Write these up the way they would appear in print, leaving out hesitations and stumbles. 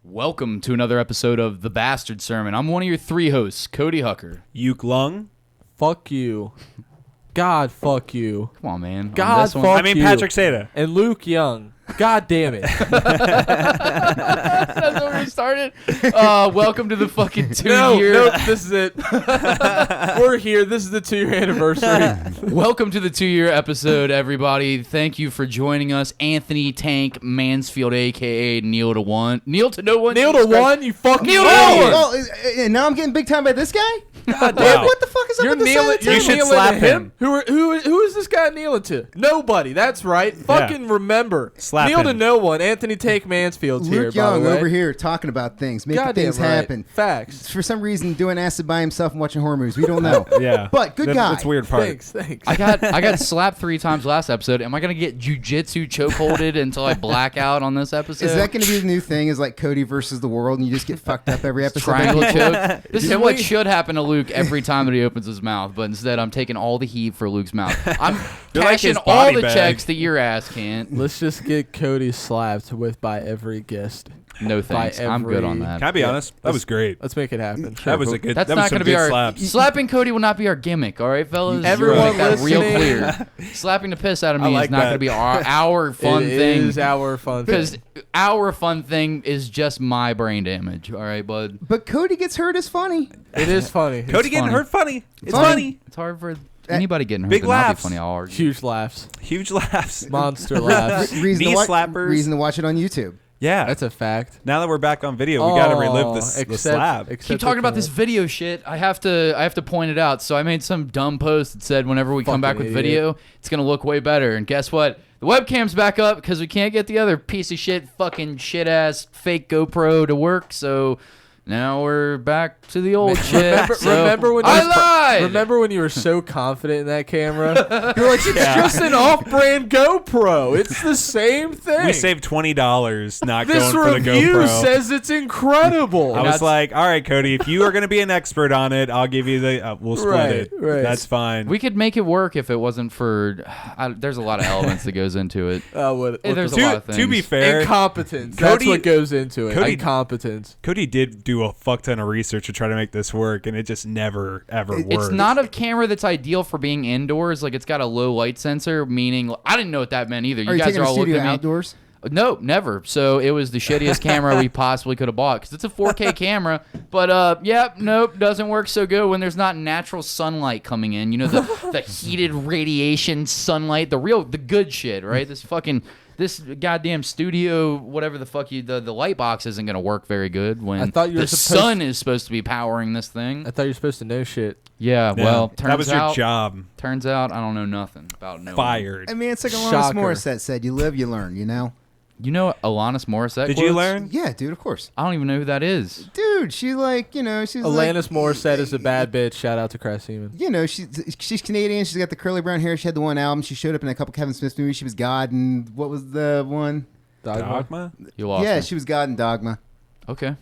Welcome to another episode of The Bastard Sermon. I'm one of your three hosts, Cody Hucker. Uke Lung. Fuck you. God, fuck you. Come on, man. God, fuck I mean, you. Patrick Seda. And Luke Young. God damn it. That's where we started. Welcome to the fucking 2-year. No, this is it. We're here. This is the 2-year anniversary. Welcome to the 2-year episode, everybody. Thank you for joining us. Anthony Tank Mansfield, a.k.a. Kneel to One. Kneel to No One. Kneel to one, you fucking Kneel to idiot. one. Oh, and now I'm getting big time by this guy? God Wow. damn it. What the fuck is up You're with this kneeling, side of the you're You table? should kneeling slap to him? him. Who is this guy kneeling to? Nobody. That's right. Fucking remember. Slap Kneel to him. no one. Anthony Tank Mansfield's here, Luke by the Young way. over here talking about things, making Goddamn things right. happen. Facts. For some reason, doing acid by himself and watching horror movies. We don't know. Yeah. But good guy. That's a weird part. Thanks. I got slapped 3 times last episode. Am I going to get jujitsu chokeholded until I black out on this episode? Is that going to be the new thing? Is like Cody versus the world, and you just get fucked up every episode? Triangle choke. This is Can what we- should happen to Luke every time that he opens his mouth, but instead I'm taking all the heat for Luke's mouth. I'm You're like cashing his all body the bag. checks that your ass can't. Let's just get Cody slapped by every guest. No thanks. I'm good on that. Can I be honest? That was great. Let's make it happen. That was a good. That's that not was going some to be good our slaps. slapping Cody will not be our gimmick. All right, fellas. Everyone Make that real listening. clear. Slapping the piss out of I me like is not going to that. be our fun It thing. is our fun thing. Because our fun thing is just my brain damage. All right, bud. But Cody gets hurt is funny. It is funny. Cody getting funny. hurt funny. It's Funny. funny. It's hard for anybody getting hurt Big to not be laughs. funny. I'll argue. Huge laughs. Huge laughs. Monster laughs. Reason Knee to, slappers. reason to watch it on YouTube. Yeah. That's a fact. Now that we're back on video, we got to relive the slap. Keep talking about this video shit. I have to point it out. So I made some dumb post that said whenever we come back with Fucking video, it's gonna look way better. And guess what? The webcam's back up because we can't get the other piece of shit, fucking shit ass fake GoPro to work. So now we're back to the old shit. Remember when I lied? Remember when you were so confident in that camera? You're like, it's just an off-brand GoPro. It's the same thing. We saved $20 not this going for the review GoPro. says it's incredible. I was like, all right, Cody, if you are going to be an expert on it, I'll give you the. We'll split Right, it. right. That's fine. We could make it work if it wasn't for. There's a lot of elements that goes into it. There's a lot of things. to be fair, incompetence. That's Cody- what goes into it. Cody- Incompetence. Cody did do a fuck ton of research to try to make this work, and it just never ever worked. It's not a camera that's ideal for being indoors. Like, it's got a low light sensor, meaning I didn't know what that meant either. Are you guys taking are a all looking studio at me. outdoors? No, never. So it was the shittiest camera we possibly could have bought because it's a 4K camera. But nope, doesn't work so good when there's not natural sunlight coming in. You know, the heated radiation sunlight, the good shit, right? This goddamn studio, whatever the fuck the light box isn't gonna work very good when I thought you were the supposed- sun is supposed to be powering this thing. I thought you were supposed to know shit. Yeah, Yeah, well, turns that was your out, job. Turns out I don't know nothing about no Fired. I mean, it's like Alanis Shocker. Morissette said, you live, you learn, you know? You know Alanis Morissette? Did you quotes? learn? Yeah, dude, of course. I don't even know who that is. Dude, she like, you know, she's Alanis like, Morissette is a bad bitch. Shout out to Chris Seaman. you know, she's Canadian. She's got the curly brown hair. She had the one album. She showed up in a couple Kevin Smith movies. She was God, and what was the one? Dogma? You lost Yeah, me. she was God in Dogma. Okay.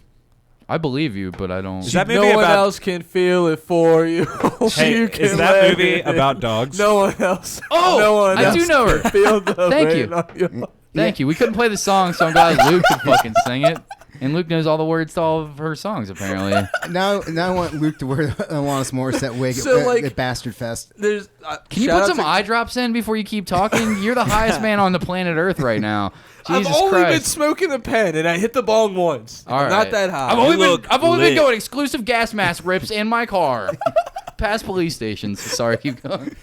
I believe you, but I don't. Is that No movie one about? else can feel it for you. Hey, You is can that let movie it. about dogs? No one else. Oh, no one I else do know her. can Feel the Thank rain you. on your- Thank you. We couldn't play the song, so I'm glad Luke could fucking sing it. And Luke knows all the words to all of her songs, apparently. Now I want Luke to wear the Alanis Morissette wig So, at, like- at Bastard Fest. There's. Can you shout put out some to- eye drops in before you keep talking? You're the highest man on the planet Earth right now. Jesus I've only been Christ. smoking a pen, and I hit the bong once. All I'm right. not that high. I've only look been lit. going exclusive gas mask rips in my car. Past police stations. Sorry, keep going.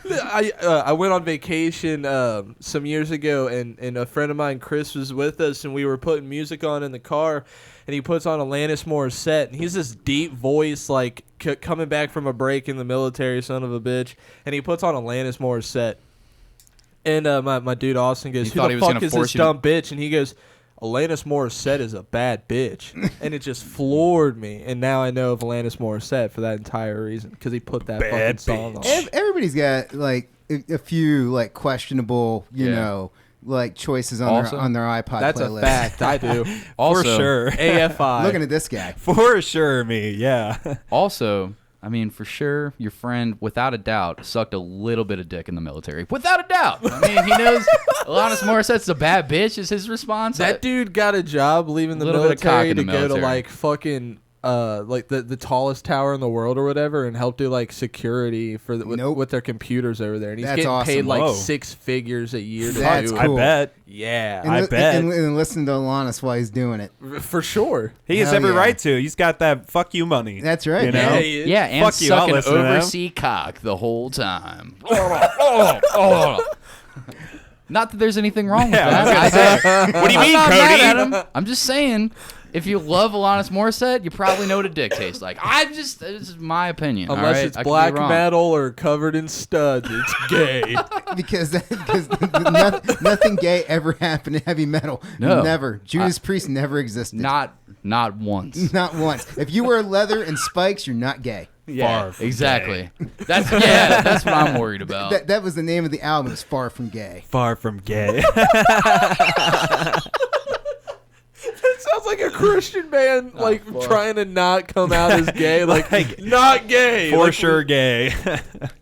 I went on vacation some years ago, and a friend of mine, Chris, was with us, and we were putting music on in the car, and he puts on Alanis Morissette, and he's this deep voice, like coming back from a break in the military, son of a bitch, and he puts on Alanis Morissette, and my dude Austin goes, He "Who thought he the was fuck gonna is force this you to- dumb bitch?" And he goes, Alanis Morissette is a bad bitch. And it just floored me. And now I know of Alanis Morissette for that entire reason. Because he put that fucking song on. Everybody's got like a few like questionable, you know, like choices on Also, their iPod That's playlist. a fact. I do. Also, For sure. AFI. Looking at this guy. For sure, me. Yeah. Also, I mean, for sure, your friend, without a doubt, sucked a little bit of dick in the military. Without a doubt. I mean, he knows Alanis Morissette's a bad bitch is his response. That dude got a job leaving the Little bit of cock military in the to go to military. like fucking like the tallest tower in the world or whatever, and help do like security for with their computers over there. And he's That's getting paid awesome. like Whoa. 6 figures a year to That's do cool. it. I bet. Yeah, I bet. And listen to Alanis while he's doing it. for sure. He has Hell every yeah. right to. He's got that fuck you money. That's right. You know? Yeah, he is. Yeah, and Fuck you, I'll sucking listen to them. overseas cock the whole time. Not that there's anything wrong with Yeah, I was that. gonna say, what do you I'm mean, not mad at Cody? him. I'm just saying, if you love Alanis Morissette, you probably know what a dick tastes like. This is my opinion. all Unless right? it's I could be black wrong. metal or covered in studs, it's gay. Because nothing gay ever happened in heavy metal. No. Never. Judas Priest never existed. Not once. Not once. If you wear leather and spikes, you're not gay. Far from Exactly. That's what I'm worried about. That was the name of the album. It's Far From Gay. Far from gay. It sounds like a Christian band, like trying to not come out as gay, like not gay, For like, sure gay.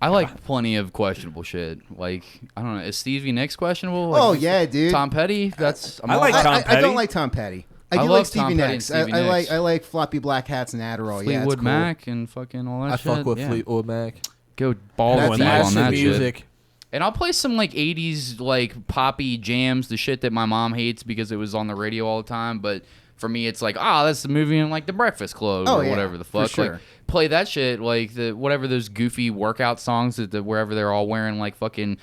I like plenty of questionable shit. Like, I don't know, is Stevie Nicks questionable? Like, Oh, yeah, dude. Tom Petty? That's I like Tom I Petty. don't like Tom Petty. I I do love like Stevie Tom Petty and Nicks. Stevie I Nicks. like floppy black hats and Adderall. Yeah, it's Fleetwood cool. Mac and fucking all that I shit. fuck with yeah. Fleetwood Mac. Go balls That's deep on acid that shit. music. And I'll play some like 80s like poppy jams, the shit that my mom hates because it was on the radio all the time, but for me it's like, that's the movie in like The Breakfast Club Oh, or yeah, whatever the for fuck. sure. Like play that shit, like the whatever those goofy workout songs that wherever they're all wearing like fucking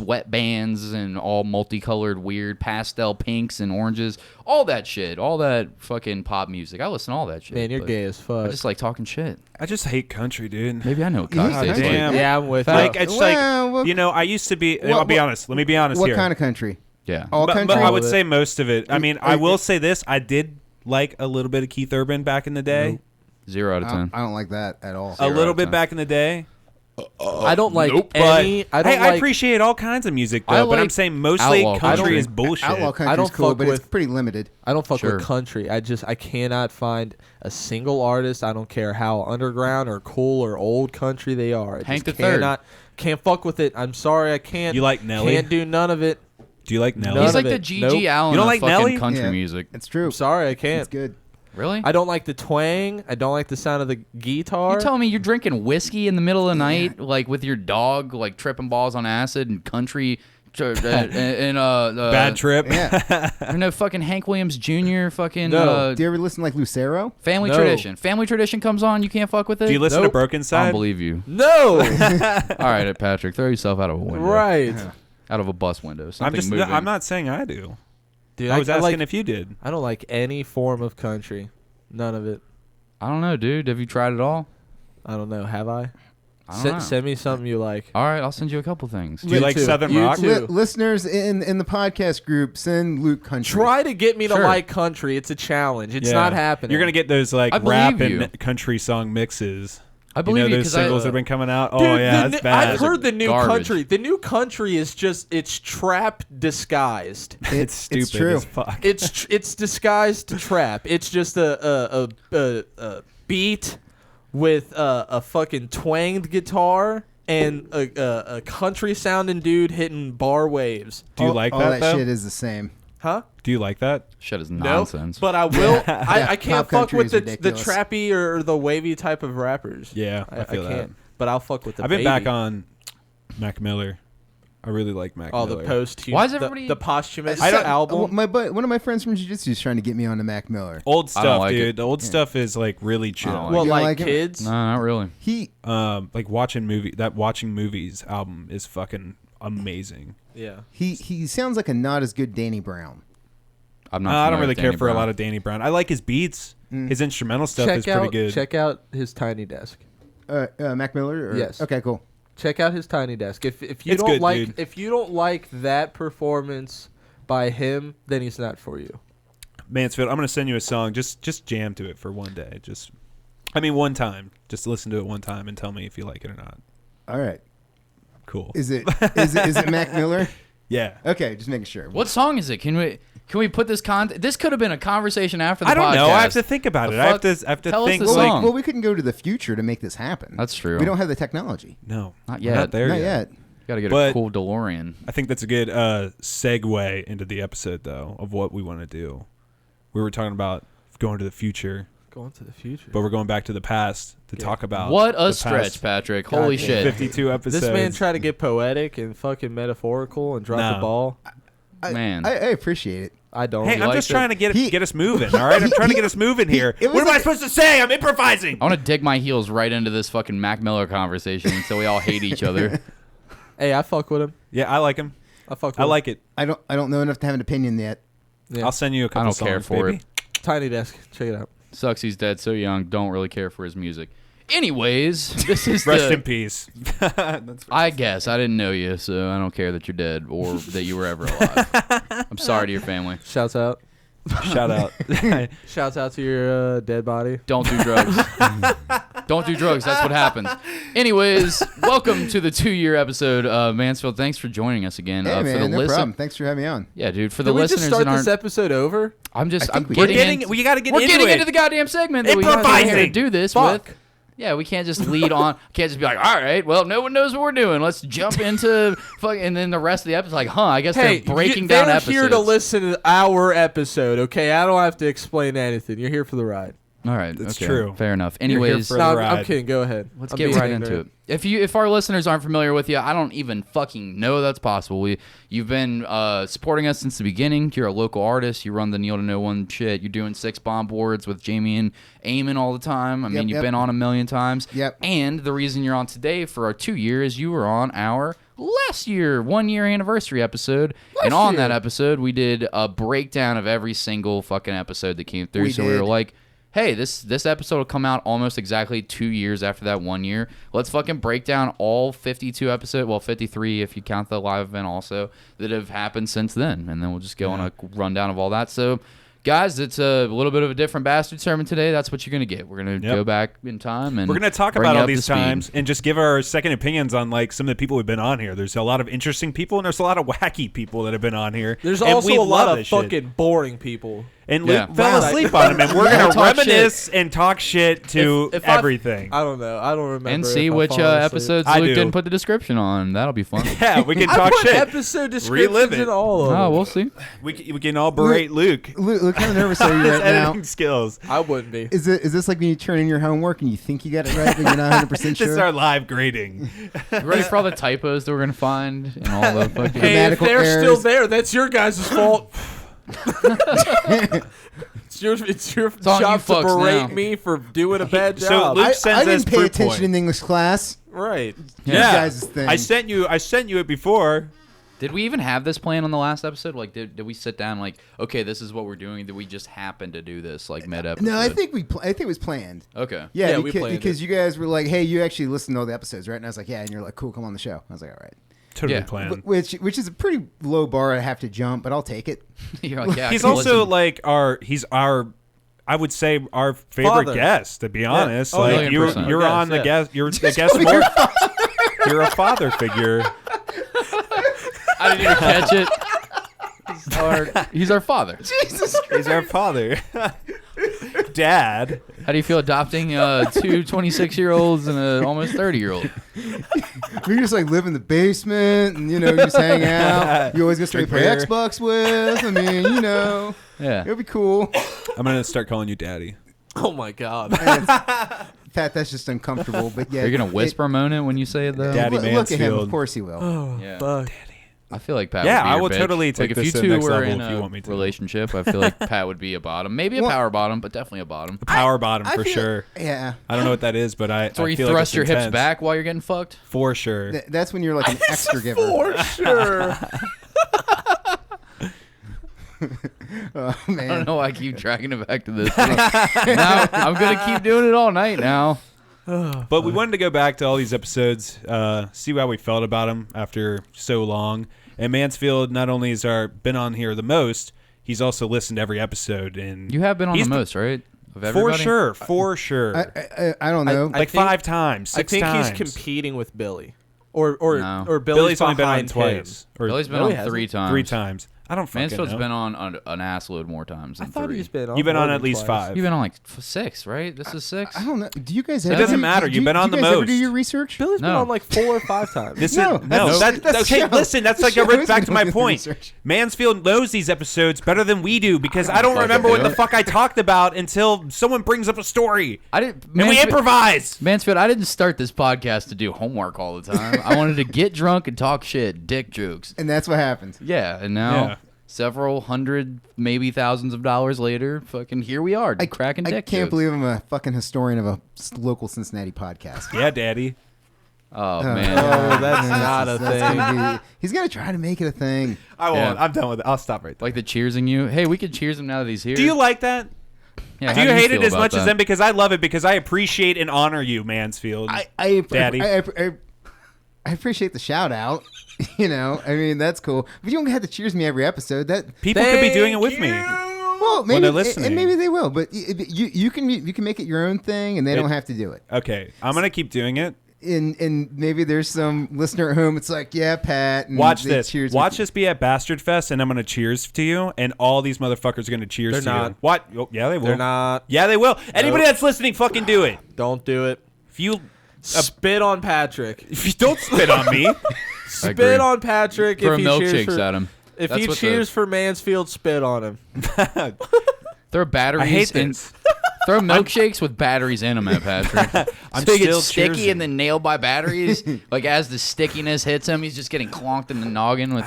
sweatbands and all multicolored weird pastel pinks and oranges, all that shit, all that fucking pop music. I listen to all that shit. Man, you're but gay as fuck. I just like talking shit. I just hate country, dude. Maybe I know what You hate cock tastes country? like. Damn. yeah, I'm with Like you. it's Well, like what- you know, I used to be. what- I'll be what- honest. Let me be honest What here. kind of country? Yeah. All But country? I would of say it. most of it. I mean, I will say this: I did like a little bit of Keith Urban back in the day. 0 out of 10. I don't like that at all. A Zero out little of bit 10. back in the day. I don't like But any. I don't hey, like. I appreciate all kinds of music I though. But I'm like saying mostly outlaw country country. is bullshit. Outlaw country's I don't cool, fuck but it's with- pretty limited. I don't fuck Sure. with country. I cannot find a single artist. I don't care how underground or cool or old country they are. I Hank just the Third. can't fuck with it. I'm sorry, I can't. You like Nelly? Can't do none of it. Do you like Nelly? None He's of like the it. G.G. Nope. Allen You don't of like fucking Nelly? country Yeah. music. It's true. I'm sorry, I It's can't. good. Really? I don't like the twang. I don't like the sound of the guitar. You telling me you're drinking whiskey in the middle of the night, like with your dog, like tripping balls on acid and country, Bad trip. Yeah. you know, fucking Hank Williams Jr. Fucking No. Do you ever listen to like Lucero? Family No. Tradition. Family Tradition comes on, you can't fuck with it. Do you listen Nope. to Broken I don't Side? believe you. No. All right, Patrick, throw yourself out of a window. Right. Out of a bus window. I'm Something just. moving. I'm not saying I do. Dude, I was asking like, if you did. I don't like any form of country. None of it. I don't know, dude. Have you tried it all? I don't know. Have I? I don't know. Send me something you like. All right, I'll send you a couple things. Do you like too. Southern You rock? too. Listeners in the podcast group, send Luke country. Try to get me to Sure. like country. It's a challenge. It's Yeah. not happening. You're gonna get those like I believe rap and you. country song mixes. I believe you know you those 'cause I- singles that have been coming out. Dude, Oh yeah, the that's new- bad. I've heard the new Garbage. country. The new country is just it's trap disguised. It's stupid It's true. as fuck. It's disguised to trap. It's just a beat with a fucking twanged guitar and a country sounding dude hitting bar waves. Do you all, like all that though? shit is the same. Huh? Do you like that? Shit is No, nonsense. but I will. I can't Pop fuck country with is the ridiculous. trappy or the wavy type of rappers. Yeah, I feel can't. that. But I'll fuck with the. I've been baby. back on Mac Miller. I really like Mac Oh, Miller. the post. Why is everybody- the posthumous I don't- album? One of my friends from Jiu-Jitsu is trying to get me onto Mac Miller. Old I don't stuff, like dude. it. The old stuff is like really chill. like Well, You don't like like him? kids. no, not really. He Like watching movies album is fucking amazing. Yeah. he sounds like a not as good Danny Brown. I'm not. I don't familiar really with care Danny for a Brown. lot of Danny Brown. I like his beats. His instrumental stuff is pretty good. Check out his Tiny Desk. Mac Miller. Or, Yes. Okay. Cool. Check out his Tiny Desk. If you It's don't good, like dude. if you don't like that performance by him, then he's not for you. Mansfield, I'm gonna send you a song. Just jam to it for one day. One time. Just listen to it one time and tell me if you like it or not. All right. Cool. Is it Mac Miller? Yeah. Okay, just making sure. What song is it? Can we? Can we put this This could have been a conversation after the podcast. I don't know. I have to think about it. I have to Tell us think. the Like, song. Well, we couldn't go to the future to make this happen. That's true. We don't have the technology. no, Not we're yet. not there Not yet. yet. Got to get But- a cool DeLorean. I think that's a good segue into the episode, though, of what we want to do. We were talking about going to the future, Going to the future. but we're going back to the past to talk about What a the stretch, past Patrick. Holy damn. shit. 52 episodes. This man tried to get poetic and fucking metaphorical and drop No. the ball. Man. I appreciate it. I don't. Hey, I'm like just it? trying to He- get us moving. All right, I'm trying to get us moving here. it was What am I like- supposed to say? I'm improvising. I want to dig my heels right into this fucking Mac Miller conversation so we all hate each other. Hey, I fuck with him. Yeah, I like him. I fuck with I him. like it. I don't know enough to have an opinion yet. Yeah. I'll send you a couple I don't songs, care for baby. it. Tiny Desk. Check it out. Sucks he's dead so young. Don't really care for his music. Anyways, this is Rest in peace. I guess. I didn't know you, so I don't care that you're dead or that you were ever alive. I'm sorry to your family. Shouts out. Shout out. Shouts out to your dead body. Don't do drugs. Don't do drugs. That's what happens. Anyways, welcome to the 2-year episode. Mansfield, thanks for joining us again. Hey, For man, the no listen- problem. Thanks for having me on. Yeah, dude. For the Did we listeners just start that aren't, this episode over? I'm I think we getting did. We got to get we're into getting it. into the goddamn segment that we got Improvising. to do this Fuck. with. Yeah, we can't just lead on. Can't just be like, all right, well, no one knows what we're doing. Let's jump into fuck, and then the rest of the episode, like, I guess Hey, they're breaking down they're episodes. here to listen to our episode, okay? I don't have to explain anything. You're here for the ride. All right, That's okay, true. Fair enough. You're here Anyways, for No, the I'm ride. kidding. Go ahead. let's I'm get being right into ignorant. it. If our listeners aren't familiar with you, I don't even fucking know that's possible. You've been supporting us since the beginning. You're a local artist. You run the Neil to No One shit. You're doing 6 bomb boards with Jamie and Eamon all the time. I mean, you've yep. been on a million times. Yep. And the reason you're on today for our 2 years, you were on our last year 1-year anniversary episode. And on that episode, we did a breakdown of every single fucking episode that came through. We So we did. were like, hey, this episode will come out almost exactly 2 years after that 1 year. Let's fucking break down all 52 episodes, well, 53 if you count the live event also, that have happened since then. And then we'll just go on a rundown of all that. So, guys, it's a little bit of a different bastard sermon today. That's what you're going to get. We're going to go back in time and We're going to talk bring about you all up to these speed. times and just give our second opinions on like some of the people who've been on here. There's a lot of interesting people and there's a lot of wacky people that have been on here. There's And also we a lot love of this shit. fucking boring people. And Yeah. Luke fell Wow. asleep on him, and we're We'll going to talk reminisce and talk shit to If I- everything. I don't know. I don't remember. And if see I which fall asleep. episodes I Luke do. didn't put the description on. That'll be fun. Yeah, we can I talk put shit. episode Relive descriptions it. in all of them. Oh, we'll see. We can all berate Luke. Look how nervous are you His right now? editing skills. I wouldn't be. Is this like when you turn in your homework and you think you got it right, but you're not 100% This sure? is our live grading. You ready for all the typos that we're going to find and all the fucking... Hey, if grammatical they're still errors. there, that's your guys' fault. It's your on you job to fucks berate now. me for doing a bad So job. Luke I sends us didn't pay proof attention point. in English class. right. Yeah. Guys' thing. I sent you it before. Did we even have this plan on the last episode? Like, did we sit down like, okay, this is what we're doing? Did we just happen to do this like mid-episode? No, I think I think it was planned. Okay. Yeah, Yeah, we because, planned because it. you guys were like, "Hey, you actually listened to all the episodes, right?" And I was like, "Yeah," and you're like, "Cool, come on the show." I was like, "All right," Totally Yeah. planned. which is a pretty low bar I have to jump, but I'll take it. You're like, yeah, I He's can also listen. like I would say our favorite Father. guest, to be honest. Oh, like 1,000,000%. you're on the Yeah. guest. You're the guest more. You're a father figure. I didn't even catch it. He's our father. Jesus He's our father. Dad. How do you feel adopting 2 26-year-olds and an almost 30-year-old? We just like live in the basement and, you just hang out. You always get somebody to play Drink beer. Xbox with. I mean, Yeah. it'll be cool. I'm gonna start calling you Daddy. Oh my god. Pat, that's just uncomfortable. But yeah, You're going to whisper moan it when you say it, though? Daddy Look at him. Mansfield. Of course he will. Oh Yeah. fuck. I feel like Pat Yeah, would be I your will bitch. totally take like, if this you to the two next were level in if you a want me to. relationship, I feel like Pat would be a bottom. Maybe a Well, power bottom, but definitely a bottom. Power bottom I for feel- sure. Yeah. I don't know what that is, but I. It's where I you feel like thrust it's your hips intense. back while you're getting fucked. For sure. That's when you're like an extra giver. For sure. Oh, I man. don't know why I keep dragging it back to this. Now, I'm going to keep doing it all night now. But we wanted to go back to all these episodes, see how we felt about them after so long. And Mansfield not only has been on here the most, he's also listened to every episode. And You have been on he's the most, right? Of For everybody? sure, for sure. I don't know. I like think- 5 times, 6 I think times. he's competing with Billy, or No. Billy's Billy's only been on behind him. twice. Or Billy's been No, he on hasn't. 3 times. 3 times. I don't fucking Mansfield's know. been on an assload more times I than thought 3. he's been on. You've been more on than at least twice. 5. You've been on like 6, right? This is 6. I don't know. Do you guys? It ever doesn't do- matter. do You've been on do the you guys Ever most. do your research? Billy's been No. on like 4 or 5 times. This No, is no. that's- that's Okay, show. listen. That's The like show right is back to my doing the point. research. Mansfield knows these episodes better than we do because I don't fucking remember what do the it. fuck I talked about until someone brings up a story I didn't. and we improvise. Mansfield, I didn't start this podcast to do homework all the time. I wanted to get drunk and talk shit, dick jokes. And that's what happens. Yeah, and now Yeah. several hundred, maybe thousands of dollars later, fucking here we are, cracking I dick can't jokes. believe I'm a fucking historian of a local Cincinnati podcast. Yeah, Daddy. Oh, Oh, man. Oh, that's man, not a that's thing. gonna be- he's gonna try to make it a thing. I won't. Yeah. I'm done with it. I'll stop right there. Like the cheersing you. Hey, we could cheers him now that he's here. Do you like that? Yeah, Do how you hate feel it as about much as that? them? Because I love it because I appreciate and honor you, Mansfield. Daddy. I appreciate the shout out. You know, I mean that's cool. But you don't have to cheers me every episode. That People could be doing it with me. well, maybe they're listening. and maybe they will. But you can make it your own thing, and they don't have to do it. Okay, I'm gonna keep doing it. And maybe there's some listener at home. It's like, yeah, Pat. And Watch they this. cheers Watch with this be at Bastard Fest, and I'm gonna cheers to you, and all these motherfuckers are gonna cheers They're to not. you. What? Oh, yeah, they will. They're not. Yeah, they will. Anybody that's listening, fucking do it. Don't do it. If you Spit on Patrick. if you don't spit on me, I agree. Spit on Patrick Throw if he cheers milkshakes for at him. If That's he what cheers for Mansfield, spit on him. Throw batteries I hate in. this. Throw milkshakes with batteries in them at Patrick. I'm so he still gets sticky cheersing. and then nailed by batteries. Like as the stickiness hits him, he's just getting clonked in the noggin with.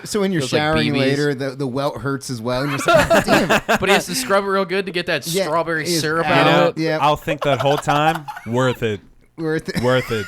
So when you're Feels like showering BBs. later, the welt hurts as well. And you're just like, "God damn it. But he has to scrub it real good to get that Yeah, strawberry it's syrup you out know, of it. Yeah. I'll think that whole time. Worth it. Worth it. Worth it.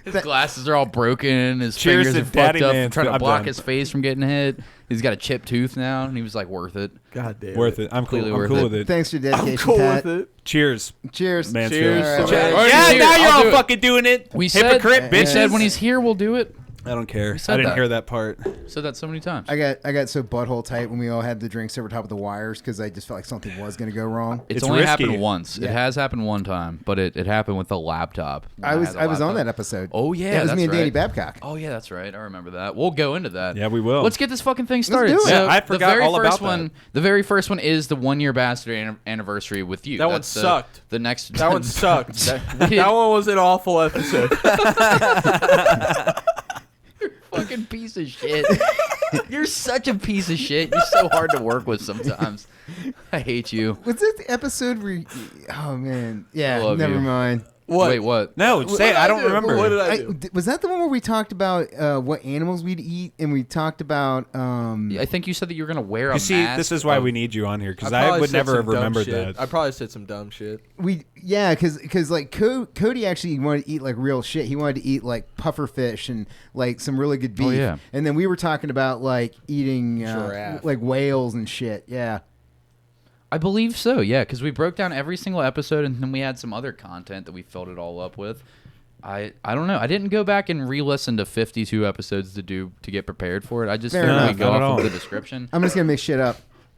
His glasses are all broken. His Cheers fingers to are fucked Daddy up, Mansfield. trying to I'm block done. his face from getting hit. He's got a chipped tooth now, and he was like, "Worth it." God damn. Worth it. I'm cool. Completely I'm worth cool it. with it. Thanks for your dedication, Cool Pat. with it. Cheers, Cheers. Mansfield. Cheers. All right. to All right, Yeah, here, now I'll you're all do it. fucking doing it. We Hypocrite said, bitches. We said when he's here, we'll do it. I don't care. said I didn't that. hear that part. Said that so many times. I got so butthole tight when we all had the drinks over top of the wires because I just felt like something was going to go wrong. It's It's only risky. happened once. Yeah. It has happened one time, but it happened with the laptop. When I was had the on laptop. that episode. Oh yeah, That was that's me and Danny right. Babcock. Oh yeah, that's right. I remember that. We'll go into that. Yeah, we will. Let's get this fucking thing started. do it. So Yeah, I the forgot very all first about one. that. The very first one is the 1 year bastard anniversary with you. That one That's the- sucked. The next. That one sucked. we did- That one was an awful episode. fucking piece of shit. You're such a piece of shit. You're so hard to work with sometimes. I hate you. Was it the episode where? Oh man, I yeah. love Never you. mind. What? Wait, what? No, say it. I don't remember. What did I do? Was that the one where we talked about what animals we'd eat, and we talked about? I think you said that you were gonna wear a You see, mask. this is why of- we need you on here because probably I would said never some have dumb remembered shit. that. I probably said some dumb shit. Because like Cody actually wanted to eat like real shit. He wanted to eat like puffer fish and like some really good beef. Oh, yeah. And then we were talking about like eating Giraffe. like whales and shit. Yeah. I believe so, yeah, because we broke down every single episode, and then we had some other content that we filled it all up with. I don't know. I didn't go back and re-listen to 52 episodes to get prepared for it. I just Fair figured enough. we'd go Not at off all. of the description. I'm just gonna make shit up.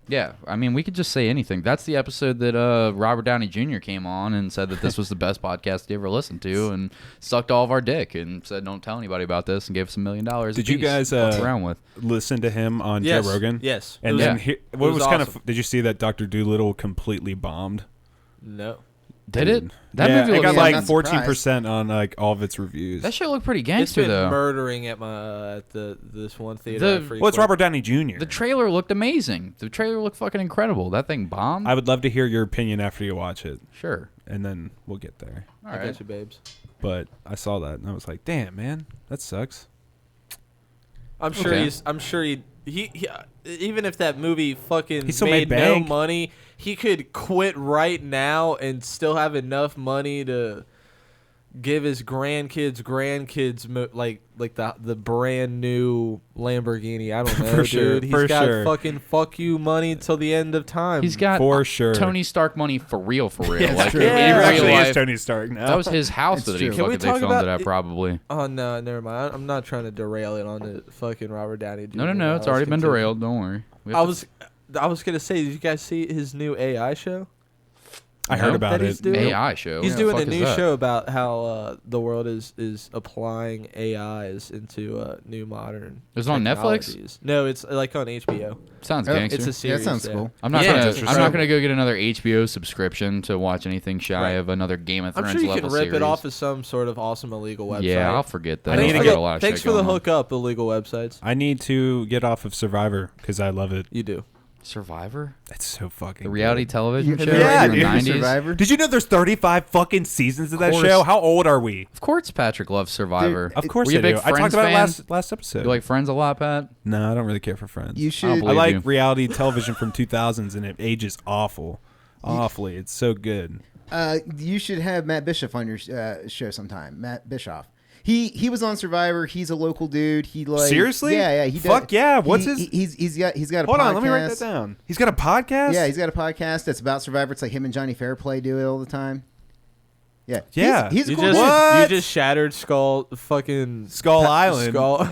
Yeah, I mean, we could just say anything. That's the episode that Robert Downey Jr. came on and said that this was the best podcast he ever listened to, and sucked all of our dick and said, "Don't tell anybody about this," and gave us $1 million. Did you guys fuck around with? listen to him on Yes. Joe Rogan? Yes. And It was- then what it was was kind awesome. of? Did you see that Dr. Doolittle completely bombed? No. Did it? That yeah, movie it looked got I'm like not 14% on like all of its reviews. that shit looked pretty It's gangster been though. murdering at my at this one theater. The- I Well, it's frequent. Robert Downey Jr. The trailer looked amazing. The trailer looked fucking incredible. That thing bombed. I would love to hear your opinion after you watch it, Sure. and then we'll get there. All I right. got you, babes. But I saw that and I was like, "Damn, man, that sucks." I'm sure Okay. he's. I'm sure he even if that movie fucking He still made made no bank. money, he could quit right now and still have enough money to give his grandkids like the brand new Lamborghini. I don't know, For sure, dude. He's for got sure. fucking fuck you money till the end of time. He's got For sure. Tony Stark money for real, for real. Yeah, it's like true. in He Yeah. real actually life, is Tony Stark now. that was his house It's that he true. Can we fucking they talk filmed about it at it- probably. Oh no, never mind. I'm not trying to derail it on the fucking Robert Downey Jr. No, it's Let's already been continue. derailed. Don't worry. We have I to- was gonna say, did you guys see his new AI show? I heard about that he's it. doing? AI show. He's What the doing a fuck is new that? show about how the world is applying AIs into new modern. Is it on Netflix? technologies. No, it's like on HBO. Sounds Oh, gangster. It's a Yeah, series. that sounds cool. I'm not Yeah, gonna. it's I'm not gonna go get another HBO subscription to watch anything shy Right. of another Game of I'm Thrones sure you level can rip series. it off as some sort of awesome illegal website. Yeah, I'll forget that. I need to I get got a lot of Thanks shit for the going on. hookup, illegal websites. I need to get off of Survivor because I love it. You do. Survivor, It's so fucking the reality good. television show Yeah, in the dude. 90s. Survivor. Did you know there's 35 fucking seasons of that Course. show? How old are we? Of course, Patrick loves Survivor. Of course Were you I a big do. I talked Friends about fan? it last episode. You like Friends a lot, Pat? No, I don't really care for Friends. You I should. don't I believe like you. reality television from 2000s, and it ages awfully. It's so good. You should have Matt Bischoff on your show sometime. Matt Bischoff. He was on Survivor. He's a local dude. He like Seriously? Yeah. He Fuck does, yeah. What's he's got a Hold podcast. on, let me write that down. He's got a podcast? Yeah, he's got a podcast that's about Survivor. It's like him and Johnny Fairplay do it all the time. Yeah. Yeah. He's a You cool just dude. What? you just shattered fucking Skull Island. Skull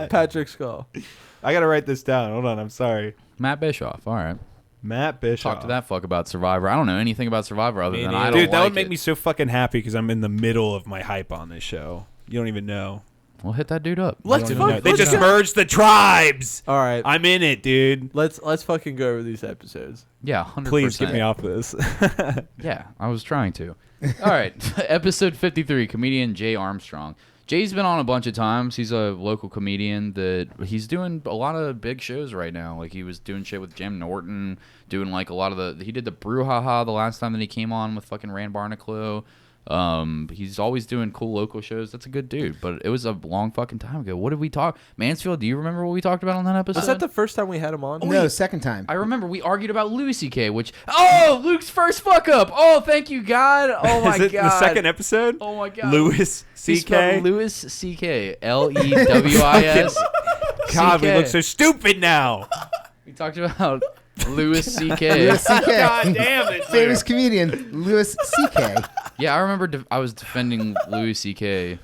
Patrick Skull. I got to write this down. Hold on, I'm sorry. Matt Bischoff. All right. Matt Bischoff. Talk to that fuck about Survivor. I don't know anything about Survivor other than I don't Dude, that like would make it. me so fucking happy because I'm in the middle of my hype on this show. You don't even know. Well, hit that dude up. Let's You don't even know. They let's just go. merged the tribes. All right. I'm in it, dude. Let's fucking go over these episodes. Yeah, 100%. Please get me off this. Yeah, I was trying to. All right, episode 53, comedian Jay Armstrong. Jay's been on a bunch of times. He's a local comedian that he's doing a lot of big shows right now. Like he was doing shit with Jim Norton, doing like a lot of he did the Brouhaha the last time that he came on with fucking Rand Barnacle. He's always doing cool local shows. That's a good dude, but it was a long fucking time ago. What did we talk? Mansfield, do you remember what we talked about on that episode? Was that the first time we had him on? No, second time. I remember we argued about Louis C.K., which Luke's first fuck up. Oh, thank you, God. Oh my Is it God. the second episode? Oh my God. Louis He spelled C.K. Louis C.K. Lewis. God, we look so stupid now. We talked about Louis C.K. Louis C.K. God damn it. Famous comedian Louis C.K. Yeah, I remember I was defending Louis C.K.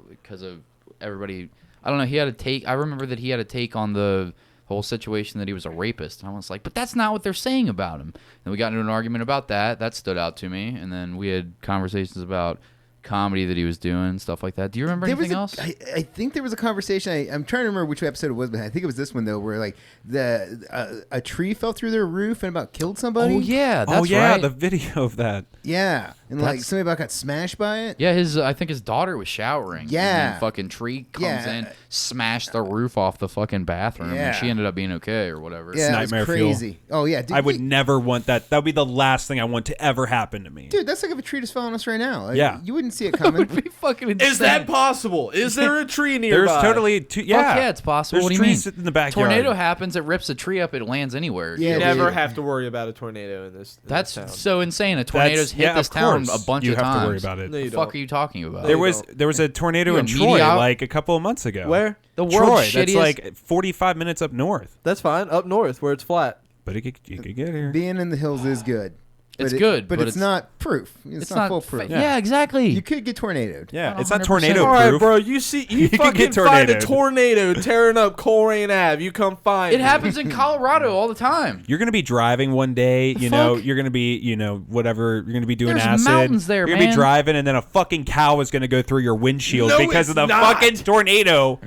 because of everybody. I don't know. He had a take. I remember that he had a take on the whole situation that he was a rapist. And I was like, but that's not what they're saying about him. And we got into an argument about that. That stood out to me. And then we had conversations about comedy that he was doing, stuff like that. Do you remember anything else? I think there was a conversation. I'm trying to remember which episode it was, but I think it was this one though, where like a tree fell through their roof and about killed somebody. Oh yeah, that's Oh yeah, right. the video of that. Yeah, and like That's- somebody about got smashed by it. Yeah, I think his daughter was showering. Yeah. And then fucking tree comes Yeah. in, smashed the roof off the fucking bathroom, Yeah. and she ended up being okay or whatever. Yeah, it was nightmare fuel. crazy. Oh yeah, dude, I would never want that. That would be the last thing I want to ever happen to me. Dude, that's like if a tree just fell on us right now. Like, Yeah. you wouldn't see it That would coming. be fucking insane. Is that possible? Is there a tree nearby? There's totally yeah. Fuck yeah, it's possible. There's What do you mean? trees in the backyard. Tornado happens, it rips a tree up, it lands anywhere. Yeah, You dude. never have to worry about a tornado in this. That's town. so insane. A tornado's hit this of town course a bunch you of have times. to worry about it. No, you The don't. fuck are you talking about? There you was don't. a tornado You in a Troy meteor- like a couple of months ago. Where? The Troy. world's That's shittiest. like 45 minutes up north. That's fine. Up north where it's flat. But you could get here. Being in the hills is good. It's But good, but but it's it's- not proof. It's not foolproof. Yeah, exactly. You could get tornadoed. Yeah, it's 100%. not tornado All right, proof. bro. You see, you can fucking get find a tornadoed. tornado tearing up Coleraine Ave. You come find It me. happens in Colorado all the time. You're gonna be driving one day, you know. fuck? You're gonna be, whatever. You're gonna be doing There's acid. mountains there, You're gonna man. be driving, and then a fucking cow is gonna go through your windshield No, because of it's the not. fucking tornado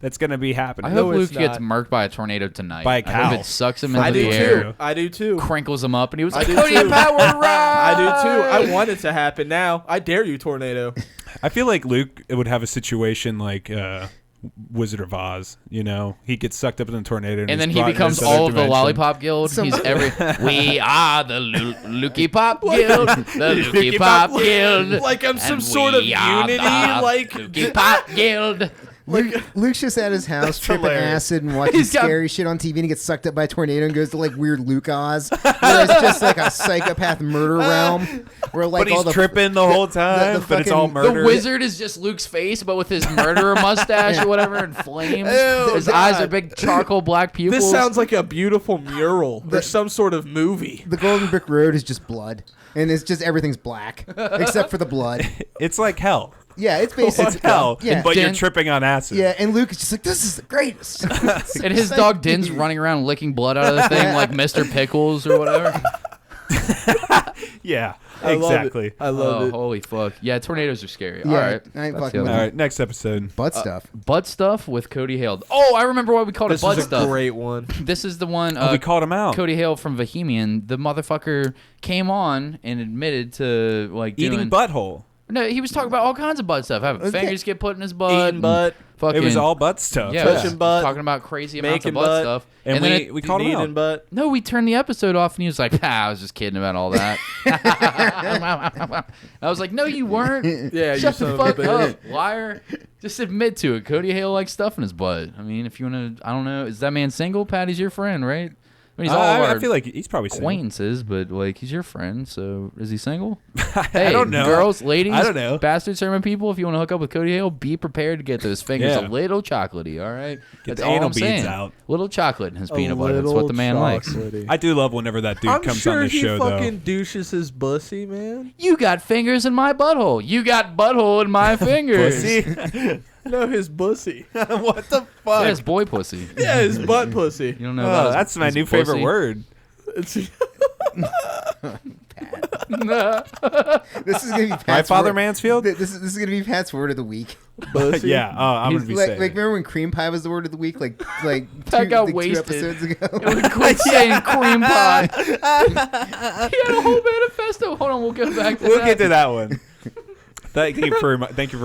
that's gonna be I happening. hope No, it's Luke gets not. murked by a tornado tonight. By a I cow. hope it sucks him into I do the air, too. I do too. crinkles him up, and he was I like, do Cody too. Power Ride! I do too. I want it to happen now. I dare you, tornado. I feel like Luke would have a situation like Wizard of Oz. You know, he gets sucked up in a tornado, And then he's he brought into becomes this other all of the dimension. Lollipop Guild. Some- He's we are the Lukey Pop Guild. The Lukey Pop Guild. Like I'm some And sort of we are unity. the Like Lukey Pop Guild. Luke's just at his house tripping hilarious. acid and watching He's got- scary shit on TV and he gets sucked up by a tornado and goes to like weird Luke Oz. Where it's just like a psychopath murder realm. Where like But all he's the tripping the whole time, the but it's all fucking- murder. The wizard is just Luke's face, but with his murderer mustache or whatever and flames. Ew, His God. eyes are big charcoal black pupils. this sounds like a beautiful mural or some sort of movie. the Golden Brick Road is just blood. And it's just everything's black. Except for the blood. It's like hell. Yeah, it's basically It's hell, Yeah. but you're Dan- tripping on acid. Yeah, and Luke is just like, this is the greatest. And his dog Din's running around licking blood out of the thing like Mr. Pickles or whatever. Yeah, I love it. exactly. I love it. Holy fuck. Yeah, tornadoes are scary. Yeah, All right. I ain't That's fucking the with other All one. right, next episode. butt stuff. Butt stuff with Cody Hale. Oh, I remember why we called This it butt is a stuff. great one. This is the one. We called him out. Cody Hale from Bohemian. The motherfucker came on and admitted to like Eating doing butthole. No, he was talking about all kinds of butt stuff. Having Okay. fingers get put in his butt. Eating and butt. Fucking, It was all butt stuff. yeah, touching butt, talking about crazy amounts of making butt butt. stuff. And then we called him Eating out. butt. no, we turned the episode off, and he was like, I was just kidding about all that. I was like, no, you weren't. Yeah, Shut you the son of a fuck bitch. up, liar. Just admit to it. Cody Hale likes stuff in his butt. I mean, if you want to, I don't know. Is that man single? Patty's your friend, right? I mean, he's all of I our feel like he's probably single. acquaintances, but like he's your friend, so is he single? I Hey, don't know. girls, ladies, I don't know. bastard sermon people, if you want to hook up with Cody Hale, be prepared to get those fingers Yeah. a little chocolatey, all right? Get That's the all anal I'm beads saying. out. Little chocolate in his A peanut butter. That's what little the man likes. chocolatey. I do love whenever that dude I'm comes sure on this he show, fucking though. douches his bussy, man. You got fingers in my butthole. You got butthole in my fingers. Pussy? No, his bussy. What the fuck? Yeah, it's boy pussy. Yeah, his butt pussy. You don't know about his, that's my his new pussy? favorite word. It's, This is gonna be Pat's My father word. Mansfield? This is gonna be Pat's word of the week. bussy. Yeah, I'm going to be Like saying remember when cream pie was the word of the week? Like Pat got two wasted. episodes ago. Quit saying cream pie. He had a whole manifesto. Hold on, we'll go back to We'll that. get to that one. Thank you for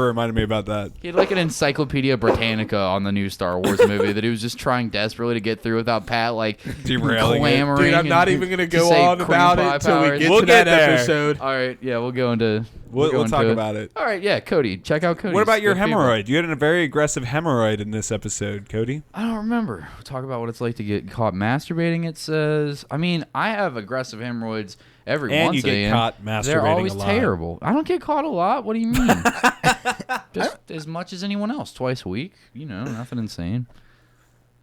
reminding me about that. He had like an Encyclopedia Britannica on the new Star Wars movie that he was just trying desperately to get through without Pat like Derailing it. clamoring. Dude, I'm not and even going to to go say on cream about pie it until we powers. get We'll to get that there. episode. All right, yeah, we'll go into. We'll go talk into about it. All right, yeah, Cody, check out Cody. What about your hemorrhoid? You had a very aggressive hemorrhoid in this episode, Cody. I don't remember. We'll talk about what it's like to get caught masturbating. It says. I mean, I have aggressive hemorrhoids every And once you get in. caught masturbating They're always a lot. terrible. I don't get caught a lot. What do you mean? Just as much as anyone else, twice a week. You know, nothing insane.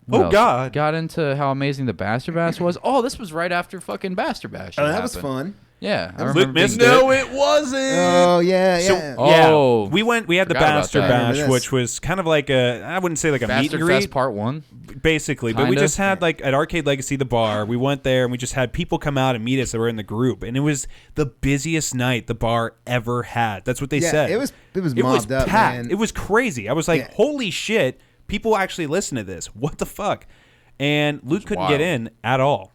What Oh, else? God. Got into how amazing the Bastard Bash was. Oh, this was right after fucking Bastard Bash. Oh, had that was happened. fun. Yeah, I Luke remember missed being- it. No, it wasn't. Oh yeah, So, yeah. Oh. yeah, we had the Forgot about Bastard that. Bash, Remember this. which was kind of like I wouldn't say like a meet Bastard and Fest greet, Part 1. basically, but we Kinda. just had like at Arcade Legacy, the bar. We went there and we just had people come out and meet us that were in the group, and it was the busiest night the bar ever had. That's what they Yeah, said. it was It mobbed was up, packed. man. It was crazy. I was like, Yeah. holy shit, people actually listen to this. What the fuck? And Luke couldn't get wild. in at all.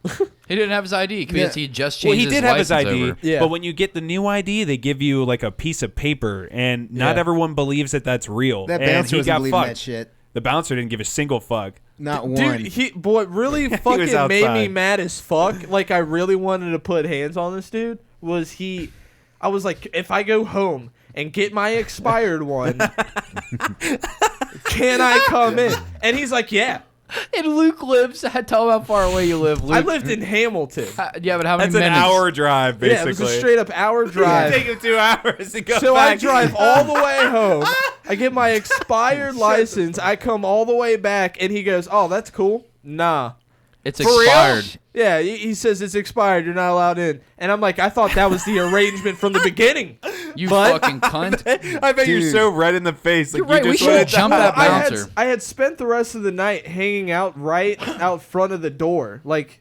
He didn't have his ID because he just Well, changed he did have his license ID, over. Yeah. but when you get the new ID, they give you like a piece of paper, and not Yeah. everyone believes that that's real. That and bouncer he wasn't got believing fucked. that shit. The bouncer didn't give a single fuck. Not one. Dude, what really fucking made me outside. mad as fuck, like I really wanted to put hands on this dude, was I was like, if I go home and get my expired one, can I come in? And he's like, yeah. And Luke lives. Tell him how far away you live, Luke. I lived in Hamilton. Yeah, but how many That's an minutes? hour drive, basically. Yeah, it was a straight up hour drive. Take him 2 hours to go So back. I drive all the way home. I get my expired license. I come all the way back, and he goes, "Oh, that's cool." Nah. It's For real? expired. Yeah, he says it's expired. You're not allowed in. And I'm like, I thought that was the arrangement from the beginning. You But- fucking cunt. I bet you're Dude. so red in the face. Like You're right, You we just should wanted jump to- that bouncer. I had spent the rest of the night hanging out right out front of the door, like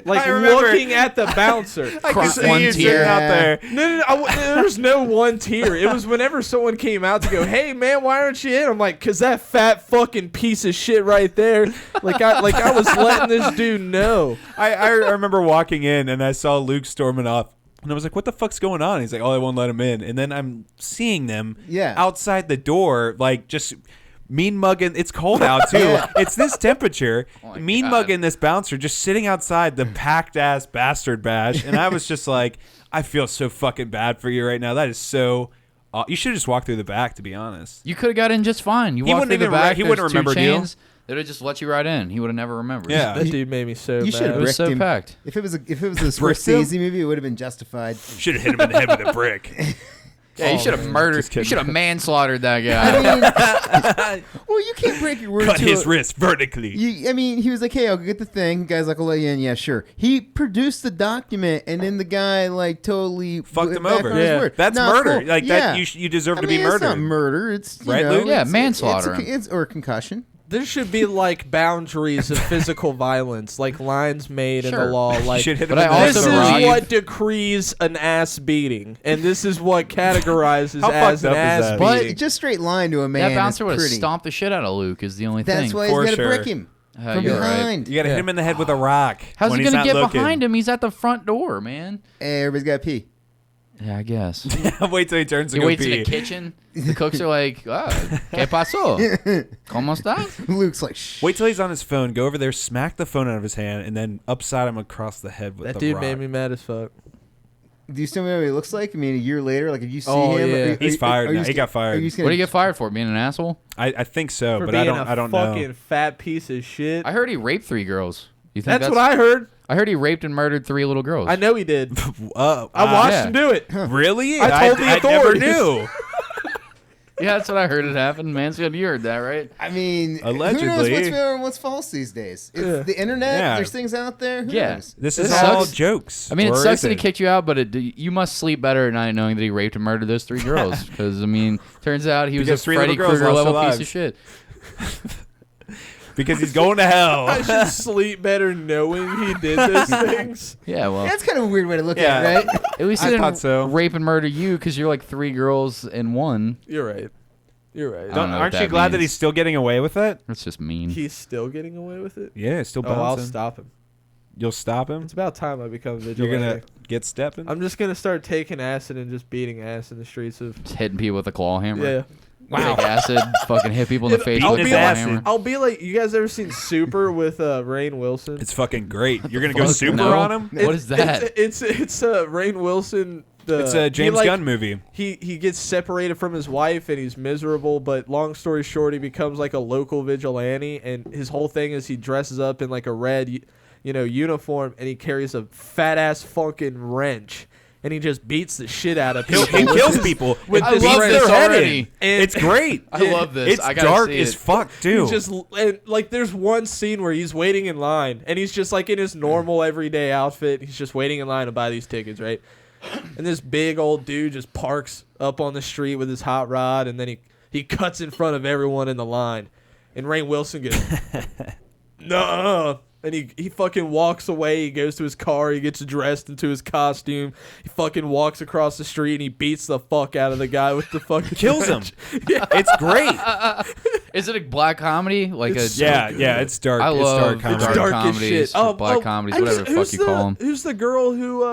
I remember. looking at the bouncer. I Cross can see one you tier. sitting out there. No, there's no one tier. It was whenever someone came out to go, "Hey man, why aren't you in?" I'm like, "Cause that fat fucking piece of shit right there." I was letting this dude know. I remember walking in and I saw Luke storming off. And I was like, what the fuck's going on? He's like, oh, I won't let him in. And then I'm seeing them outside the door, like just mean mugging. It's cold out, too. Yeah. It's this temperature. Oh my mean God. mugging this bouncer just sitting outside the packed-ass Bastard Bash. And I was just like, I feel so fucking bad for you right now. That is so... you should have just walked through the back, to be honest. You could have got in just fine. You He walked wouldn't through the even back. he wouldn't there's two remember you. chains. They'd have just let you right in. He would have never remembered. Yeah. That dude made me so You mad. should It have was bricked so him. packed. If it was a Bricked him? Scorsese movie, it would have been justified. Should have hit him in the head with a brick. Yeah, you should have murdered. Just kidding. You should have manslaughtered that I guy. mean, well, you can't break your word Cut to his a- wrist vertically. I mean, he was like, "Hey, I'll get the thing." The guy's like, "I'll let you in." Yeah, sure. He produced the document, and then the guy like totally Fucked went him back over. on his Yeah. word. That's Not murder. cool. Like Yeah. that, you deserve I to mean, be it's murdered. not murder. It's you Right, know, Luke? Yeah, it's- manslaughter It's or concussion. There should be like boundaries of physical violence, like lines made in the Sure. law. Like, Should hit him But in I the head this also with a is rock. believe- what decrees an ass beating, and this is what categorizes How as fucked an up is ass that? But- beating. Just straight line to a man. That bouncer is would have pretty. stomped the shit out of Luke. Is the only That's thing. why For he's got to sure. brick him from You're right. behind. You gotta hit him in the head with a rock. How's when he he's gonna not get looking. behind him? He's at the front door, man. Hey, everybody's got to pee. Yeah, I guess. Wait till he turns to He go waits in pee. the kitchen. The cooks are like, ¿Qué pasó? ¿Cómo estás? Luke's like, shh. Wait till he's on his phone. Go over there, smack the phone out of his hand, and then upside him across the head with That the dude rock. made me mad as fuck. Do you still remember what he looks like? I mean, a year later, like if you see Oh, him, yeah. He's fired now. He got fired. What do you get fired for? Being an asshole? I think so, For but being I don't fucking know. fat piece of shit. I heard he raped 3 girls. You think That's what I heard. I heard he raped and murdered 3 little girls. I know he did. I I watched yeah. him do it. Really? I told the never authorities. knew. Yeah, that's what I heard it happened. Mansfield, you heard that, right? I mean, Allegedly. who knows what's real and what's false these days? It's Yeah. the internet. Yeah. There's things out there. Who Yeah. knows? This It is all sucks. jokes. I mean, it Or sucks is that he it? kicked you out, but you must sleep better at night knowing that he raped and murdered those 3 girls. Because, I mean, turns out he was Because a 3 Freddy little girls Krueger lost level their piece of lives. shit. Because he's going to I hell. should sleep better knowing he did those things. Yeah, well, That's kind of a weird way to look Yeah. at it, right? at least he I didn't thought so. rape and murder you because you're like 3 girls and 1. You're right. You're right. I don't know what Aren't you that glad that means. he's still getting away with it? That's just mean. He's still getting away with it? Yeah, still Oh, I'll bouncing. stop him. You'll stop him? It's about time I become You're vigilante. going to get stepping? I'm just gonna start taking acid and just beating ass in the streets of. Just hitting people with a claw hammer. Yeah. Take acid, fucking hit people in the It- face I'll with a be claw like- hammer. I'll be like, you guys ever seen Super with Rainn Wilson? It's fucking great. You're going to go Fuck, super no. on him? What is that? It's Rainn Wilson. It's a James he, Gunn movie. He gets separated from his wife and he's miserable. But long story short, he becomes like a local vigilante, and his whole thing is he dresses up in like a red, uniform, and he carries a fat ass fucking wrench, and he just beats the shit out of people. He kills people. with It this beats wrench. their head already. in. And- It's great. I love this. It's I gotta dark see as it. fuck, too. He's just and, like there's one scene where he's waiting in line and he's just like in his normal everyday outfit. He's just waiting in line to buy these tickets, right? And this big old dude just parks up on the street with his hot rod, and then he cuts in front of everyone in the line. And Rainn Wilson goes, "No." And he fucking walks away. He goes to his car. He gets dressed into his costume. He fucking walks across the street and he beats the fuck out of the guy with the fucking Kills him. wrench. Yeah. It's great. Is it a black comedy? Like It's a Yeah, yeah, it's dark. I it's love dark comedy. It's dark as comedies, shit. black comedies, whatever the fuck you call them. Who's the girl who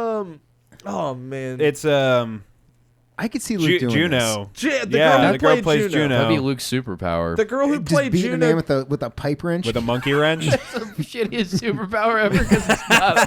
oh man. It's I could see Luke doing Juno. The Yeah, girl the girl who played plays Juno. Juno. That'd be Luke's superpower. The girl who this. Just played beating a man Juno. with a pipe wrench. With a monkey wrench. Shittiest superpower ever because it's not.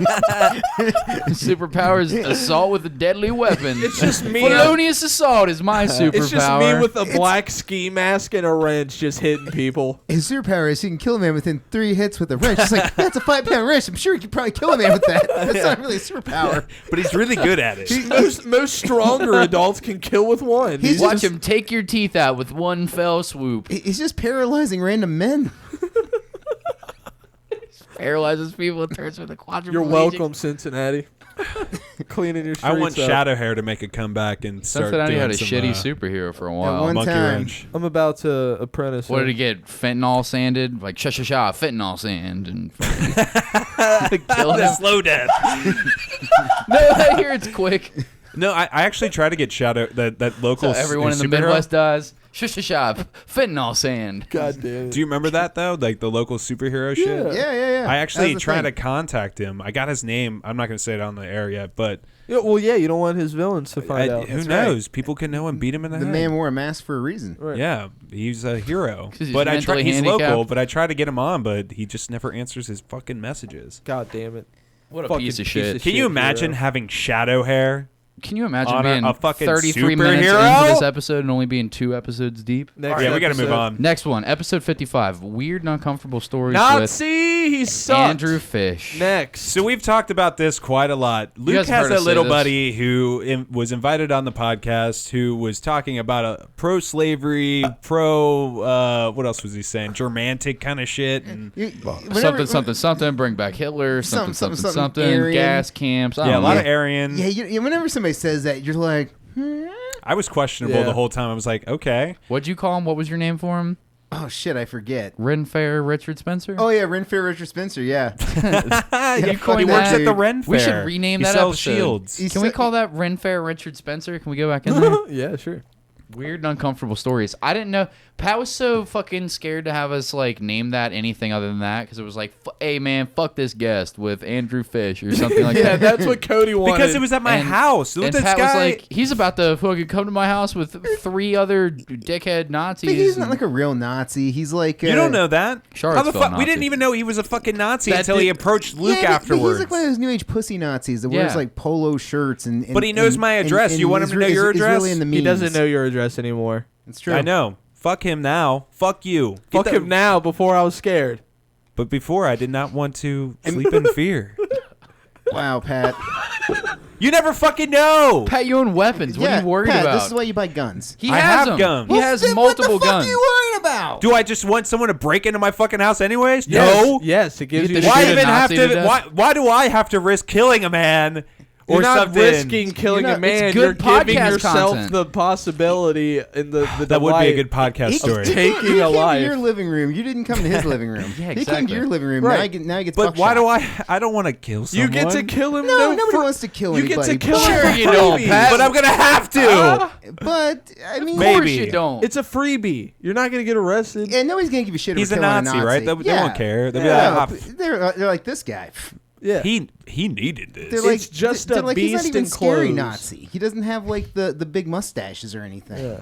Superpower is assault with a deadly weapon. It's just me. Felonious assault is my superpower. It's just me with a black ski mask and a wrench just hitting people. His superpower is he can kill a man within 3 hits with a wrench. It's like, that's a 5-pound wrench. I'm sure he could probably kill a man with that. That's not really a superpower. But he's really good at it. Most stronger adults can kill with one. He's Watch just- him take your teeth out with one fell swoop. He's just paralyzing random men. Paralyzes people and turns with a quadriplegic. You're welcome, Cincinnati. Cleaning your streets I want up. Shadow Hair to make a comeback and start Cincinnati doing had a some, shitty superhero for a while. one monkey time. wrench. I'm about to apprentice. What him. did he get? Fentanyl sanded? Like, sha fentanyl sand. And fucking kill him. Slow death. No, I hear it's quick. No, I actually try to get Shadow that local. So everyone in the superhero. Midwest dies. Fentanyl sand. God damn it. Do you remember that though? Like the local superhero shit. Yeah. I actually That's the tried to thing. contact him. I got his name. I'm not going to say it on the air yet, but Yeah, well, yeah, you don't want his villains to find out. who That's knows? People can know and beat him in the The head. man wore a mask for a reason. Right. Yeah, he's a hero. 'Cause he's But mentally he's handicapped. local, but I try to get him on, but he just never answers his fucking messages. God damn it. What a Fucking piece of piece shit. of Can you shit imagine hero. having Shadow Hair? Can you imagine On being a fucking 33 minutes superhero? into this episode and only being 2 episodes deep? Next Yeah, we got to move episode. on. Next one, episode 55. Weird and uncomfortable stories Nazi, he with sucked. Andrew Fish. Next. So we've talked about this quite a lot. Luke guys have has heard a us say little this. buddy who was invited on the podcast who was talking about a pro-slavery, what else was he saying? Germantic kind of shit. And Something, bring back Hitler, something, Aryan. gas camps. I yeah, a don't lot know. of Aryan. Yeah, whenever somebody says that, you're like, I was questionable Yeah. the whole time. I was like, okay. What'd you call him? What was your name for him? Oh shit, I forget. Ren Fair, Richard Spencer. Oh yeah, Ren Fair Richard Spencer. Yeah. You coined he works that. at the Ren Fair. We should rename he that sells episode. shields. Can we call that Ren Fair Richard Spencer? Can we go back in there? Yeah, sure. Weird and uncomfortable stories. I didn't know. Pat was so fucking scared to have us like name that anything other than that because it was like, hey man, fuck this guest with Andrew Fish or something like Yeah, that. that's what Cody wanted. Because it was at my And- house. Look And at this Pat guy. was like, he's about to fucking come to my house with 3 other dickhead Nazis. But he's not and- like a real Nazi. He's like you don't know that? Charlottesville How the fuck? We Nazi. didn't even know he was a fucking Nazi That until he did- approached Luke But afterwards. he's like one of those new age pussy Nazis that wears Yeah. like polo shirts and But he knows my address. You want him to know your Is address? really in the he memes. doesn't know your address anymore. It's true. I know. Fuck him now. Fuck you. Get Fuck the- him now before I was scared. But before, I did not want to sleep in fear. Wow, Pat. You never fucking know. Pat, you own weapons. What yeah, are you worried Pat, about? This is why you buy guns. He I has have them. guns. He has Then multiple what the fuck guns. are you worried about? Do I just want someone to break into my fucking house anyways? Yes. No. Yes, it gives You you. get to Why shoot a even have Nazi to to? death? Why do I have to risk killing a man You're or not something? risking killing You're a not- man. it's You're good giving podcast yourself content. the possibility and the That would be a delight. good podcast He story. Taking he a came life. to your living room. You didn't come to his living room. Yeah, He came exactly. to your living room. Right. Now he gets But why buckshot. do I don't want to kill You someone. get to kill him. No, nobody for- wants to kill You anybody. get to kill Sure him. you for don't, freebie. Pat. But I'm gonna have to. But I mean, Of course Maybe. you don't. It's a freebie. You're not gonna get arrested. yeah, nobody's gonna give a shit. He's about a killing Nazi, a right? Nazi. They won't care. They'll be Yeah, like, but they're like this guy. Yeah. he needed this. They're like, It's just they're a like, he's not beast even in scary clothes. Nazi. He doesn't have like the big mustaches or anything. Yeah.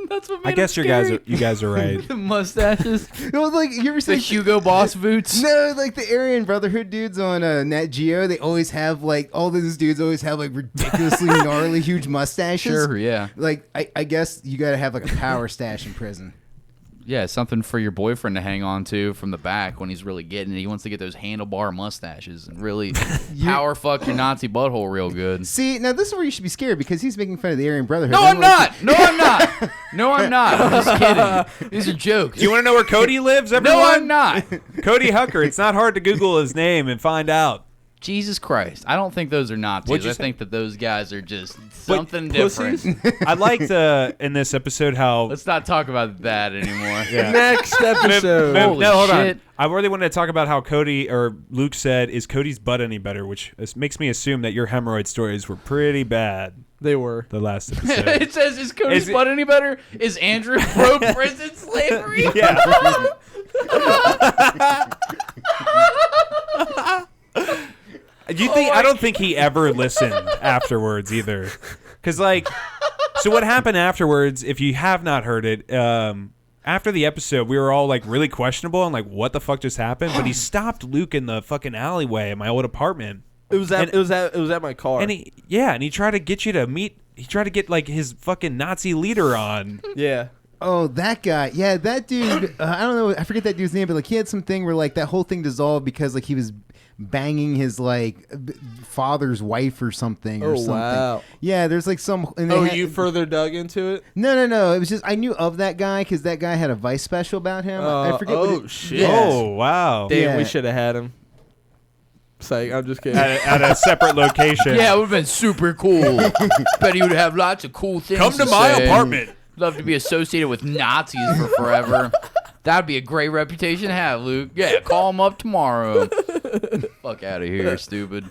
That's what made I guess him you guys are right. The mustaches, No, like you ever the see Hugo Boss boots. No, like the Aryan Brotherhood dudes on Nat Geo, they always have like all those dudes always have like ridiculously gnarly huge mustaches. Sure, yeah. Like I guess you got to have like a power stash in prison. Yeah, something for your boyfriend to hang on to from the back when he's really getting it. He wants to get those handlebar mustaches and really power fuck your Nazi butthole real good. See, now this is where you should be scared because he's making fun of the Aryan Brotherhood. No, They're I'm like- not. No, I'm not. No, I'm not. I'm just kidding. These are jokes. Do you want to know where Cody lives, everyone? No, I'm not. Cody Hucker. It's not hard to Google his name and find out. Jesus Christ. I don't think those are What'd Nazis. you I say? think that those guys are just something pussies? different. I liked in this episode how Let's not talk about that anymore. Yeah. Next episode. Holy no, hold shit. on. I really wanted to talk about how Cody or Luke said, "Is Cody's butt any better?" Which makes me assume that your hemorrhoid stories were pretty bad They were. the last episode. It says, is Cody's Is it- butt any better? Is Andrew pro prison slavery? Yeah. You think? I don't think he ever listened afterwards either, because like, so what happened afterwards? If you have not heard it, after the episode, we were all like really questionable and like, what the fuck just happened? But he stopped Luke in the fucking alleyway at my old apartment, It was at. And- it was at my car. and he tried to get you to meet. He tried to get like his fucking Nazi leader on. yeah. Oh, that guy. Yeah, that dude. I don't know. I forget that dude's name, but like he had something where like that whole thing dissolved because like he was banging his like father's wife or something. Or Oh, something. wow. Yeah, there's like some. And they Oh, had- you further dug into it? No. It was just I knew of that guy because that guy had a Vice special about him. I forget. what oh, it, shit. Yeah. Oh wow! Damn, Yeah. we should have had him. Psych, I'm just kidding. At a separate location. Yeah, it would have been super cool. Bet he would have lots of cool things Come to my say. apartment. Love to be associated with Nazis for forever. That'd be a great reputation to have, Luke. Yeah, call him up tomorrow. Fuck out of here, stupid.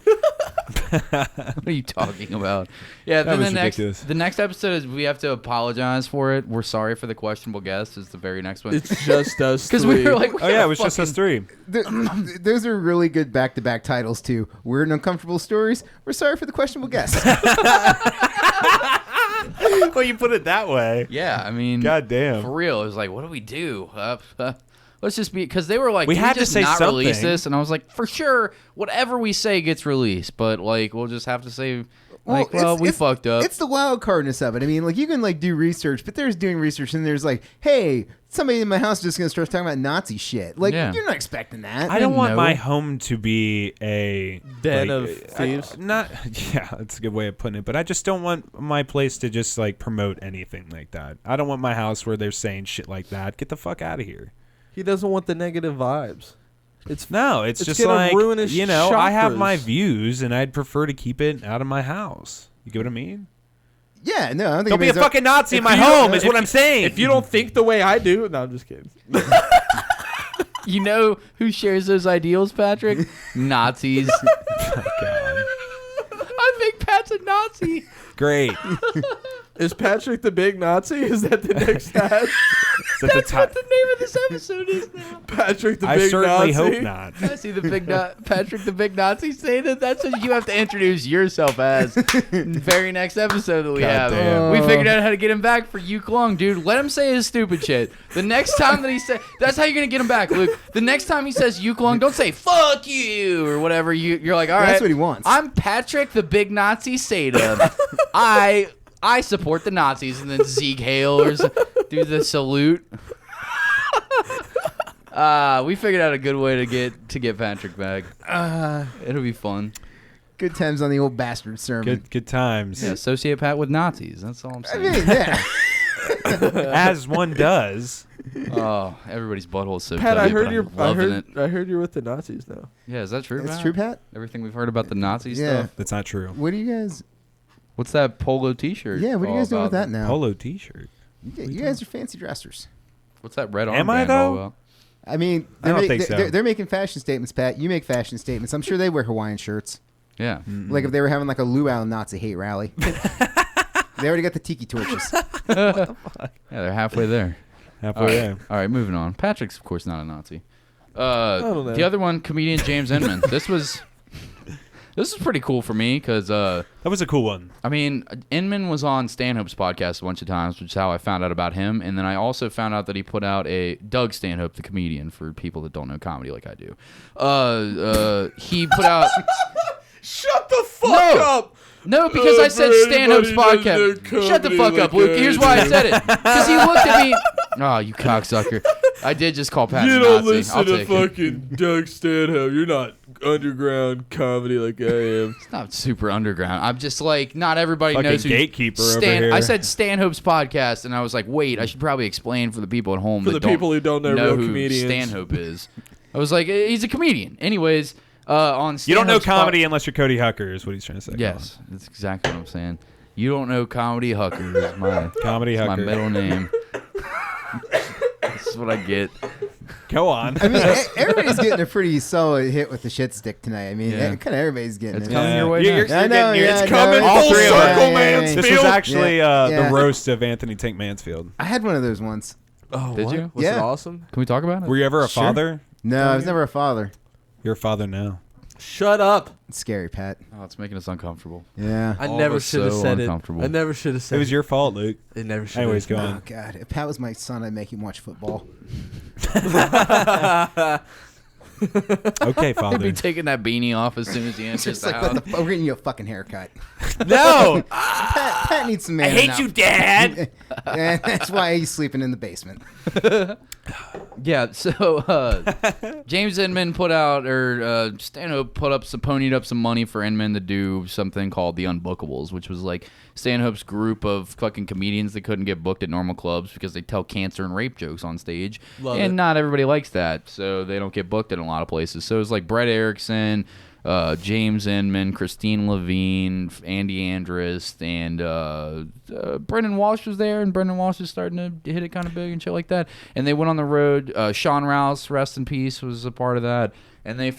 What are you talking about? Yeah, then was the ridiculous. next episode is we have to apologize for it. We're sorry for the questionable guest. Is the very next one. It's just us Because three. we were like, Oh yeah, it was just us three. Those are really good back-to-back titles too. Weird and uncomfortable stories. We're sorry for the questionable guest. Well, you put it that way. yeah, I mean, God damn. for real. It was like, what do we do? Let's just be, because they were like, We "Can had to just say not release something." this," and I was like, for sure, whatever we say gets released, but like we'll just have to say, like, we fucked up. It's the wild cardness of it. I mean, like you can like do research, but there's doing research and there's like, hey, somebody in my house is just gonna start talking about Nazi shit. Like Yeah. you're not expecting that. I don't didn't want know. my home to be a Den like, of thieves? Not, yeah, that's a good way of putting it. But I just don't want my place to just like promote anything like that. I don't want my house where they're saying shit like that. Get the fuck out of here. He doesn't want the negative vibes. It's It's It's just gonna like ruin his you know, I have chakras. my views, and I'd prefer to keep it out of my house. You get what I mean? Yeah, no, I don't think Don't be a anybody's- fucking Nazi in my you- home, is if what I'm saying. If you don't think the way I do, no, I'm just kidding. You know who shares those ideals, Patrick? Nazis. Oh, God. I think Pat's a Nazi. Great. Is Patrick the big Nazi? Is that the next tag? That's what the name of this episode is now. Patrick the I big certainly Nazi? hope not. I see the big Patrick the big Nazi say that. That's what you have to introduce yourself as. Very next episode that we have. Goddamn. We figured out how to get him back for Yuke Long, dude. Let him say his stupid shit. The next time that he says, that's how you're gonna get him back, Luke. The next time he says Yuke Long, don't say "fuck you" or whatever. You're like, all right. That's what he wants. I'm Patrick the big Nazi Seda. I support the Nazis, and then Sieg Heil or do the salute. We figured out a good way to get Patrick back. It'll be fun. Good times on the old bastard sermon. Good times. Yeah, associate Pat with Nazis. That's all I'm I saying. mean, yeah. As one does. Oh, everybody's butthole's so Pat, tight, I heard but you're. I'm loving it. I heard you're with the Nazis now. Yeah, is that true? That's Pat? true, Pat. Everything we've heard about the Nazi Yeah. stuff. That's not true. What do you guys? What's that polo T-shirt? Yeah, what are you all guys doing with about? that now? Polo T-shirt. You guys are fancy dressers. What's that red Am I, armband all though? about? I mean, I don't think so. They're making fashion statements, Pat. You make fashion statements. I'm sure they wear Hawaiian shirts. Yeah. Like if they were having like a luau Nazi hate rally. They already got the tiki torches. Yeah, they're halfway there. Halfway there. All right, moving on. Patrick's, of course, not a Nazi. don't know. The other one, comedian James Inman. This was pretty cool for me because, That was a cool one. I mean, Inman was on Stanhope's podcast a bunch of times, which is how I found out about him. And then I also found out that he put out Doug Stanhope, the comedian, for people that don't know comedy like I do. He put out... Shut the fuck No. up! No, because I said Stanhope's podcast. Shut the fuck up, Luke. Here's why I said it. Because he looked at me. Oh, you cocksucker. I did just call Pat a You don't Nazi. listen I'll to take it. fucking Doug Stanhope. You're not underground comedy like I am. It's not super underground. I'm just like, not everybody Fucking knows who gatekeeper over here. I said Stanhope's podcast, and I was like, wait, I should probably explain for the people at home For that the people who don't know real who comedians. Stanhope is. I was like, he's a comedian. Anyways, on Stanhope's You don't know comedy unless you're Cody Hucker, is what he's trying to say. Yes, that's exactly what I'm saying. You don't know comedy Hucker is my Comedy my Hucker. middle name. This is what I get. Go on. I mean, everybody's getting a pretty solid hit with the shit stick tonight. I mean, Yeah. kind of everybody's getting It's it. coming your way You're- next. I know, getting your- yeah, it's I coming know. all All three of of us. us. Yeah, yeah, This yeah. was actually Yeah. the roast of Anthony Tank Mansfield. I had one of those once. Oh, Did what? you? Was it Yeah. awesome? Can we talk about it? Were you ever a Sure. father? No, I was never a father. You're a father now. Shut up. It's scary, Pat. Oh, it's making us uncomfortable. Yeah. I All never of us should have so said it. uncomfortable. I never should have said It was your fault, Luke. It never should have. Anyways, go Oh on. God! If Pat was my son, I'd make him watch football. Okay, He'd father. be taking that beanie off as soon as he enters Just the like, house. what the fuck? We're getting you a fucking haurcut. No! Pat needs some man. I hate you, Dad! And that's why he's sleeping in the basement. Yeah, so James Inman put out, or Stanhope ponied up some money for Inman to do something called the Unbookables, which was like Stanhope's group of fucking comedians that couldn't get booked at normal clubs because they tell cancer and rape jokes on stage. Love and it. not everybody likes that, so they don't get booked in a lot of places. So it was like Brett Erickson, James Inman, Christine Levine, Andy Andrist, and Brendan Walsh was there, and Brendan Walsh is starting to hit it kind of big and shit like that. And they went on the road. Sean Rouse, rest in peace, was a part of that. And they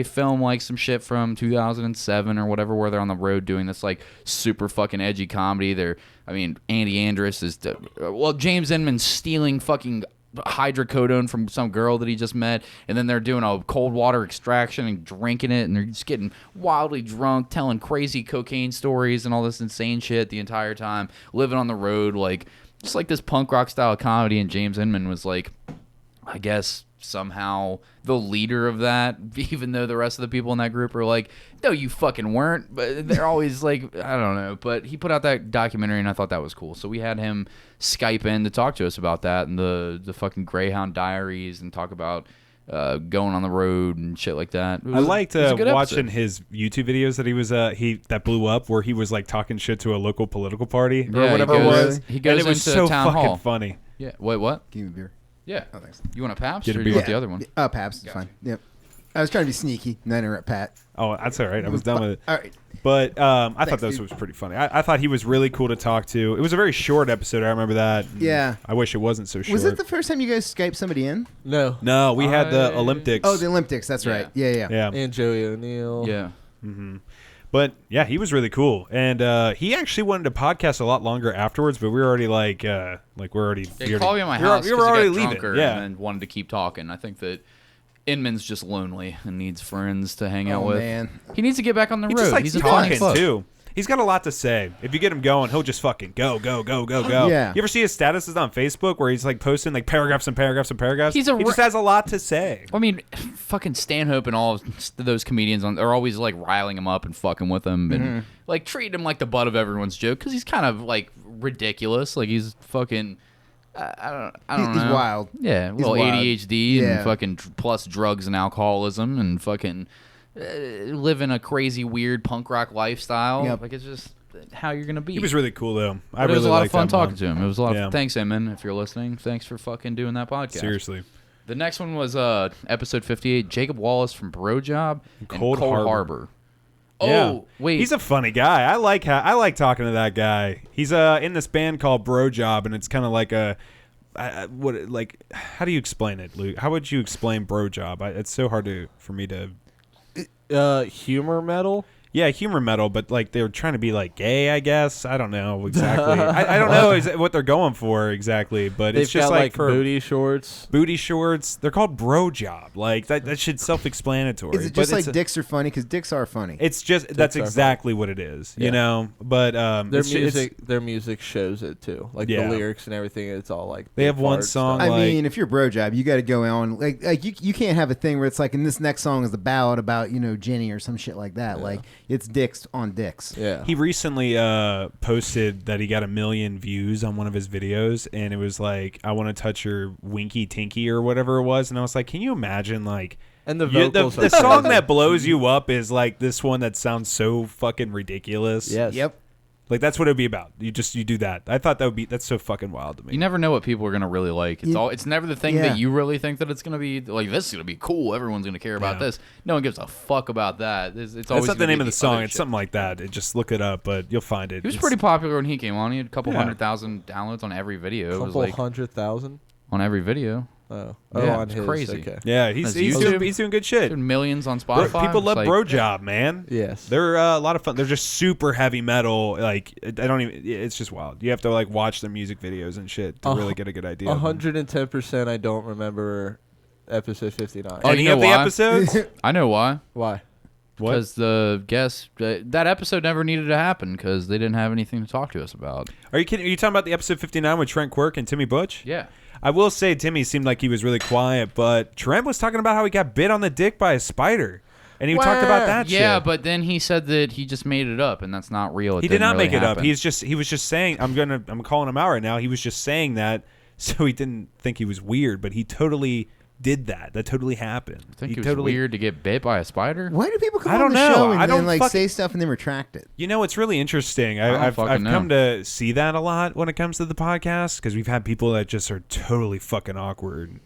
film like some shit from 2007 or whatever, where they're on the road doing this like super fucking edgy comedy. Andy Andrist is, James Inman's stealing fucking hydrocodone from some girl that he just met, and then they're doing a cold water extraction and drinking it, and they're just getting wildly drunk, telling crazy cocaine stories and all this insane shit the entire time, living on the road, like just like this punk rock style comedy. And James Inman was like, I guess somehow the leader of that, even though the rest of the people in that group are like, no, you fucking weren't. But they're always like, I don't know. But he put out that documentary, and I thought that was cool. So we had him Skype in to talk to us about that and the fucking Greyhound Diaries, and talk about going on the road and shit like that. I liked it was a good watching episode. his YouTube videos that he was that blew up, where he was like talking shit to a local political party or Yeah, whatever he it goes, was. He goes and it was into so town fucking hall. funny. Yeah. Wait, what? Give me a beer. Yeah. Oh, thanks. You want a Pabst Get a or do you beer. want the other one? Pabst is fine. Yep. I was trying to be sneaky. No, interrupt Pat. Oh, that's all right. I was done with it. All right. But I thought Thanks, this dude. was pretty funny. I thought he was really cool to talk to. It was a very short episode. I remember that. Yeah. I wish it wasn't so short. Was it the first time you guys Skyped somebody in? No. No, we had the Olympics. Oh, the Olympics. That's right. Yeah. yeah. And Joey O'Neill. Yeah. But yeah, he was really cool, and he actually wanted to podcast a lot longer afterwards. But we were already we're already. They called me at my house We because were he already got leaving. drunker Yeah. and wanted to keep talking. I think that Inman's just lonely and needs friends to hang out Oh, with. man. He needs to get back on the He road. just likes He's a funny talking fuck. too. He's got a lot to say. If you get him going, he'll just fucking go. Yeah. You ever see his statuses on Facebook where he's like posting like paragraphs and paragraphs and paragraphs? He just has a lot to say. I mean, fucking Stanhope and all of those comedians are always like riling him up and fucking with him and like treating him like the butt of everyone's joke because he's kind of like ridiculous. Like he's fucking. I don't know. He's wild. Yeah, He's well, wild. ADHD Yeah. and fucking plus drugs and alcoholism and fucking living a crazy weird punk rock lifestyle. Yep. Like it's just how you're gonna be. He was really cool though. I But it really was a lot of liked fun that talking one. to him. It was a lot Yeah. of thanks, Emin, if you're listening. Thanks for fucking doing that podcast. Seriously. The next one was episode 58, Jacob Wallace from Bro Job and Cold Harbor. Oh, Yeah. wait. He's a funny guy. I like talking to that guy. He's in this band called Bro Job, and it's kind of like how do you explain it, Luke? How would you explain Bro Job? It's so hard for me to. Humor metal. Yeah, humor metal, but like they were trying to be like gay, I guess. I don't know exactly. I don't know what they're going for exactly, but They've it's just got like for booty shorts. booty shorts. They're called Bro Job. Like that should self-explanatory. Is it But just like it's dicks are funny? Because dicks are funny. It's just that's are exactly what it is, you Yeah. know. But Their music shows it too. Like Yeah. the lyrics and everything. It's all like They have big one hard song, stuff. I like- mean, if you're Bro Job, you got to go on like you can't have a thing where it's like, in this next song is the ballad about Jenny or some shit like that. Like it's dicks on dicks. Yeah. He recently posted that he got 1 million views on one of his videos, and it was like, I want to touch your winky tinky or whatever it was, and I was like, can you imagine like And the the vocals. the are song crazy. that blows you up is like this one that sounds so fucking ridiculous. Yes. Yep. Like that's what it'd be about. You do that. I thought that's so fucking wild to me. You never know what people are gonna really like. It's never the thing Yeah. that you really think that it's gonna be. Like this is gonna be cool. Everyone's gonna care about Yeah. this. No one gives a fuck about that. It's always That's not the gonna name be of the song. other It's shit. something like that. Just look it up, but you'll find it. He was It's- pretty popular when he came on. He had a couple Yeah. 100,000 downloads on every video. It was Couple like 100,000. on every video. Oh, Yeah, on it's his. crazy. Okay. Yeah, That's he's YouTube. doing good shit. Doing millions on Bro- Spotify. people It's love like- Bro Job, man. Yes. They're a lot of fun. They're just super heavy metal. Like I don't even. It's just wild. You have to like watch their music videos and shit to really get a good idea. of them. 110%. I don't remember episode 59. Oh, Any you know of the why? episodes? I know why. Why? What? Because the guest that episode never needed to happen because they didn't have anything to talk to us about. Are you kidding? Are you talking about the episode 59 with Trent Quirk and Timmy Butch? Yeah. I will say Timmy seemed like he was really quiet, but Trent was talking about how he got bit on the dick by a spider, and he talked about that Yeah, shit. but then he said that he just made it up, and that's not real. He did not make it up. He was just saying. I'm calling him out right now. He was just saying that, so he didn't think he was weird, but he totally did that. That totally happened. I think he it was totally weird to get bit by a spider. Why do people come I on don't the know. show and I then don't like fucking- say stuff and then retract it? You know, it's really interesting. don't I've fucking know. come to see that a lot when it comes to the podcast because we've had people that just are totally fucking awkward,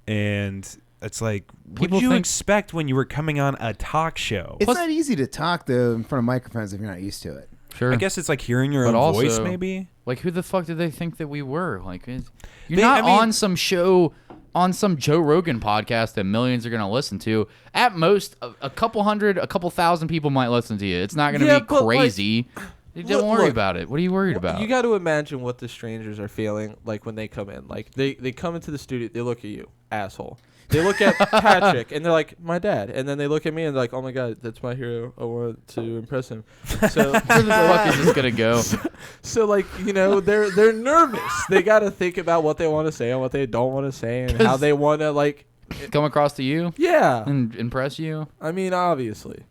and it's like, what People did you think- expect when you were coming on a talk show? It's not easy to talk though in front of microphones if you're not used to it. Sure. I guess it's like hearing your But own voice, also- maybe. Like, who the fuck did they think that we were? Like, you're They- not I mean- on some show, on some Joe Rogan podcast that millions are going to listen to. At most, a couple hundred, a couple thousand people might listen to you. It's not going to Yeah, be but, like, crazy. Don't worry look, about it. What are you worried about? You got to imagine what the strangers are feeling like when they come in. Like they come into the studio, they look at you, asshole. They look at Patrick and they're like, my dad. And then they look at me and they're like, oh my God, that's my hero. I want to impress him. So Where the fuck is this going to go? So like, they're nervous. They got to think about what they want to say and what they don't want to say and how they want to like. Come across to you Yeah. and impress you? I mean, obviously.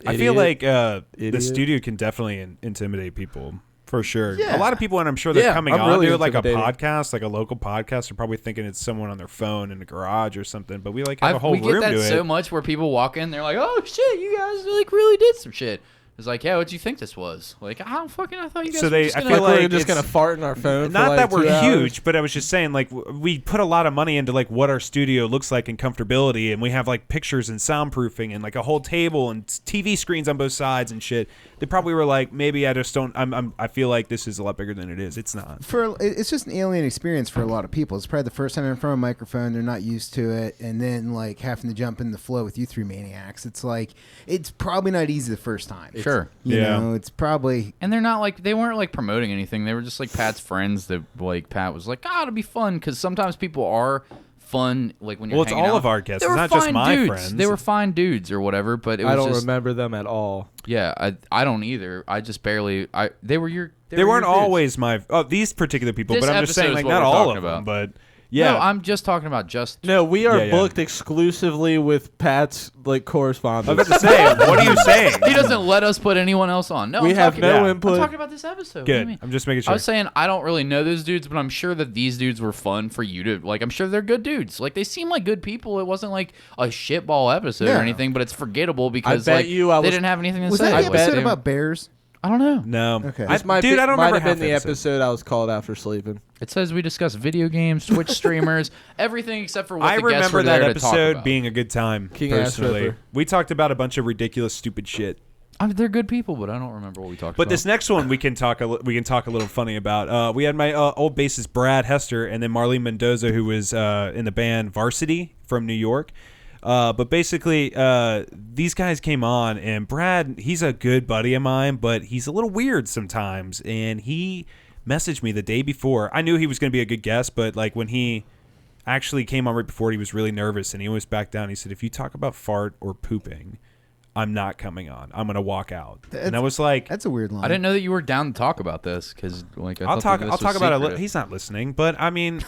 I feel like the Idiot. studio can definitely intimidate people. For sure. Yeah. A lot of people, and I'm sure they're Yeah, coming I'm on really to like a intimidated. podcast, like a local podcast, are probably thinking it's someone on their phone in the garage or something. But we like have a whole We room get that to so it. much where people walk in, they're like, "Oh shit, you guys like really did some shit." It's like, yeah, what'd you think this was? Like, I thought you guys So were they- just I gonna, feel Like we're like just it's- gonna fart in our phone. Not for like that we're 2 hours. huge, but I was just saying, like, we put a lot of money into like what our studio looks like and comfortability, and we have like pictures and soundproofing and like a whole table and TV screens on both sides and shit. They probably were like, maybe I just don't. I feel like this is a lot bigger than it is. It's not. It's just an alien experience for a lot of people. It's probably the first time in front of a microphone. They're not used to it, and then like having to jump in the flow with you three maniacs. It's like it's probably not easy the first time. Sure. You Yeah. know, it's probably And they're not like, they weren't like promoting anything. They were just like Pat's friends that like Pat was like, it'll be fun, because sometimes people are fun, like when you're Well, it's hanging all out. of our guests. They It's were not just fine my dudes. friends. They were fine dudes or whatever, but it was I don't just, remember them at all. yeah, I don't either. I just barely, they were your, They weren't your dudes. always my. Oh, these particular people, This but I'm just saying, episode is like, what not we're all talking of them, about. but yeah. No, I'm just talking about just. No, we are Yeah, yeah. booked exclusively with Pat's like I correspondence. was about to say, what are you saying? He doesn't let us put anyone else on. No, we I'm have talking, no Yeah. input. I'm talking about this episode. What do you Good. mean? I'm just making I sure. was saying I don't really know those dudes, but I'm sure that these dudes were fun for you to like. I'm sure they're good dudes. Like they seem like good people. It wasn't like a shitball episode No. or anything, but it's forgettable because bet like, you I they was- didn't have anything to was say. that the Like, episode they- about bears? I don't know. No. Okay. This might Dude, be, I don't might remember have been half the episode I was called after sleeping. It says we discuss video games, Twitch streamers, everything except for what I the guests were remember there that to talk episode about. being a good time. King Ass personally, Ripper. we talked about a bunch of ridiculous, stupid shit. I mean, they're good people, but I don't remember what we talked But about. this next one we can talk a little funny about. We had my old bassist Brad Hester and then Marlene Mendoza, who was in the band Varsity from New York. But basically, these guys came on, and Brad, he's a good buddy of mine, but he's a little weird sometimes. And he messaged me the day before. I knew he was going to be a good guest, but like when he actually came on right before, he was really nervous, and he almost backed down. He said, "If you talk about fart or pooping, I'm not coming on. I'm going to walk out." And I was like, That's a weird line. I didn't know that you were down to talk about this because, like, I'll thought talk. that I'll this was talk about it. secretive. He's not listening, but I mean,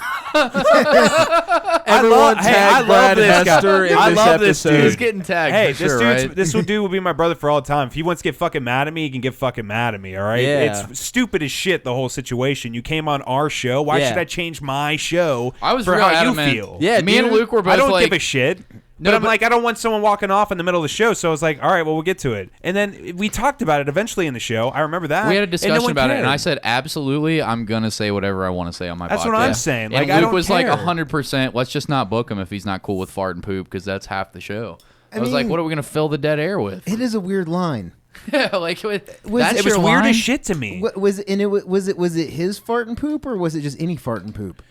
Everyone I tag love Brad this guy. Hester in I this love this episode. dude. He's getting tagged. hey, for this sure, dude's right? this dude will be my brother for all time. If he wants to get fucking mad at me, he can get fucking mad at me. All right, Yeah. it's stupid as shit. The whole situation. You came on our show. Why Yeah. should I change my show I was for real how adamant. you feel? Yeah, me and dude. Luke were both I don't like, give a shit. No, but I'm but- like, I don't want someone walking off in the middle of the show. So I was like, all right, well, we'll get to it. And then we talked about it eventually in the show. I remember that. we had a And no discussion one about it, and cared. I said, absolutely, I'm gonna say whatever I want to say on my podcast. That's what I'm saying. Like, and I Luke don't was like care. 100%. Let's just not book him if he's not cool with fart and poop, because that's half the show. I was like, mean, what are we gonna fill the dead air with? It is a weird line. Yeah, like that's it was your weird line? as shit to me. What was it? And was it his fart and poop, or was it just any fart and poop?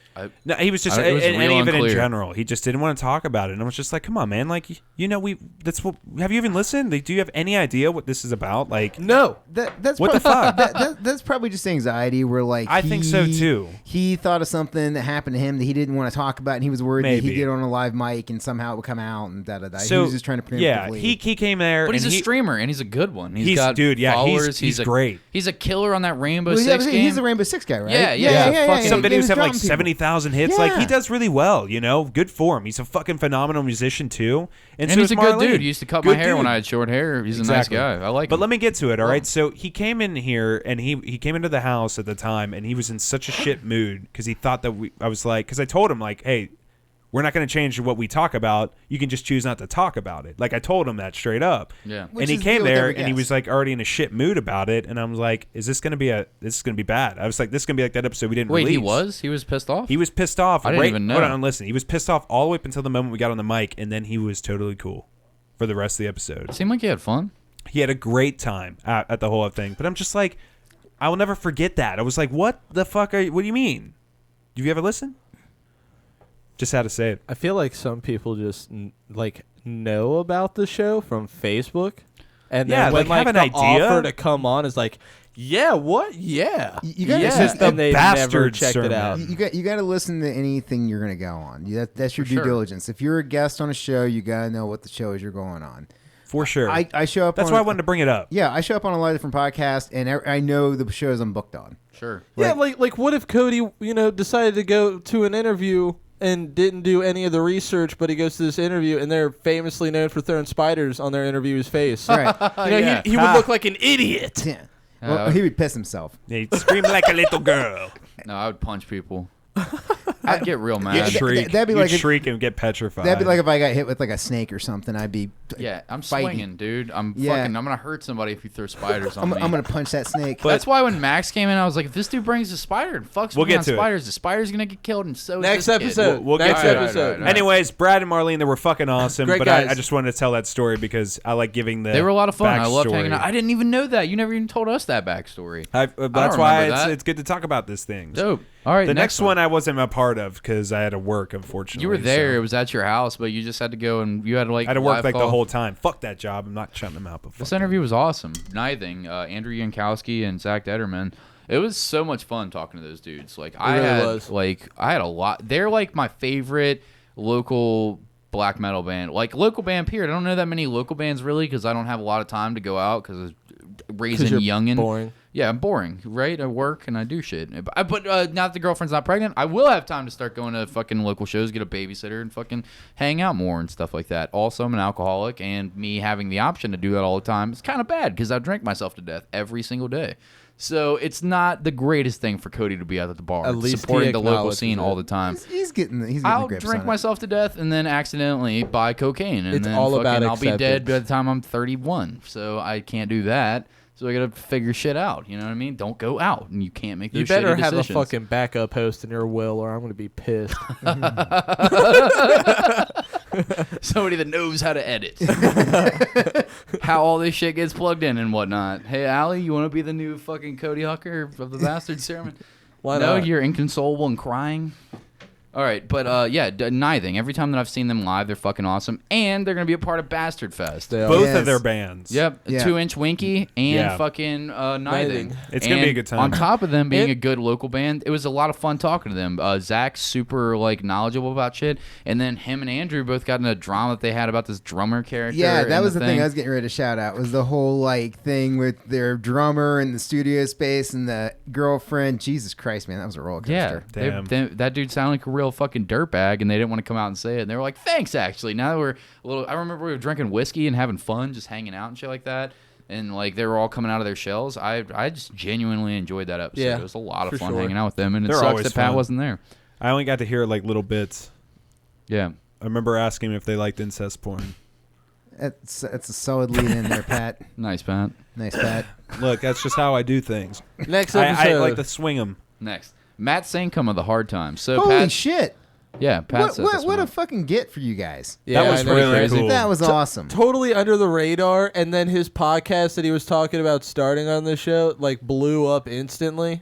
No, he was just It was any real of it in unclear. general. He just didn't want to talk about it, and I was just like, "Come on, man! Like, you know, that's what. Have you even listened? Like, do you have any idea what this is about? Like, No. That's What the probably- fuck? That's probably just anxiety. Where like I think so, too. He thought of something that happened to him that he didn't want to talk about, and he was worried that Maybe. he'd get on a live mic and somehow it would come out and da da da. so He was just trying to yeah, preemptively. he came there, But he's and a streamer, and he's a good one. He's- got dude, yeah, he's- followers. he's a, great. He's a killer on that Rainbow Well, Six game. he's the Rainbow Six guy, right? Yeah, fucking- Some he videos was have like dropping people. 70,000 hits. Like, he Yeah. does really well. You know, good for him. He's a fucking phenomenal musician too, And so he's is a good Marlene. dude. He used to cut my Good hair when dude. I had short hair. He's Exactly. a nice guy. I like But him. let me get to it, all right? So he came in here, and he came into the house at the time, and he was in such a shit mood because he thought that I was like, because I told him, like, hey, we're not going to change what we talk about. You can just choose not to talk about it. Like, I told him that straight up. Yeah. Which And he is the came deal with there, every and he guest. was like already in a shit mood about it, and I was like, this is going to be bad. I was like, this is going to be like that episode we didn't Wait, release. he was pissed off? He was pissed off. I didn't right, even know. Hold on, listen. He was pissed off all the way up until the moment we got on the mic, and then he was totally cool for the rest of the episode. Seemed like he had fun. He had a great time at the whole thing. But I'm just like, I will never forget that. I was like, what the fuck what do you mean? Do you ever listen? Just had to say it. I feel like some people just like know about the show from Facebook, and Yeah, then when like, have the an idea. offer to come on is like, yeah, what? Yeah, You gotta- yeah, It's just a and they never bastard checked sermon. it out. You got to listen to anything you're going to go on. That's your For due sure. diligence. If you're a guest on a show, you got to know what the show is you're going on. For sure. I show up. That's on why I wanted to bring it up. Yeah, I show up on a lot of different podcasts, and I know the shows I'm booked on. Sure. Yeah, like what if Cody, decided to go to an interview and didn't do any of the research, but he goes to this interview, and they're famously known for throwing spiders on their interviewer's face. Right. Yeah. He would look like an idiot. Yeah. Well, he would piss himself. He screamed like a little girl. No, I would punch people. I'd get real mad. Yeah, Shriek. that'd be You'd like shriek and get petrified. That'd be like if I got hit with like a snake or something. I'd be Yeah, I'm fighting. swinging, dude. I'm Yeah. gonna hurt somebody if you throw spiders on me. I'm gonna punch that snake. That's why when Max came in, I was like, if this dude brings a spider and fucks We'll with me get on to it. spiders, the spider's gonna get killed, and so is Next this kid. episode. We'll get Next to it. episode. Right. Anyways, Brad and Marlene, they were fucking awesome. Great but guys. I just wanted to tell that story because I like giving the. They were a lot of fun. I loved backstory. hanging out. I didn't even know that. You never even told us that backstory. That's why remember that. it's good to talk about these things. Dope. All right, The next one I wasn't a part of because I had to work, unfortunately. You were there. so- It was at your house, but you just had to go and you had to like. I had to work live like the call. whole time. Fuck that job. I'm not shutting them out. But This fuck interview was awesome. Nithing, Andrew Yankowski and Zach Detterman. It was so much fun talking to those dudes. Like I really had was. like I had a lot. They're like my favorite local black metal band. Like local band period. I don't know that many local bands really because I don't have a lot of time to go out because raising you're youngin. boring. Yeah, I'm boring, right? I work and I do shit. But now that the girlfriend's not pregnant, I will have time to start going to fucking local shows, get a babysitter, and fucking hang out more and stuff like that. Also, I'm an alcoholic, and me having the option to do that all the time is kind of bad because I drink myself to death every single day. So it's not the greatest thing for Cody to be out at the bar At least supporting he the local acknowledges scene it. all the time. he's getting the I'll grips drink on it. myself to death and then accidentally buy cocaine, and It's then all about fucking I'll be dead acceptance. by the time I'm 31. So I can't do that. So I gotta figure shit out. You know what I mean? Don't go out, and you can't make those You better shitty have a decisions. fucking backup host in your will, or I'm gonna be pissed. Somebody that knows how to edit. How all this shit gets plugged in and whatnot. Hey, Allie, you want to be the new fucking Cody Hucker of the Bastard Ceremony? Why No, not? you're inconsolable and crying. All right, but yeah, Nithing. Every time that I've seen them live, they're fucking awesome, and they're gonna be a part of Bastard Fest. They are. Both Yes. of their bands. Yep, Yeah. 2-inch Winky and Yeah. fucking Nithing. Nithing. It's gonna be a And good time. On top of them being And- a good local band, it was a lot of fun talking to them. Zach's super like knowledgeable about shit, and then him and Andrew both got in a drama that they had about this drummer character. Yeah, that in was the thing I was getting ready to shout out. Was the whole like thing with their drummer in the studio space and the girlfriend. Jesus Christ, man, that was a roller Yeah, coaster. that dude sounded like a real fucking dirtbag, and they didn't want to come out and say it. And they were like, "Thanks, actually." Now we're a little. I remember we were drinking whiskey and having fun, just hanging out and shit like that. And like they were all coming out of their shells. I just genuinely enjoyed that episode. Yeah, It was a lot for of fun sure. hanging out with them, and it They're sucks always that Pat fun. wasn't there. I only got to hear like little bits. Yeah. I remember asking him if they liked incest porn. That's a solid lead in there, Pat. Nice, Pat. Nice, Pat. Look, that's just how I do things. Next I episode. like to swing them. Next, Matt Sankum of the Hard Times. So Holy Pat, shit! yeah, Pat What set this what one a up. fucking get for you guys. Yeah, That was I know. really crazy. cool. That was awesome. Totally under the radar, and then his podcast that he was talking about starting on the show like blew up instantly.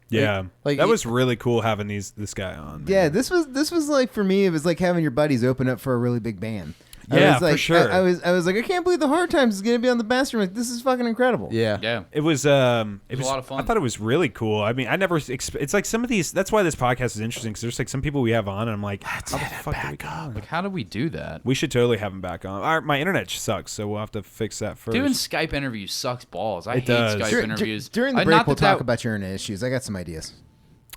Yeah, like that he- was really cool having this guy on. man. Yeah, this was like for me. It was like having your buddies open up for a really big band. I Yeah, was like, for sure. I was like, I can't believe the Hard Times is gonna be on the Bastard. Like, this is fucking incredible. Yeah. Yeah. It was was a lot of fun. I thought it was really cool. I mean, I never. It's like some of these. That's why this podcast is interesting because there's like some people we have on, and I'm like, how the fuck did we get on? Like, how do we do that? We should totally have him back on. My internet sucks, so we'll have to fix that first. Doing Skype interviews sucks balls. I It hate does. Skype interviews. During the Not break, we'll that talk about your internet issues. I got some ideas.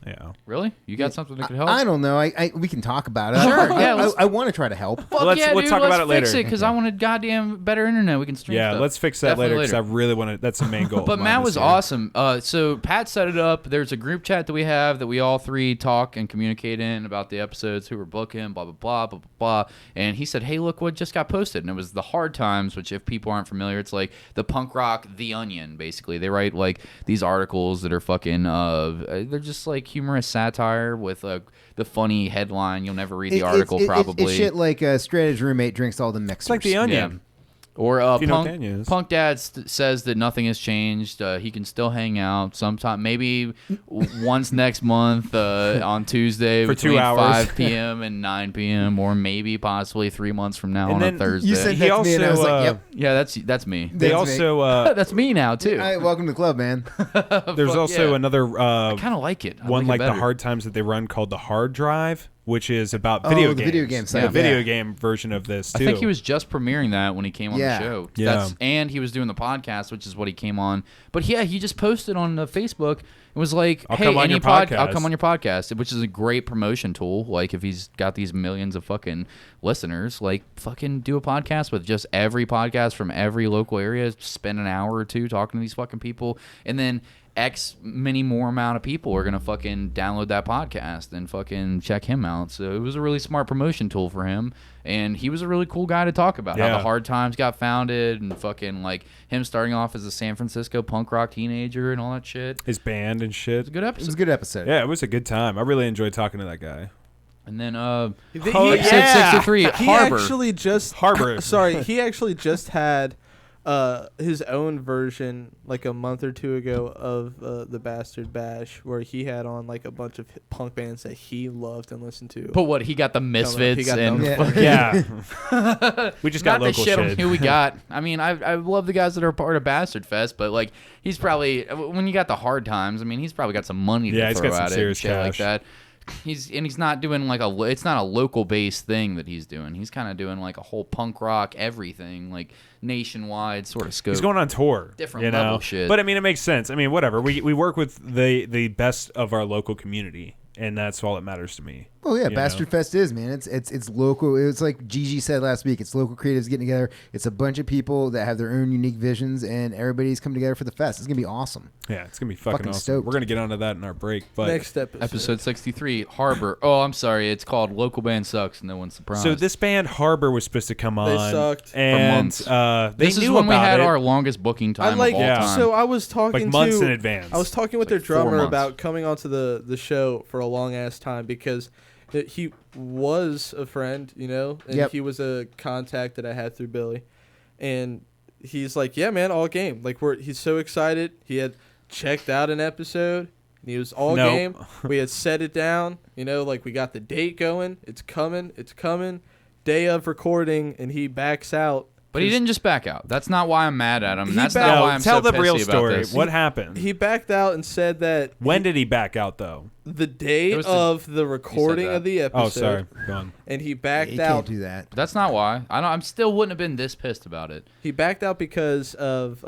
Yeah. Really? You got something that could help? I don't know. We can talk about it. Sure, yeah, let's- I want to try to help. Fuck Well, let's- yeah, let's dude, talk let's about it fix later. it because I want a goddamn better internet. We can stream Yeah, stuff. let's fix that Definitely later because I really want to. That's the main goal. But of mine Matt this was year. awesome. So Pat set it up. There's a group chat that we have that we all three talk and communicate in about the episodes, who we're booking, blah, blah, blah, blah, blah, blah. And he said, hey, look what just got posted. And it was The Hard Times, which if people aren't familiar, it's like the punk rock The Onion, basically. They write like these articles that are fucking, they're just like humorous satire with the funny headline. You'll never read the article, probably. It's shit like straight edge roommate drinks all the mixers. It's like the Onion. Or you know what that is. Punk Dad says that nothing has changed. He can still hang out sometime, maybe once next month on Tuesday For 2 between hours. 5 p.m. and 9 p.m. or maybe possibly 3 months from now And on a then Thursday. You said He that to me, and I was also, like, "Yep." yeah, that's me. They That's also That's me now too. All right, welcome to the club, man. there's Fuck also yeah. another I kind of like it. I one like like it the better. Hard Times that they run called the Hard Drive. which is about video games. The video game side. The video game version of this too. I think he was just premiering that when he came on the show. Yeah. And he was doing the podcast, which is what he came on. But yeah, he just posted on Facebook. It was like, I'll hey, come on any your podcast. I'll come on your podcast, which is a great promotion tool. Like, if he's got these millions of fucking listeners, like, fucking do a podcast with just every podcast from every local area. Spend an hour or two talking to these fucking people, and then X many more amount of people are gonna fucking download that podcast and fucking check him out. So it was a really smart promotion tool for him, and he was a really cool guy to talk about how the Hard Times got founded and fucking like him starting off as a San Francisco punk rock teenager and all that shit. His band and shit. It's a good episode. It was a good episode. Yeah, it was a good time. I really enjoyed talking to that guy. And then He- episode 63, He Harbor. actually just Harbor. Sorry, he actually just had his own version like a month or two ago of the Bastard Bash, where he had on like a bunch of punk bands that he loved and listened to. But what, he got the Misfits He got and them. Yeah. We just got not local to shit on shit. who we got. I mean, I love the guys that are part of Bastard Fest, but like he's probably, when you got the Hard Times, I mean, he's probably got some money to he's throw got some at it and serious shit like cash. that. He's not doing like it's not a local based thing that he's doing. He's kind of doing like a whole punk rock everything, like nationwide sort of scope. He's going on tour. Different level shit. But I mean, it makes sense. I mean, whatever. We work with the best of our local community, and that's all that matters to me. Oh yeah, You Bastard know? Fest is, man. It's local. It's like Gigi said last week. It's local creatives getting together. It's a bunch of people that have their own unique visions, and everybody's coming together for the fest. It's gonna be awesome. Yeah, it's gonna be fucking awesome. stoked. We're gonna get onto that in our break, but Next Episode 63, Harbor. Oh, I'm sorry. It's called Local Band Sucks. No one's surprised. so this band Harbor was supposed to come on. They sucked. And, months. They this knew is when we about had it. our longest booking time I like of all time. so I was talking Like months to in advance. I was talking with It's their like 4 drummer months. about coming onto the show for a long ass time because he was a friend, you know, and Yep. he was a contact that I had through Billy, and he's like, yeah, man, all game. Like he's so excited. He had checked out an episode. And he was all Nope. game. We had set it down, you know, like we got the date going. It's coming. Day of recording, and he backs out. But he didn't just back out. That's not why I'm mad at him. He That's backed- not No, why I'm tell so the real pissy about story. this. What happened? He backed out and said that When did he back out though? the day It was of the recording that. of the episode. Oh, sorry. Go on. And he You backed can't out. do that. That's not why. I still wouldn't have been this pissed about it. He backed out because of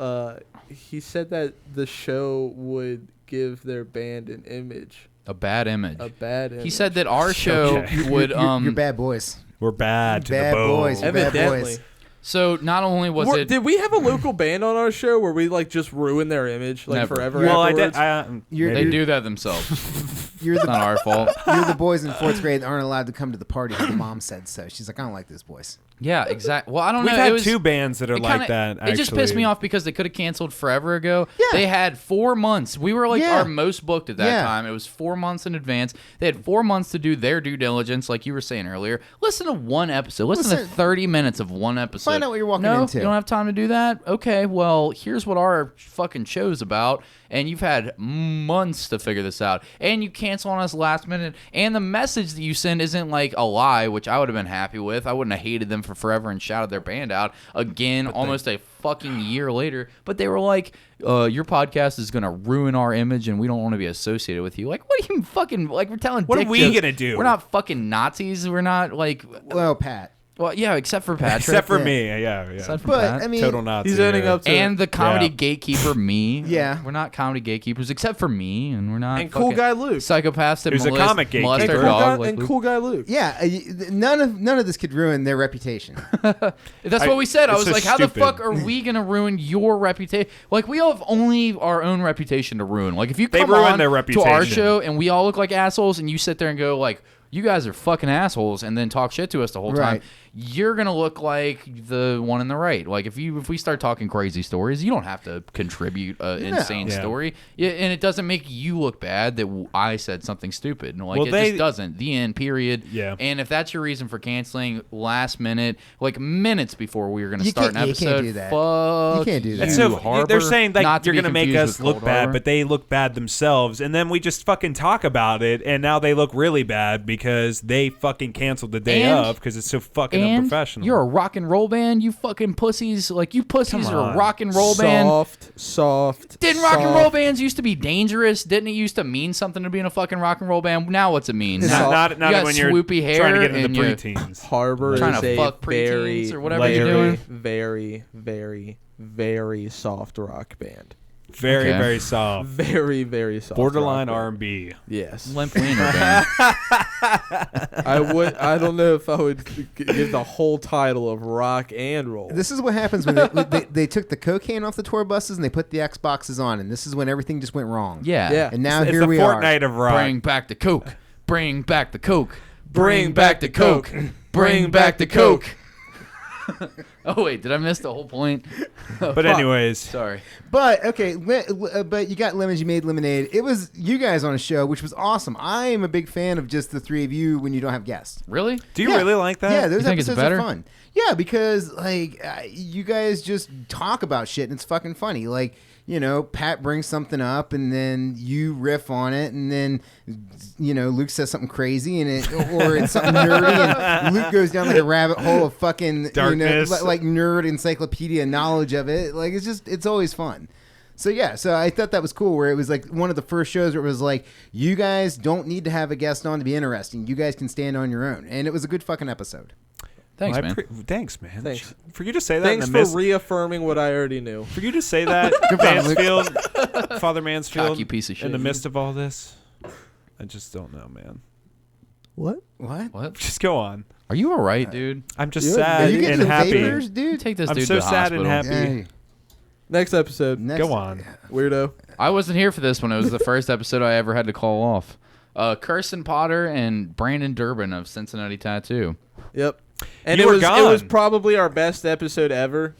he said that the show would give their band an image, A bad image. a bad image. He said that our show Okay. would You're bad boys. We're bad to Bad the bone. boys. Bad evidently. boys. So not only was it Did we have a local band on our show where we like just ruin their image like Never. forever? Well, afterwards? You're- they maybe. do that themselves. You're It's the not our fault. you're the boys in 4th grade that aren't allowed to come to the party. The mom said so. She's like, I don't like this, boys. Yeah, exactly. Well, I don't We've know. had It was, two bands that are it like kinda- that. Actually. It just pissed me off because they could have canceled forever ago. Yeah. They had 4 months. We were like Yeah. our most booked at that Yeah. time. It was 4 months in advance. They had 4 months to do their due diligence, like you were saying earlier. Listen to one episode. Listen to Listen- 30 minutes of one episode. Find out what you're walking no, into. You don't have time to do that? Okay, well, here's what our fucking show's about. And you've had months to figure this out. And you cancel on us last minute. And the message that you send isn't like a lie, which I would have been happy with. I wouldn't have hated them for forever and shouted their band out again almost a fucking year later. But they were like, your podcast is going to ruin our image and we don't want to be associated with you. Like, what are you fucking, like, we're telling What are dick we jokes. gonna do? We're not fucking Nazis. We're not like, Well, Pat. well, yeah, except for Patrick. Except for Yeah. me, yeah. Aside from But Pat. I mean, Total Nazi. He's owning here. up to And the comedy Yeah. gatekeeper, me. Yeah. We're not comedy gatekeepers, except for me, and we're not and cool fucking guy Luke. psychopaths that Who's a molest, comic molest gatekeeper. our And cool dog. guy, like and Luke. cool guy Luke. yeah, none of this could ruin their reputation. That's what we said. I it's was so like, how the stupid. fuck are we going to ruin your reputation? Like, we all have only our own reputation to ruin. Like, if you They come ruin on their to our reputation. show and we all look like assholes and you sit there and go, like, you guys are fucking assholes, and then talk shit to us the whole time, Right. you're going to look like the one in the right. Like, if we start talking crazy stories, you don't have to contribute an insane Yeah. story. Yeah, and it doesn't make you look bad that I said something stupid. Like, Well, it they- just doesn't. The end, period. Yeah. And if that's your reason for canceling last minute, like minutes before we were going to You start an can't- you episode, can't do that. fuck You can't do that. That's you, so Harbor. they're saying Not like to you're be gonna make confused us with look Cold bad, Harbor. but they look bad themselves, and then we just fucking talk about it, and now they look really bad because because they fucking canceled the day And- of because it's so fucking And unprofessional. you're a rock and roll band, you fucking pussies. Like, you pussies Come are a on. rock and roll band. Soft. Didn't rock and roll bands used to be dangerous? Didn't it used to mean something to be in a fucking rock and roll band? Now what's it mean? It's Now, not you got when you're swoopy hair trying to get into and you- preteens. Harbor Trying is to a fuck very, preteens or whatever you're doing. very, very, very soft rock band. Very, Okay. very soft. Very, very soft. Borderline rock band. R&B. Yes. Limp Wiener band. I don't know if I would give the whole title of rock and roll. This is what happens when they took the cocaine off the tour buses and they put the Xboxes on, and this is when everything just went wrong. Yeah. Yeah. And now It's here the we Fortnite are. of rock. Bring back the Coke. Bring back the Coke. Bring back the Coke. Bring back the Coke. Oh, wait. Did I miss the whole point? But anyways, Sorry. But okay, but you got lemons, you made lemonade. It was you guys on a show, which was awesome. I am a big fan of just the three of you when you don't have guests. Really? do you Yeah. really like that? Yeah, those You think it's episodes better? are fun. Yeah, because like you guys just talk about shit and it's fucking funny. Like, you know, Pat brings something up and then you riff on it, and then you know Luke says something crazy and or it's something nerdy, and Luke goes down like a rabbit hole of fucking Darkness. you know, like nerd encyclopedia knowledge of it. Like it's always fun. So yeah, so I thought that was cool where it was like one of the first shows where it was like, you guys don't need to have a guest on to be interesting. You guys can stand on your own. And it was a good fucking episode. Thanks, Well, man. Thanks, man. Thanks. For you to say that Thanks in for the midst, reaffirming what I already knew. for you to say that, Mansfield, Father Mansfield, Cocky piece of shit. in the midst of all this, I just don't know, man. What? What? What? Just go on. Are you all right, dude? I'm just Are Are sad you getting and the happy. vapors, You dude? take this I'm dude so to the sad and hospital. happy. Hey, Next episode. next- Go on. Weirdo. I wasn't here for this one. It was the first episode I ever had to call off. Kirsten Potter and Brandon Durbin of Cincinnati Tattoo. Yep. And You it were was gone. probably our best episode ever.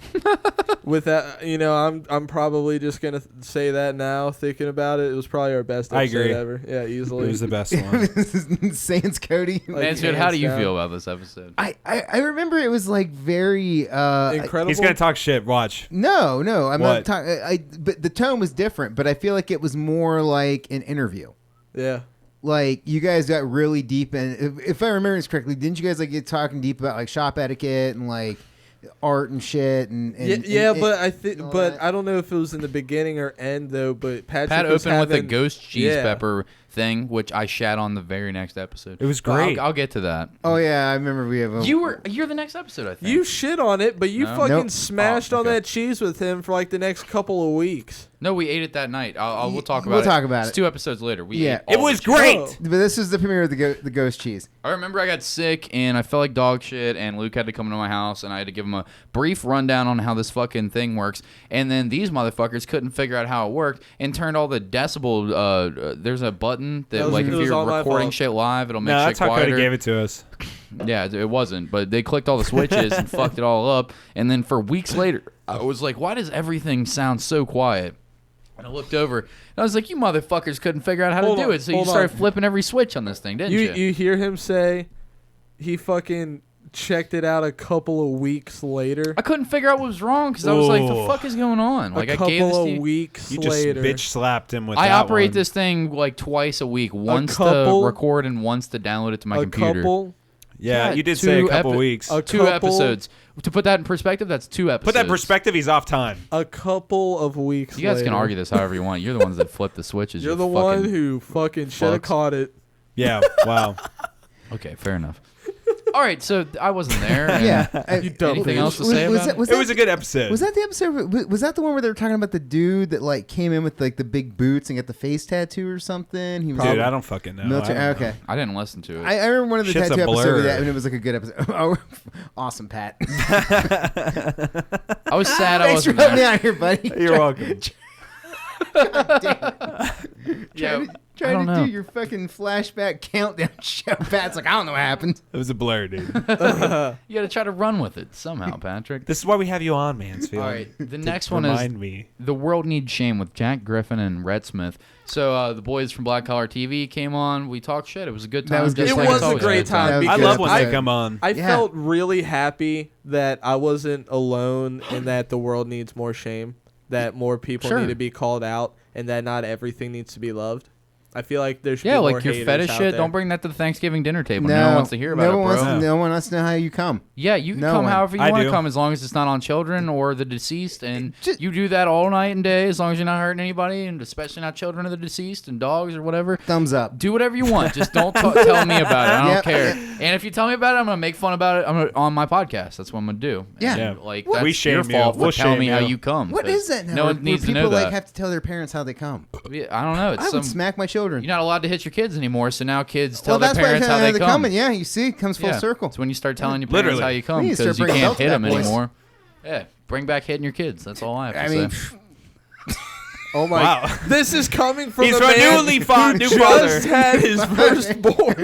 With that, you know, I'm probably just gonna say that now. Thinking about it, it was probably our best I episode agree. ever. Yeah, It easily. was the best one. Sans Cody. Like, Mansfield, how do you hands feel down. about this episode? I remember it was like very Incredible. He's gonna talk shit. Watch. no, I'm not What? talking. But the tone was different. But I feel like it was more like an interview. Yeah. Like you guys got really deep in. If I remember this correctly, didn't you guys like get talking deep about like shop etiquette and like art and shit and Yeah, and- but I think, all but that. I don't know if it was in the beginning or end though. But Patrick Pat was opened with a having- ghost cheese yeah. pepper thing, which I shat on the very next episode. It was But great. I'll get to that. Oh yeah, I remember we have. You're the next episode, I think. You shit on it, but you No? fucking Nope. smashed Oh, on okay. that cheese with him for like the next couple of weeks. No, we ate it that night. We'll talk about We'll it. talk about It's it. 2 episodes later. We Yeah. ate It all was the cheese. great. Oh. But this is the premiere of the ghost cheese. I remember I got sick and I felt like dog shit, and Luke had to come to my house and I had to give him a brief rundown on how this fucking thing works. And then these motherfuckers couldn't figure out how it worked and turned all the decibel. There's a button that, That was- like, it if was you're all my recording fault. shit live, it'll make No, shit that's how quieter. Cody gave it to us. Yeah, it wasn't, but they clicked all the switches and fucked it all up. And then for weeks later, I was like, why does everything sound so quiet? And I looked over, and I was like, you motherfuckers couldn't figure out how Hold to do on, it, so you hold started on. flipping every switch on this thing, didn't you? You hear him say he fucking checked it out a couple of weeks later. I couldn't figure out what was wrong because I was like, the Ooh. fuck is going on? Like, a I gave this couple to of you. weeks You just later. bitch slapped him with I that operate one. this thing like twice a week, once couple- to record and once to download it to my a computer. couple. Yeah, Yeah, you did say a 2 couple epi- weeks. a 2 couple- episodes. To put that in perspective, that's 2 episodes. Put that in perspective. He's off time. A couple of weeks. You guys later. can argue this however you want. You're the ones that flip the switches. You're you the fucking- one who fucking should have fucks. caught it. Yeah. Wow. Okay, fair enough. All right, so I wasn't there. and- Yeah. You dumb Anything bitch. else to say about it? It was a good episode. Was that the episode? Was that the one where they were talking about the dude that like came in with like the big boots and got the face tattoo or something? He was Dude, I don't fucking know. military. I don't know. Okay. I didn't listen to it. I remember one of the Shit's a tattoo episodes blur. of that, and it was like a good episode. Oh, awesome, Pat. I was sad I Thanks for wasn't helping me there. out here, buddy. You're welcome. Yeah, Try I don't to know. do your fucking flashback countdown show. Pat's like, I don't know what happened. It was a blur, dude. You got to try to run with it somehow, Patrick. This is why we have you on, Mansfield. All right, the To next one is remind me. The World Needs Shame with Jack Griffin and Red Smith. So the boys from Black Collar TV came on. We talked shit. It was a good time. That was just good. like It it's was a always great good time. That was I good love when they episode. come on. I Yeah. felt really happy that I wasn't alone and that the world needs more shame, that more people Sure. need to be called out, and that not everything needs to be loved. I feel like there should be Yeah, more like your haters fetish out shit. there. Don't bring that to the Thanksgiving dinner table. No one wants to hear about it, bro. No one wants to know how you come. Yeah, you can No come one. however you I want to do. come, as long as it's not on children or the deceased, and Just- you do that all night and day, as long as you're not hurting anybody, and especially not children of the deceased and dogs or whatever. Thumbs up. Do whatever you want. Just don't tell me about it. I don't Yep. care. And if you tell me about it, I'm gonna make fun about it. On my podcast. That's what I'm gonna do. Yeah. And, like We that's shame your you. fault for We'll telling me shame how you. you come. What 'cause is that now? No one where needs to people know like that. have to tell their parents how they come. Yeah, I don't know. It's I would smack my children. You're not allowed to hit your kids anymore, so now kids tell Well, their that's why parents how they they're come. coming. Yeah, you see, it comes full Yeah. circle. It's when you start telling your parents Literally. how you come We need to because start you bringing can't belts hit back, them boys. anymore. Yeah, bring back hitting your kids. That's all I have to I say. mean, Oh my! Wow. This is coming from He's the a man new who father. just had his firstborn,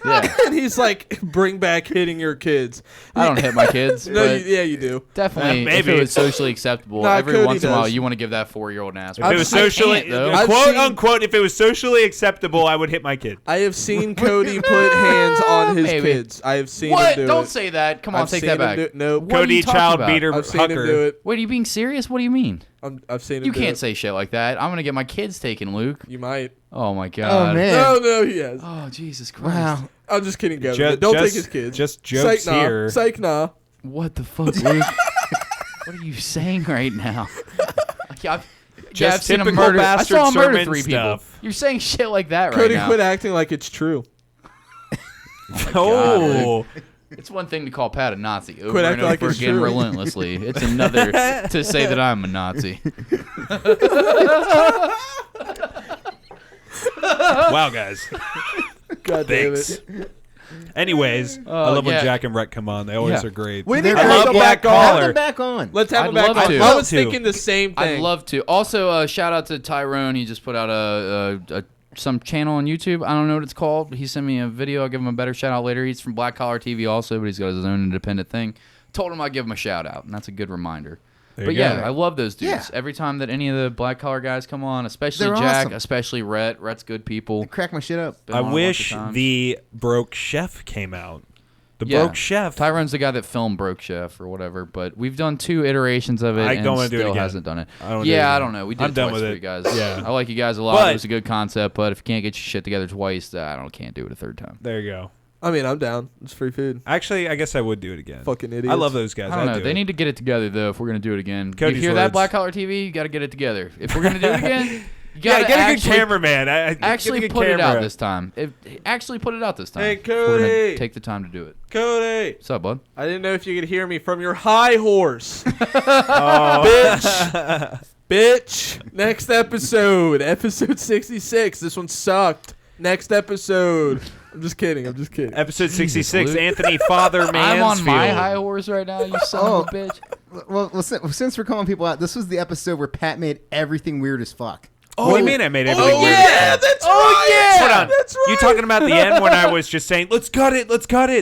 Yeah, and he's like, "Bring back hitting your kids." I don't hit my kids. No, but yeah, you do. definitely, if maybe. it was socially acceptable, Nah, every Cody once in a while, does. you want to give that 4-year-old an ass. If it was I socially, can't, though. I've quote seen- unquote, if it was socially acceptable, I would hit my kid. I have seen Cody put hands on his Maybe. kids. I have seen What? him do Don't it. say that. Come on, I've take seen that him back. do it. Nope. What are Cody you talking child about? beater I've seen him do Hucker. it. Wait, are you being serious? What do you mean? I've seen him. You do can't it. say shit like that. I'm gonna get my kids taken, Luke. You might. Oh my god. oh man. No, he has. Oh Jesus Christ. Wow. I'm just kidding, guys. Ju- Don't just- take his kids. just jokes Psych, nah. here. Psych, nah. What the fuck, Luke? What are you saying right now? Like, I've Just seen him typical murder. I bastard saw him murder sermon 3 people. stuff. You're saying shit like that Cody, right now. quit acting like it's true. Oh, It's one thing to call Pat a Nazi over Quit and acting like over it's again true. relentlessly. It's another to say that I'm a Nazi. wow, guys. God damn Thanks. it. Anyways, I love when yeah. Jack and Rhett come on. They always Yeah. are great. We need They're to I have love them Black back on. Collar. Have them back on. Let's have I'd him back love on. to. I Love was to. thinking the same thing. I'd love to. Also, shout out to Tyrone. He just put out some channel on YouTube. I don't know what it's called. He sent me a video. I'll give him a better shout out later. He's from Black Collar TV also, but he's got his own independent thing. Told him I'd give him a shout out, and that's a good reminder. There But you yeah, go. I love those dudes. Yeah. Every time that any of the Black Collar guys come on, especially They're Jack, awesome. especially Rhett. Rhett's good people. Crack my shit up. Been I on a bunch wish of times. the Broke Chef came out. The Yeah. Broke Chef. Tyrone's the guy that filmed Broke Chef or whatever, but we've done 2 iterations of it I and don't wanna do it still again. hasn't done it. I don't wanna do it Yeah, I again. don't know. We did I'm it done twice with for it. you guys. Yeah. I like you guys a lot. But- It was a good concept, but if you can't get your shit together twice, can't do it a 3rd time. There you go. I mean, I'm down. It's free food. Actually, I guess I would do it again. Fucking idiots. I love those guys. I don't I'd know. do They it. need to get it together though. If we're gonna do it again, Cody's you hear that words. Black Collar TV? You got to get it together. If we're gonna do it again, you Yeah, gotta get a good actually- cameraman. Actually, get a put good it out camera. this time. Actually, put it out this time. Hey, If we're gonna Cody. take the time to do it. Cody. What's up, bud? I didn't know if you could hear me from your high horse. Oh. Bitch. Bitch. Next episode. Episode 66. This one sucked. Next episode. I'm just kidding. Episode 66, Luke. Anthony Father Mansfield. I'm on my high horse right now. You son of a bitch. Well, since we're calling people out, this was the episode where Pat made everything weird as fuck. What do you mean I made everything Oh, weird? yeah. That's right. Hold on. That's right. You talking about the end when I was just saying, let's cut it,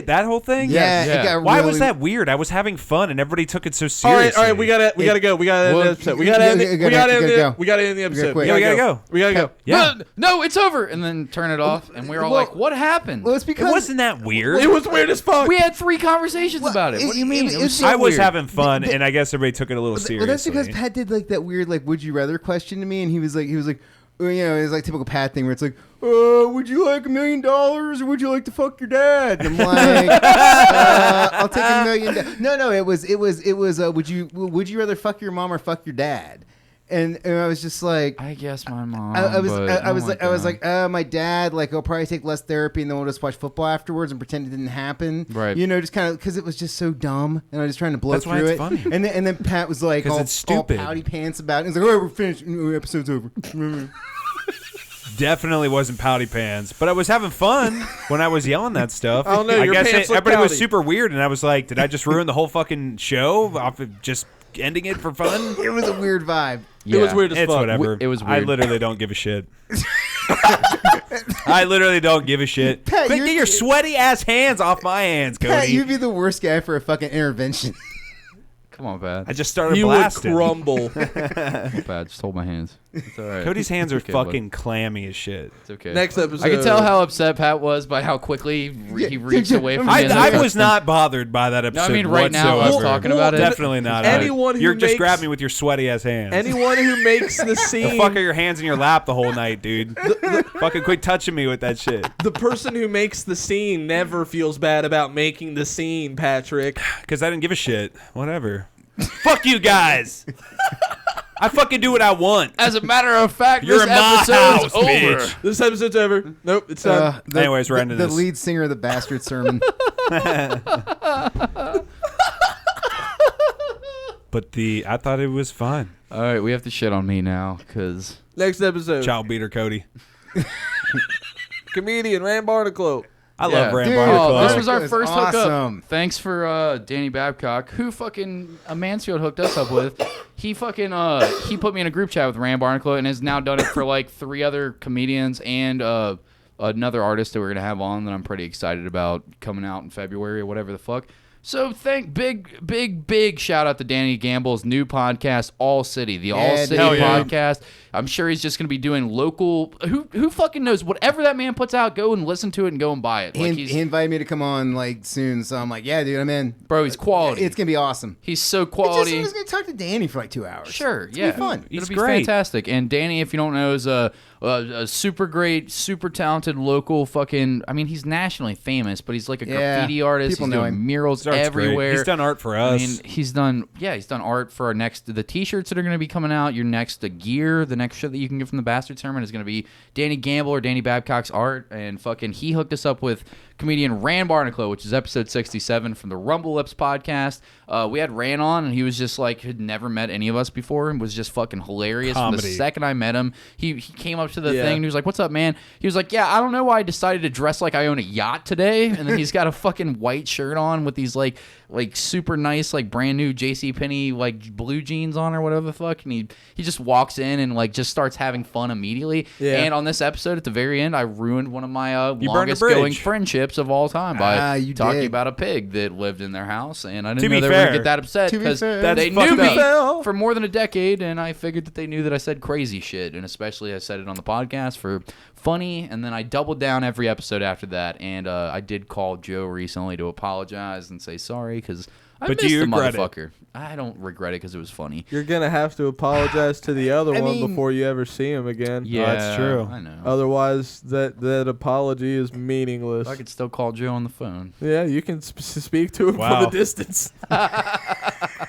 that whole thing? Yeah, Yeah. it got Why really, was that weird? I was having fun and everybody took it so All seriously. right, we gotta go. We gotta end Well, the episode. We gotta end you it. gotta- We gotta you end gotta it. go. We gotta end the episode. quit. Yeah, we gotta go. We gotta go. Yeah. No, it's over. And then turn it off. And we were all Well- like, what happened? Well, it's It because wasn't that weird. It was weird as fuck. We had 3 conversations about it. What do you mean? It was so I was weird. having fun, The- and I guess everybody took it a little seriously. Well, that's because Pat did like that weird like would you rather question to me, and he was like, well, you know, it's like typical Pat thing where it's like, would you like $1 million or would you like to fuck your dad? And I'm like, I'll take $1 million. No, it was would you rather fuck your mom or fuck your dad? And I was just like, I guess my mom. I was but, like, my dad, like, I'll probably take less therapy, and then we'll just watch football afterwards and pretend it didn't happen. Right. You know, just kind of because it was just so dumb, and I was just trying to blow That's why through it's it. funny. And then Pat was like, 'Cause all, it's stupid. all pouty pants about it. He's like, all right, we're finished. Episode's over. Definitely wasn't pouty pants, but I was having fun when I was yelling that stuff. I don't know, your pants look everybody was pouty. super weird, and I was like, did I just ruin the whole fucking show off of just ending it for fun? It was a weird vibe. It was weird as It's fuck. whatever. It was I weird. literally don't give a shit. I literally don't give a shit. Pat, But you're- get your sweaty ass hands off my hands, Pat, Cody. you'd be the worst guy for a fucking intervention. Come on, Pat. I just started You would blasting. crumble. Pat, just hold my hands. It's all right. Cody's hands are Okay, bud. fucking clammy as shit. It's okay. Next episode. I can tell how upset Pat was by how quickly he reached away from me. I was not bothered by that episode. No, I mean right now I was whatsoever. talking about it. Definitely not. Anyone who You're just makes- grabbing me with your sweaty ass hands. Anyone who makes the the scene, fuck are your hands in your lap the whole night, dude? Fucking quit touching me with that shit. the person who makes the scene never feels bad about making the scene, Patrick. Because I didn't give a shit. Whatever. Fuck you guys. I fucking do what I want. As a matter of fact, You're this in my episode's house, over. bitch. This episode's over. Nope, it's done. Anyways, we're ending the this. lead singer of the Bastard Sermon. But I thought it was fun. All right, we have to shit on me now because Next episode. Child beater Cody. Comedian Rand Barnacle. I love Rand Dude, Barnacle. this was our That was first awesome. hookup. Thanks for Danny Babcock, who fucking Mansfield hooked us up with. He fucking he put me in a group chat with Rand Barnacle and has now done it for like 3 other comedians and another artist that we're gonna have on that I'm pretty excited about coming out in February or whatever the fuck. So big shout out to Danny Gamble's new podcast, All City, the All City hell yeah. podcast. I'm sure he's just gonna be doing local. Who fucking knows? Whatever that man puts out, go and listen to it and go and buy it. Like He invited me to come on like soon, so I'm like, yeah, dude, I'm in. Bro, he's quality. It's gonna be awesome. He's so I'm quality. just gonna talk to Danny for like 2 hours. Sure, It's yeah, gonna be fun. He's It'll be great. fantastic. And Danny, if you don't know, is a super great, super talented local fucking. I mean, he's nationally famous, but he's like a Yeah, graffiti artist. people He's know doing him. murals His art's great. everywhere. He's done art for I us. mean, he's done art for our the t-shirts that are going to be coming out. Your next gear, the next shit that you can get from the Bastard Sermon is going to be Danny Gamble or Danny Babcock's art, and fucking he hooked us up with comedian Rand Barnacle, which is episode 67 from the Rumble Lips podcast. We had Rand on, and he was just like had never met any of us before, and was just fucking hilarious. From the Comedy. second I met him, he came up to the Yeah. thing and he was like, "What's up, man?" He was like, "Yeah, I don't know why I decided to dress like I own a yacht today," and then he's got a fucking white shirt on with these like super nice like brand new JCPenney like blue jeans on or whatever the fuck, and he just walks in and like just starts having fun immediately. Yeah. And on this episode at the very end, I ruined one of my burned a longest going bridge. friendships of all time by You talking did. about a pig that lived in their house, and I To didn't be know they were gonna fair- get that upset To be because fair. That's they knew fucked me up. for more than a decade, and I figured that they knew that I said crazy shit, and especially I said it on the podcast for funny, and then I doubled down every episode after that, and I did call Joe recently to apologize and say sorry because I But do missed you the regret it? motherfucker. I don't regret it because it was funny. You're gonna have to apologize to the other I one mean- before you ever see him again. Yeah, that's true. I know. Otherwise, that apology is meaningless. I could still call Joe on the phone. Yeah, you can speak to him Wow. from a distance.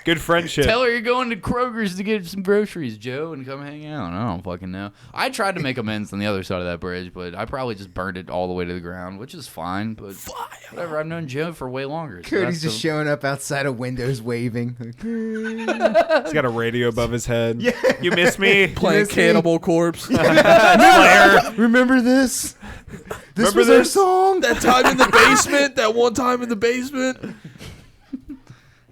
Good friendship. Tell her you're going to Kroger's to get some groceries, Joe, and come hang out. I don't fucking know. I tried to make amends on the other side of that bridge, but I probably just burned it all the way to the ground, which is fine. But whatever, I've known Joe for way longer. So Cody's that's just showing up outside of windows waving. He's got a radio above his head. Yeah. You miss me? Playing Miss me? Cannibal Corpse. Slayer. Remember this? This Remember was our this? song. That time in the basement. That one time in the basement.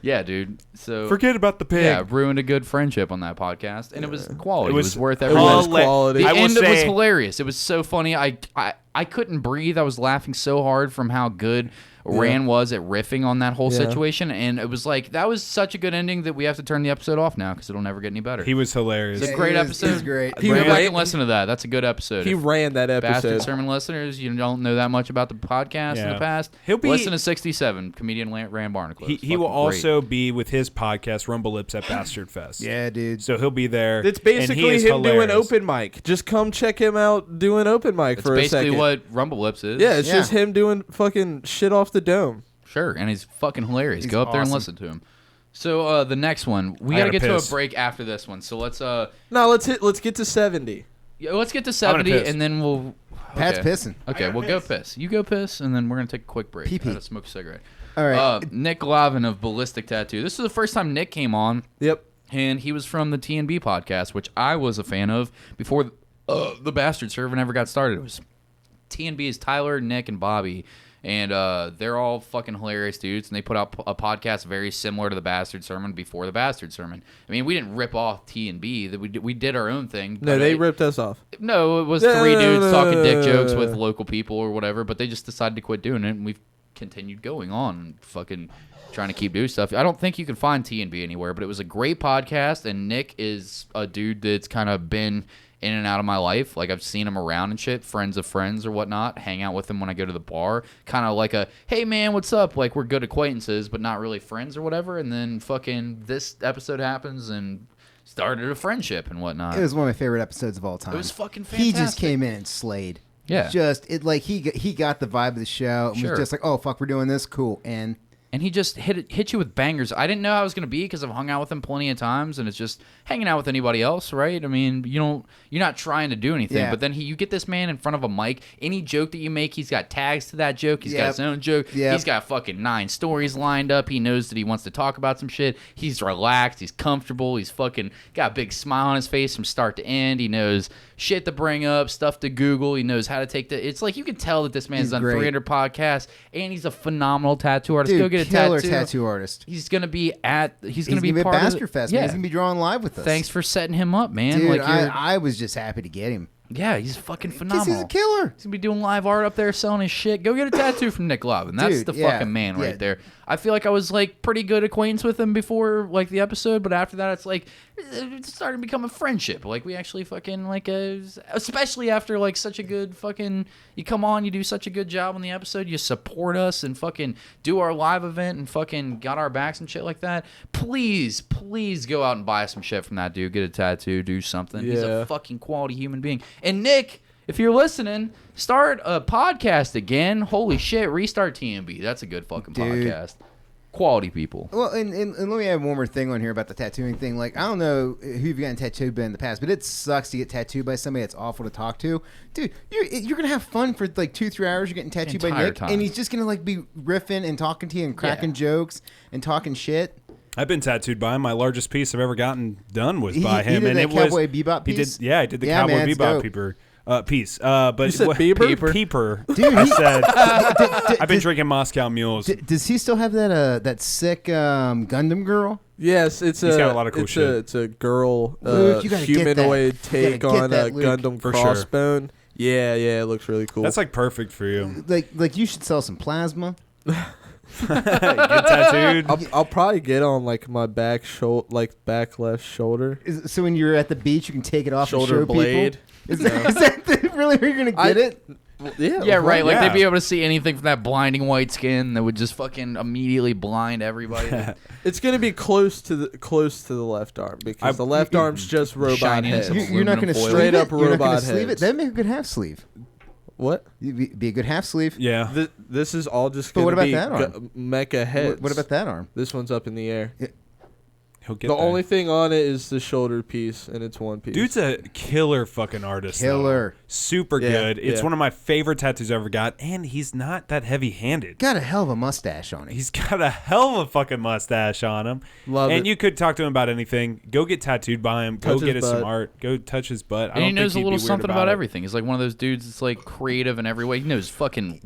Yeah, dude. So Forget about the pig. yeah, ruined a good friendship on that podcast, and it was quality. It It was was worth It every was minute. quality. The I will end was say- hilarious. It was so funny. I couldn't breathe. I was laughing so hard from how good Rand was at riffing on that whole Yeah. situation, and it was like that was such a good ending that we have to turn the episode off now because it'll never get any better. He was hilarious. It's a great It was episode. great. He Go back ran- and listen to that. That's a good episode. He If ran that Bastard episode. Sermon listeners, you don't know that much about the podcast in Yeah. the past. He'll be- listen to 67, comedian Rand Barnacle. It's He will fucking great. also be with his podcast, Rumble Lips at Bastard Fest. Yeah, dude. So he'll be there. It's and he basically is him doing hilarious. open mic. Just come check him out doing open mic That's for a basically second. what Rumble Lips is. Yeah, it's Yeah. just him doing fucking shit off the dome. Sure, and he's fucking hilarious. He's Go up there and awesome. listen to him. So the next one, we I gotta gotta get piss. to a break after this one. So let's No, let's get to 70. let's get to gonna 70, piss. and then we'll. Pat's okay. pissing. Okay, we'll go piss. You go piss, and then we're gonna take a quick break. Pee-pee. I gotta smoke a cigarette. All right. Nick Glavin of Ballistic Tattoo. This is the first time Nick came on, Yep. and he was from the TNB podcast, which I was a fan of before the Bastard Servant ever got started. It was TNB is Tyler, Nick, and Bobby. And they're all fucking hilarious dudes, and they put out a podcast very similar to the Bastard Sermon before the Bastard Sermon. I mean, we didn't rip off T&B; that we did our own thing. No, but they ripped us off. No, it was No, three no, dudes no, talking no, dick no, jokes no, with no. local people or whatever. But they just decided to quit doing it, and we've continued going on. And fucking trying to keep doing stuff. I don't think you can find T&B anywhere, but it was a great podcast, and Nick is a dude that's kind of been in and out of my life. Like, I've seen him around and shit, friends of friends or whatnot, hang out with him when I go to the bar, kind of like a, hey man, what's up? Like, we're good acquaintances, but not really friends or whatever. And then fucking this episode happens and started a friendship and whatnot. It was one of my favorite episodes of all time. It was fucking fantastic. He just came in and slayed. Yeah. He got the vibe of the show and Sure. was just like, oh fuck, we're doing this, cool. And he just hit you with bangers. I didn't know how I was going to be because I've hung out with him plenty of times, and it's just hanging out with anybody else, right? I mean, you're not trying to do anything, Yeah. but then you get this man in front of a mic. Any joke that you make, he's got tags to that joke. He's got his own joke. Yep. He's got fucking 9 stories lined up. He knows that he wants to talk about some shit. He's relaxed. He's comfortable. He's fucking got a big smile on his face from start to end. He knows shit to bring up, stuff to Google. He knows how to take it's like you can tell that this man's He's done great. 300 podcasts, and he's a phenomenal tattoo artist. Dude, Go get a killer tattoo artist. He's gonna be He's gonna be at part of Bastard Fest. Man. He's gonna be drawing live with us. Thanks for setting him up, man. dude. Like I was just happy to get him. yeah, he's fucking Because phenomenal. he's a killer. He's gonna be doing live art up there, selling his shit. Go get a tattoo from Nick Love, and that's Dude, the yeah, fucking man yeah. right there. I feel like I was like pretty good acquaintance with him before like the episode, but after that, it's like it started to become a friendship. Like we actually fucking like especially after like such a good fucking you come on, you do such a good job on the episode, you support us and fucking do our live event and fucking got our backs and shit like that. Please go out and buy some shit from that dude. Get a tattoo, do something. He's a Yeah. fucking quality human being. And Nick, if you're listening, start a podcast again. Holy shit, restart TMB. That's a good fucking Dude. podcast. Quality people. Well, and let me add one more thing on here about the tattooing thing. Like, I don't know who you've gotten tattooed by in the past, but it sucks to get tattooed by somebody that's awful to talk to. Dude, you're gonna have fun for like 2-3 hours. You're getting tattooed by Entire Nick, time. and he's just gonna like be riffing and talking to you and cracking jokes and talking shit. I've been tattooed by him. My largest piece I've ever gotten done was He- by he him, did and that it Cowboy was Bebop He piece? did, yeah, I did the Yeah, Cowboy man, it's Bebop dope. piece. But You said what- Bieber? Peeper. Dude, I he- said I've been did- drinking Moscow Mules. Does he still have that sick Gundam girl? Yes, He's got a lot of cool shit. It's a girl Luke, you gotta get that. humanoid You take gotta get on that, a Luke. Gundam For sure. crossbone. Yeah, it looks really cool. That's like perfect for you. Like you should sell some plasma. Get tattooed. I'll probably get on like my back back left shoulder. So when you're at the beach, you can take it off Shoulder and show blade. people. Is that really where you're gonna get it? Yeah, Yeah, right. Like yeah. they'd be able to see anything from that blinding white skin that would just fucking immediately blind everybody. It's gonna be close to the left arm because the left arm's just robot Shininess head. of You're not gonna aluminum foil. sleeve Straight it? up You're not gonna robot sleeve it? heads. That'd make a good half sleeve. What? You'd be a good half sleeve. Yeah. This is all just But gonna what about be that arm? mecha heads. What about that arm? This one's up in the air. He'll get The there. only thing on it is the shoulder piece, and it's one piece. Dude's a killer fucking artist. Killer. Though. Super Yeah, good. It's yeah. one of my favorite tattoos I ever got, and he's not that heavy-handed. Got a hell of a mustache on it. He's got a hell of a fucking mustache on him. Love and it. you could talk to him about anything. Go get tattooed by him. Go Touch get his us some butt. art. Go touch his butt. I And don't he think knows a he'd be little weird something about it. everything. He's like one of those dudes that's like creative in every way. He knows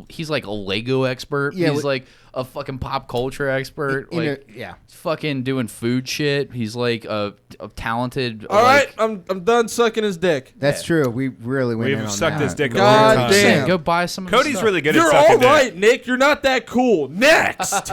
he's like a Lego expert. Yeah, He's like a fucking pop culture expert. You know, Like yeah. fucking doing food shit. He's like a talented. All right, like, I'm done sucking his dick. That's true. We really went in We've on sucked that. his dick a God long time. damn. Go buy some. Of his Cody's stuff. really good You're at sucking all dick. right, Nick. You're not that cool. Next.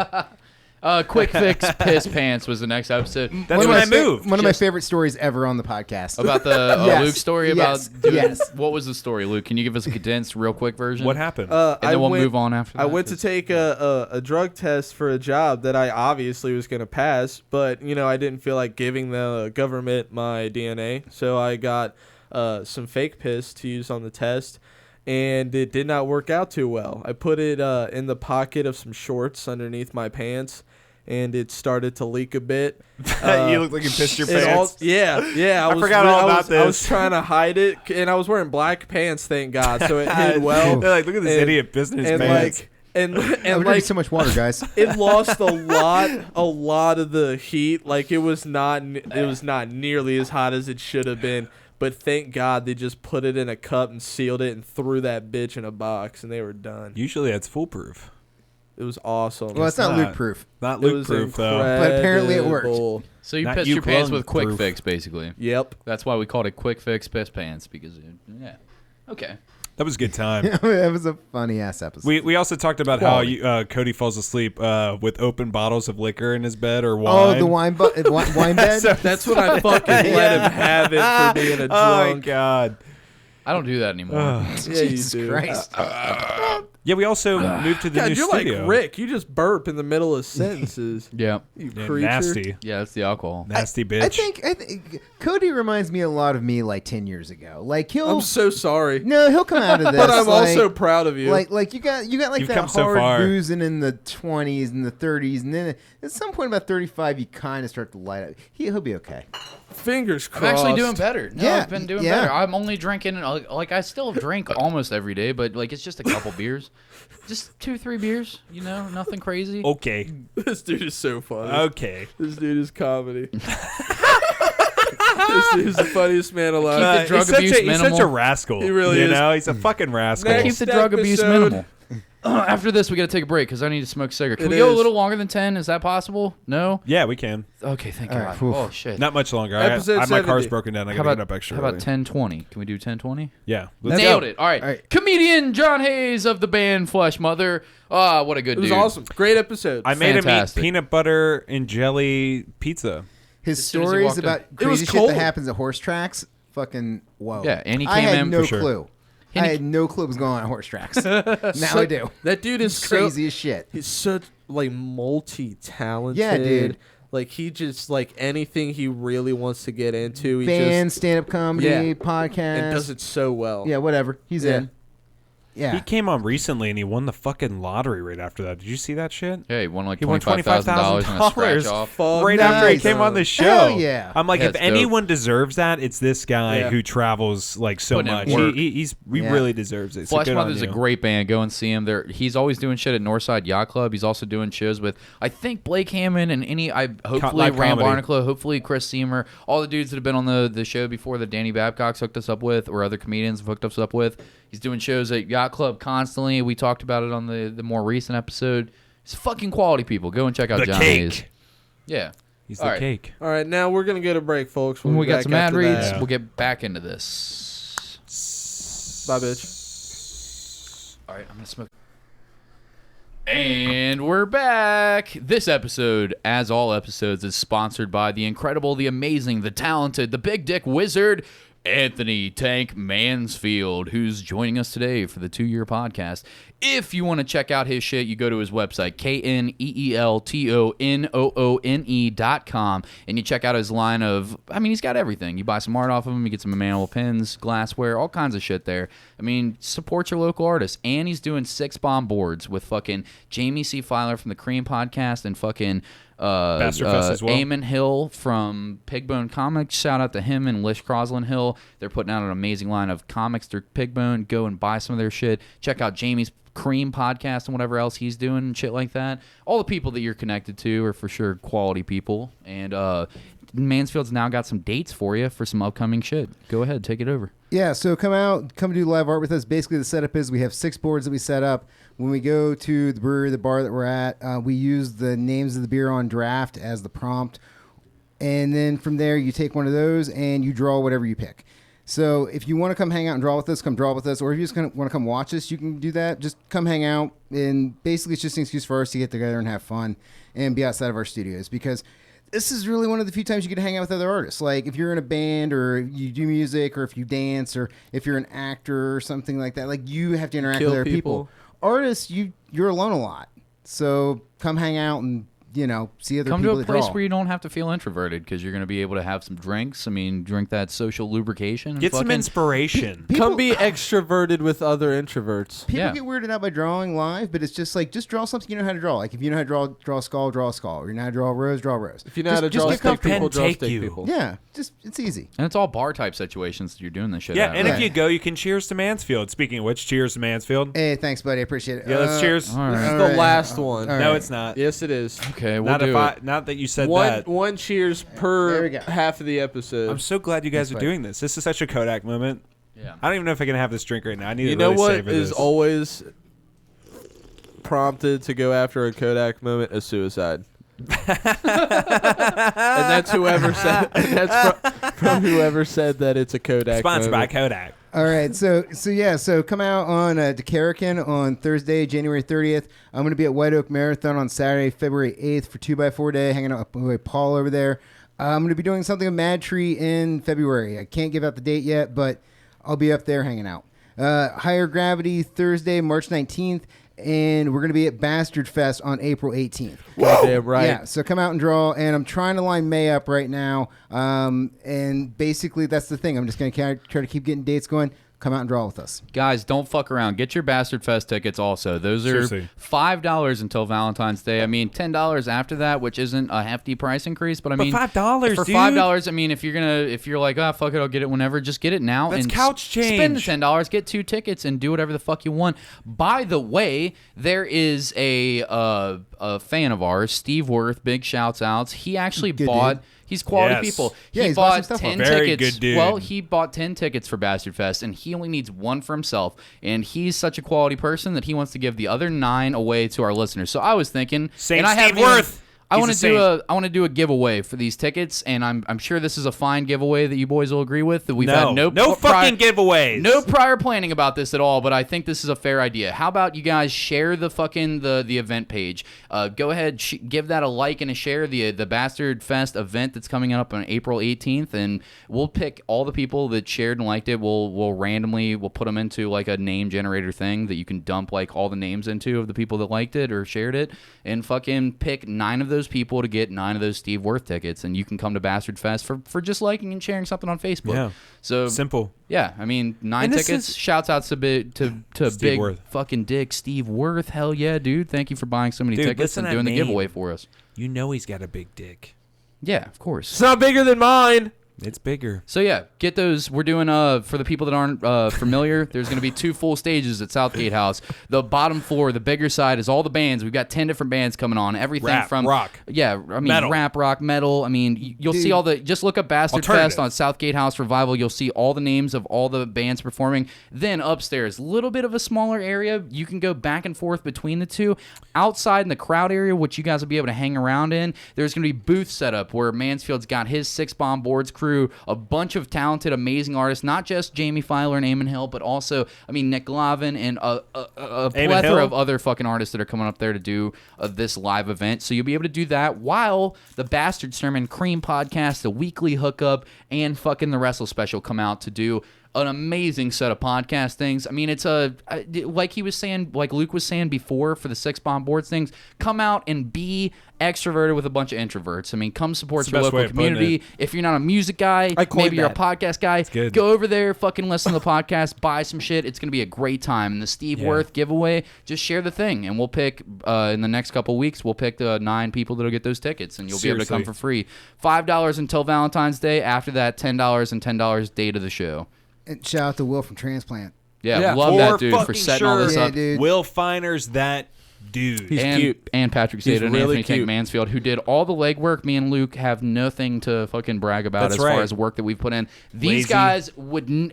Quick Fix Piss Pants was the next episode. That's One of when my I moved. One of my Just- favorite stories ever on the podcast. About the Yes, Luke story yes, about doing, yes. What was the story, Luke? Can you give us a condensed, real quick version? What happened? And then we'll move on after that. I went to take a drug test for a job that I obviously was going to pass, but I didn't feel like giving the government my DNA, so I got some fake piss to use on the test, and it did not work out too well. I put it in the pocket of some shorts underneath my pants, and it started to leak a bit. You look like you pissed your It all- pants. yeah. I forgot all about I was this. trying to hide it, and I was wearing black pants, thank God, so it hid well. They're like, look at this And- idiot business and pants. like and I'm drinking like so much water, guys. it lost a lot of the heat. Like it was not nearly as hot as it should have been. But thank God they just put it in a cup and sealed it and threw that bitch in a box, and they were done. Usually that's foolproof. It was awesome. Well, it's not Luke proof. Not It Luke was proof though. But apparently it worked. incredible. So you Not pissed you your pants clone with Quick proof. Fix, basically. Yep. That's why we called it Quick Fix Piss Pants because, yeah. Okay. That was a good time. That was a funny ass episode. We also talked about how Cody falls asleep with open bottles of liquor in his bed or wine. Oh, the wine bed. That's when I fucking let him have it for being a drunk. Oh my god. I don't do that anymore. Yeah, Jesus you do. Christ. Yeah, we also moved to the God, new you're studio. like Rick. You just burp in the middle of sentences. Yeah. You Yeah, creature. nasty, Yeah, that's the alcohol. nasty bitch. I think Cody reminds me a lot of me like 10 years ago. Like I'm so sorry. he'll come out of this. But I'm like, also proud of you. Like you got like You've that come so hard far. boozing in the 20s and the 30s, and then at some point about 35, you kind of start to light up. He'll be okay. Fingers I'm crossed. actually doing better. No, Yeah, I've been doing yeah. better. I'm only drinking, like, I still drink almost every day, but, like, it's just a couple beers. Just 2-3 beers, you know, nothing crazy. Okay. This dude is so funny. Okay. This dude is comedy. This dude is the funniest man alive. Keep the drug he's abuse such a, minimal. He's such a rascal. He really you is. know, he's a fucking rascal. Next Keep the drug abuse episode. minimal. After this, we got to take a break because I need to smoke a cigarette. Can It we go a is. little longer than 10? Is that possible? No? Yeah, we can. Okay, thank All God. right, whew. Oh, shit. Not much longer. Episode my car's 70. broken down. I how gotta about, get up extra. how about early. 10:20? Can we do 10:20? Yeah. Let's Nailed go. it. All right. All right. Comedian John Hayes of the band Flesh Mother. Ah, what a good It was dude. awesome. Great episode. I made him eat Fantastic. peanut butter and jelly pizza. His As soon as he stories walked in. about It was crazy shit cold. that happens at horse tracks, fucking whoa. Yeah, and he I came had in no for sure. clue. And I he- had no clue what was going on at horse tracks. Now I do. That dude is It's crazy So, as shit. he's such like multi-talented. Yeah, dude. Like he just like anything he really wants to get into, he Band, just stand-up comedy, Yeah. podcast. and does it so well. Yeah, whatever. He's Yeah. in. Yeah. He came on recently and he won the fucking lottery right after that. Did you see that shit? Yeah, he won like He won $25,000 on a scratch off. Fuck Right nice. after he came on the show. Hell yeah. I'm like, Yeah, if it's dope. anyone deserves that, it's this guy Yeah. who travels like so Putting in much. work. He Yeah. really deserves it. So Flesh good on Mother's a you. great band. Go and see him. He's always doing shit at Northside Yacht Club. He's also doing shows with, I think, Blake Hammond and hopefully live Ram comedy. Barnacle, hopefully Chris Seamer, all the dudes that have been on the show before that Danny Babcock's hooked us up with, or other comedians have hooked us up with. He's doing shows at Yacht Club constantly. We talked about it on the more recent episode. He's fucking quality people. Go and check out The John cake. Hayes. Yeah. He's All the right. cake. All right, now we're gonna get a break, folks. When We'll we be got back some ad after reads, that. we'll get back into this. Bye, bitch. All right, I'm going to smoke. And we're back. This episode, as all episodes, is sponsored by the incredible, the amazing, the talented, the big dick wizard, Anthony Tank Mansfield, who's joining us today for the 2-year podcast. If you want to check out his shit, you go to his website, KNEELTONOONE.com, and you check out his line of, I mean, he's got everything. You buy some art off of him, you get some enamel pins, glassware, all kinds of shit there. I mean, support your local artists. And he's doing 6-bomb boards with fucking Jamie C. Filer from the Cream Podcast and fucking Bastard Fest as well. Eamon Hill from Pigbone Comics. Shout out to him and Lish Crosland Hill. They're putting out an amazing line of comics through Pigbone. Go and buy some of their shit. Check out Jamie's Cream Podcast and whatever else he's doing and shit like that. All the people that you're connected to are for sure quality people. And Mansfield's now got some dates for you for some upcoming shit. Go ahead, take it over. Yeah, so come do live art with us. Basically, the setup is we have 6 boards that we set up. When we go to the brewery, the bar that we're at, we use the names of the beer on draft as the prompt. And then from there, you take one of those and you draw whatever you pick. So if you want to come hang out and draw with us, come draw with us. Or if you just want to come watch us, you can do that. Just come hang out. And basically, it's just an excuse for us to get together and have fun and be outside of our studios. Because this is really one of the few times you get to hang out with other artists. Like if you're in a band or you do music or if you dance or if you're an actor or something like that, like you have to interact with other people. Artists, you're alone a lot. So come hang out and, see other Come people to a that place draw. where you don't have to feel introverted because you're going to be able to have some drinks. I mean, drink that social lubrication. and Get some fucking- inspiration. Come be extroverted with other introverts. People Yeah. get weirded out by drawing live, but it's just like, just draw something you know how to draw. Like if you know how to draw a skull, draw a skull. Or you know how to draw a rose, draw a rose. If you know how to Just draw get stick comfortable. people, draw Take stick you. people. Yeah, it's easy. And it's all bar type situations that you're doing this shit Yeah, at, and right? if you go, you can cheers to Mansfield. Speaking of which, cheers to Mansfield. Hey, thanks, buddy. I appreciate it. Yeah, let's cheers. All This right. is All the right. last one. All No, right. it's not. Yes, it is. Okay, we'll Not do it. not that you said that. One cheers There per we go. half of the episode. I'm so glad you guys That's are right. doing this. This is such a Kodak moment. Yeah. I don't even know if I can have this drink right now. I need You to know really what savor is this. always prompted to go after a Kodak moment? A suicide. And that's whoever said. That's from whoever said that it's a Kodak. Sponsored by moment. Kodak. All right, so come out on to Carrican on Thursday, January 30th. I'm going to be at White Oak Marathon on Saturday, February 8th for 2x4 Day, hanging out with Paul over there. I'm going to be doing something with Mad Tree in February. I can't give out the date yet, but I'll be up there hanging out. Higher Gravity Thursday, March 19th, and we're going to be at Bastard Fest on April 18th. Goddamn right. Yeah, so come out and draw, and I'm trying to line May up right now, and basically that's the thing. I'm just going to try to keep getting dates going. Come out and draw with us. Guys, don't fuck around. Get your Bastard Fest tickets also. Those are Seriously. $5 until Valentine's Day. I mean, $10 after that, which isn't a hefty price increase, but I mean, $5, for dude. $5, I mean, if you're like, oh, fuck it, I'll get it whenever, just get it now. That's and couch change. Spend the $10, get 2 tickets, and do whatever the fuck you want. By the way, there is a fan of ours, Steve Worth, big shouts outs. He actually Good bought... dude. He's quality Yes. people. Yeah, He he's bought some bought stuff 10 off. Very tickets. good dude. Well, he bought 10 tickets for Bastard Fest, and he only needs 1 for himself. And he's such a quality person that he wants to give the other 9 away to our listeners. So I was thinking, Saint and I Steve haven't even- Worth. I He's want a to do saint. I want to do a giveaway for these tickets, and I'm sure this is a fine giveaway that you boys will agree with. That we've had no fucking giveaways. no prior planning about this at all, but I think this is a fair idea. How about you guys share the fucking the event page? Go ahead, give that a like and a share. The Bastard Fest event that's coming up on April 18th, and we'll pick all the people that shared and liked it. We'll randomly put them into like a name generator thing that you can dump like all the names into of the people that liked it or shared it, and fucking pick 9 of those people to get 9 of those Steve Worth tickets, and you can come to Bastard Fest for just liking and sharing something on Facebook. Yeah. So Simple. yeah, I mean, 9 And this tickets. is- Shouts out to Steve big Worth. fucking dick Steve Worth. Hell yeah, dude! Thank you for buying so many Dude, tickets listen and to doing the that giveaway name. for us. You know he's got a big dick. Yeah, of course. It's not bigger than mine. It's bigger. So yeah, get those. We're doing for the people that aren't familiar. There's going to be 2 full stages at Southgate House. The bottom floor, the bigger side, is all the bands. We've got 10 different bands coming on. Everything Rap, from rock, yeah, I mean metal. rap, rock, metal. I mean, you'll see Dude. all the. Just look up Bastard Alternative. Fest on Southgate House Revival. You'll see all the names of all the bands performing. Then upstairs, a little bit of a smaller area. You can go back and forth between the two. Outside in the crowd area, which you guys will be able to hang around in, there's going to be booth set up where Mansfield's got his 6 Bomb Boards crew, a bunch of talented, amazing artists, not just Jamie Filer and Eamon Hill, but also, I mean, Nick Glavin and a plethora Hill? of other fucking artists that are coming up there to do this live event. So you'll be able to do that while the Bastard Sermon Cream podcast, the weekly hookup, and fucking the Wrestle Special come out to do an amazing set of podcast things. I mean, it's like he was saying, like Luke was saying before for the 6 Bomb Boards things, come out and be extroverted with a bunch of introverts. I mean, come support It's your the best way local of putting community. If you're not a music guy, I coined maybe you're a that. podcast guy, good. go over there, fucking listen to the podcast, buy some shit. It's going to be a great time. And the Steve Worth giveaway, just share the thing, and we'll pick, in the next couple weeks, we'll pick the 9 people that'll get those tickets, and you'll be able to come Seriously. for free. $5 until Valentine's Day. After that, $10 and $10 day to the show. And shout out to Will from Transplant. Yeah, Yeah. love For that dude for fucking setting all this sure. up. Yeah, dude. Will Finer's that dude. He's and, cute. and Patrick He's Zeta and really Anthony Tank cute. Mansfield, who did all the legwork. Me and Luke have nothing to fucking brag about That's as far right. as work that we've put in. These Lazy. guys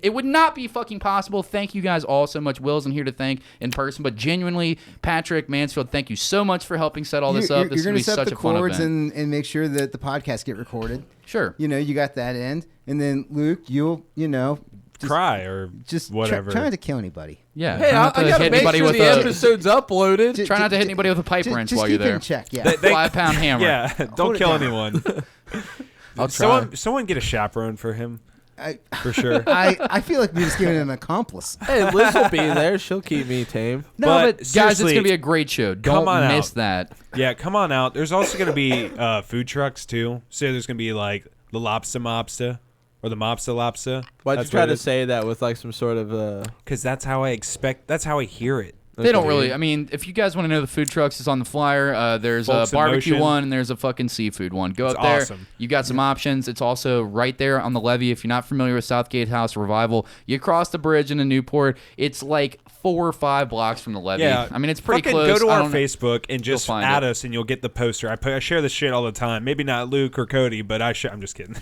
it would not be fucking possible. Thank you guys all so much. Will's in here to thank in person, but genuinely, Patrick Mansfield, thank you so much for helping set all this up. This is You're going to be set such the a fun chords event. and make sure that the podcasts get recorded. Sure. You know, you got that end, and then Luke, you'll just Cry or just whatever. try not to kill anybody. Yeah. Hey, try I not to gotta hit make anybody sure with the a episode's uploaded. try not to hit anybody with a pipe wrench Just while you're keep it there. in check. Yeah. 5-pound hammer. Yeah, Hold don't it kill down. anyone. I'll try. Someone get a chaperone for him, I, for sure. I feel like we're just giving an accomplice. Hey, Liz will be there. She'll keep me tame. No, But but guys, it's seriously, going to be a great show. Don't come on miss out. that. Yeah, come on out. There's also going to be food trucks, too. So there's going to be, like, the Lobster Mobster or the Mobster Lobster. Why'd you try to say that with like some sort of Because that's how I hear it. They don't Okay. really. I mean, if you guys want to know the food trucks, it's on the flyer. There's Folks a in barbecue Motion. one and there's a fucking seafood one. Go It's up there. awesome. You got some options. It's also right there on the levee. If you're not familiar with Southgate House Revival, you cross the bridge into Newport. It's like 4 or 5 blocks from the levee. Yeah, I mean, it's pretty fucking close. Go to I our don't know- Facebook and just find add it. us, and you'll get the poster. I share this shit all the time. Maybe not Luke or Cody, but I'm just kidding.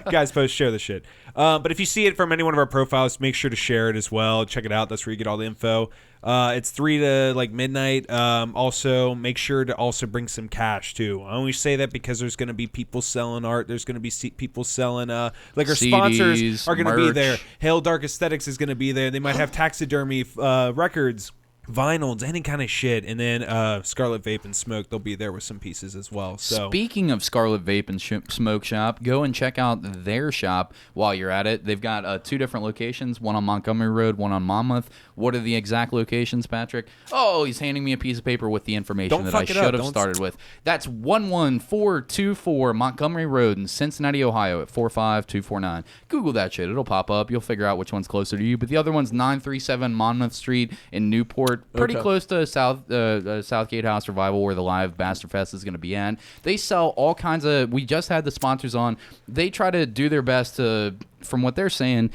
Guys, share the shit. But if you see it from any one of our profiles, make sure to share it as well. Check it out. That's where you get all the info. It's 3 to like midnight. Also, make sure to also bring some cash too. I only say that because there's going to be people selling art. There's going to be people selling like our CDs, sponsors are going to be merch. there. Hail Dark Aesthetics is going to be there. They might have taxidermy records, vinyls, any kind of shit. And then Scarlet Vape and Smoke, they'll be there with some pieces as well. So Speaking of Scarlet Vape and Smoke Shop, go and check out their shop while you're at it. They've got 2 different locations, one on Montgomery Road, one on Monmouth. What are the exact locations, Patrick? Oh, he's handing me a piece of paper with the information that I should have started with. That's 11424 Montgomery Road in Cincinnati, Ohio at 45249. Google that shit. It'll pop up. You'll figure out which one's closer to you. But the other one's 937 Monmouth Street in Newport. Pretty close to Southgate House Revival, where the live Bastard Fest is going to be at. They sell all kinds of. We just had the sponsors on. They try to do their best to, from what they're saying.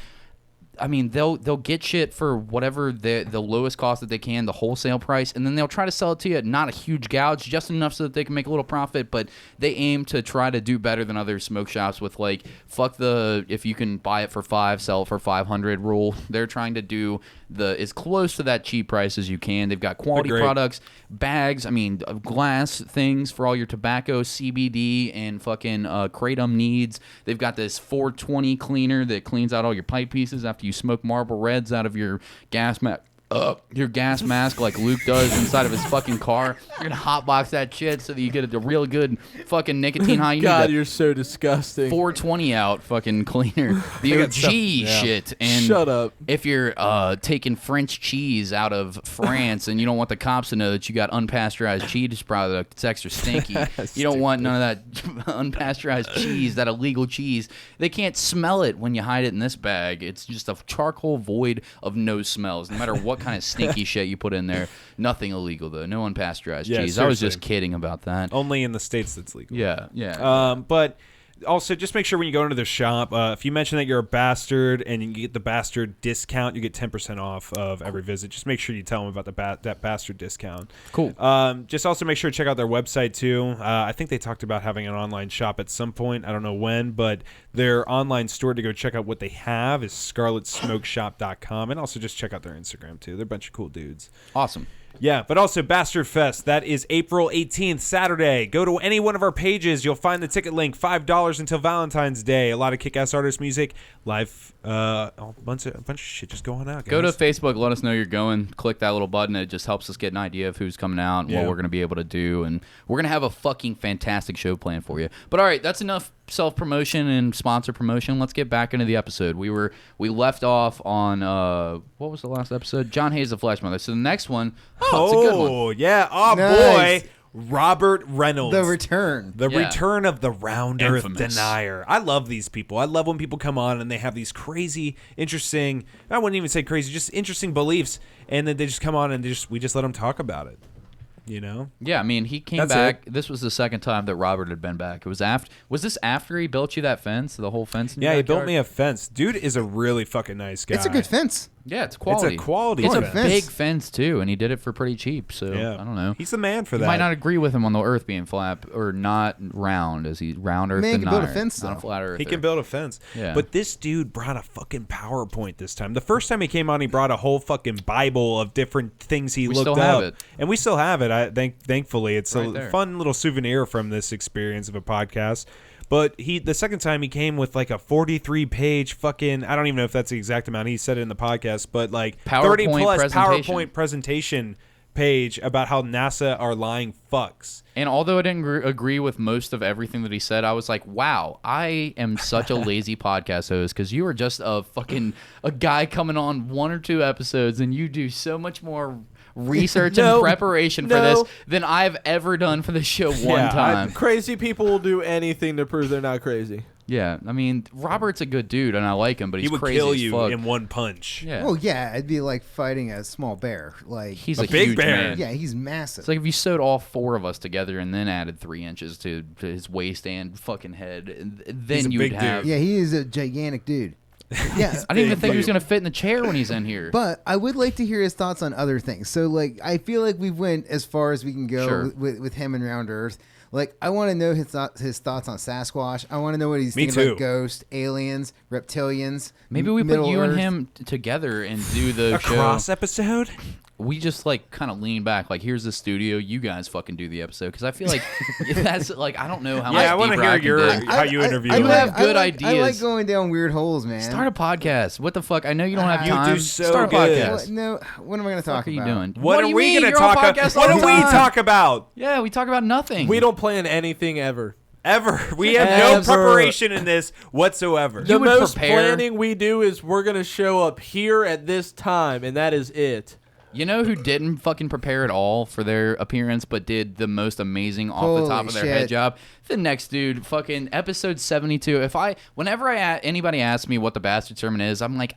I mean, they'll get shit for whatever the lowest cost that they can, the wholesale price, and then they'll try to sell it to you at not a huge gouge, just enough so that they can make a little profit. But they aim to try to do better than other smoke shops with like fuck the if you can buy it for $5, sell it for $500 rule. They're trying to do as close to that cheap price as you can. They've got quality products, bags, I mean glass things for all your tobacco, CBD, and fucking kratom needs. They've got this 420 cleaner that cleans out all your pipe pieces after you smoke Marlboro Reds out of your gas mask like Luke does inside of his fucking car. You're gonna hotbox that shit so that you get a real good fucking nicotine high. God, you're so disgusting. 420 out fucking cleaner. The OG shit. And shut up. If you're taking French cheese out of France and you don't want the cops to know that you got unpasteurized cheese product, it's extra stinky. You don't want none of that unpasteurized cheese, that illegal cheese. They can't smell it when you hide it in this bag. It's just a charcoal void of no smells, no matter what kind of stinky shit you put in there. Nothing illegal though. No unpasteurized cheese. Seriously. I was just kidding about that. only in the States that's legal. Yeah. But also, just make sure when you go into their shop, if you mention that you're a bastard and you get the bastard discount, you get 10% off of every visit. Just make sure you tell them about that bastard discount. Cool. Just also make sure to check out their website too. I think they talked about having an online shop at some point. I don't know when, but their online store to go check out what they have is scarletsmokeshop.com. And also just check out their Instagram too. They're a bunch of cool dudes. Awesome. Yeah, but also Bastard Fest. That is April 18th, Saturday. Go to any one of our pages. You'll find the ticket link. $5 until Valentine's Day. A lot of kick-ass artist music. Live, a bunch of shit just going out, guys. Go to Facebook. Let us know you're going. Click that little button. It just helps us get an idea of who's coming out and what we're going to be able to do. And we're going to have a fucking fantastic show planned for you. But all right, that's enough self-promotion and sponsor promotion. Let's get back into the episode. We left off on what was the last episode? John Hayes, the Flesh Mother. So the next one, it's a good one. Yeah. Oh, Nice. boy. Robert Reynolds. The Return. The return of the Round Infamous. Earth Denier. I love these people. I love when people come on and they have these crazy, interesting, I wouldn't even say crazy, just interesting beliefs, and then they just come on and we just let them talk about it. You know? Yeah, I mean, he came That's back. This was the second time that Robert had been back. It was after. Was this after he built you that fence, the whole fence? In your Yeah, he built backyard? me a fence. Dude is a really fucking nice guy. It's a good fence. Yeah, it's quality. It's a quality It's a fence. big fence too, and he did it for pretty cheap. So Yeah. I don't know. He's the man for You that. might not agree with him on the Earth being flat or not round. Is he round Earth? Man can build a denier, fence, not a though. flat Earth. He can build a fence. Yeah. But this dude brought a fucking PowerPoint this time. The first time he came on, he brought a whole fucking Bible of different things he We looked still up. have it. And we still have it. Thankfully. It's Right a there. fun little souvenir from this experience of a podcast. But the second time he came with like a 43-page fucking, I don't even know if that's the exact amount. He said it in the podcast, but like 30 PowerPoint plus presentation. PowerPoint presentation page about how NASA are lying fucks. And although I didn't agree with most of everything that he said, I was like, wow, I am such a lazy podcast host because you are just a guy coming on 1 or 2 episodes and you do so much more research and preparation for this than I've ever done for the show one time. Crazy people will do anything to prove they're not crazy. Yeah, I mean, Robert's a good dude and I like him, but he's He would crazy kill as you fuck. in one punch. Yeah. Oh yeah, it'd be like fighting a small bear. Like He's A a big huge bear. man. yeah, he's massive. It's like if you sewed all 4 of us together and then added 3 inches to his waist and fucking head, and then He's a you'd big have. dude. yeah, he is a gigantic dude. Yeah, I didn't even think he was gonna fit in the chair when he's in here. but I would like to hear his thoughts on other things. So like, I feel like we went as far as we can go Sure. with him and Round Earth. Like, I want to know his thoughts on Sasquatch. I want to know what he's Me thinking too. about ghosts, aliens, reptilians. Maybe we put Middle you and Earth. him together and do the A show. cross episode? we just like kind of lean back, like, here's the studio, you guys fucking do the episode, because I feel like that's like, I don't know how much I want to deeper hear can dig. how you interview. You him. have good I ideas. like going down weird holes, man. Start a podcast. What the fuck? I know you don't have You time. do so Start a good. podcast. What, no, what am I going to What talk are you about? doing? What do are you we mean? going to You're on talk about? podcasts What all do the we time. talk about? Yeah, we talk about nothing. We don't plan anything ever. Ever. We have no Ever. preparation in this whatsoever. The would most prepare- planning we do is we're gonna show up here at this time, and that is it. You know who didn't fucking prepare at all for their appearance, but did the most amazing off the top Holy of their head shit. job? The next dude, fucking episode 72. Whenever anybody asks me what the Bastard Sermon is, I'm like,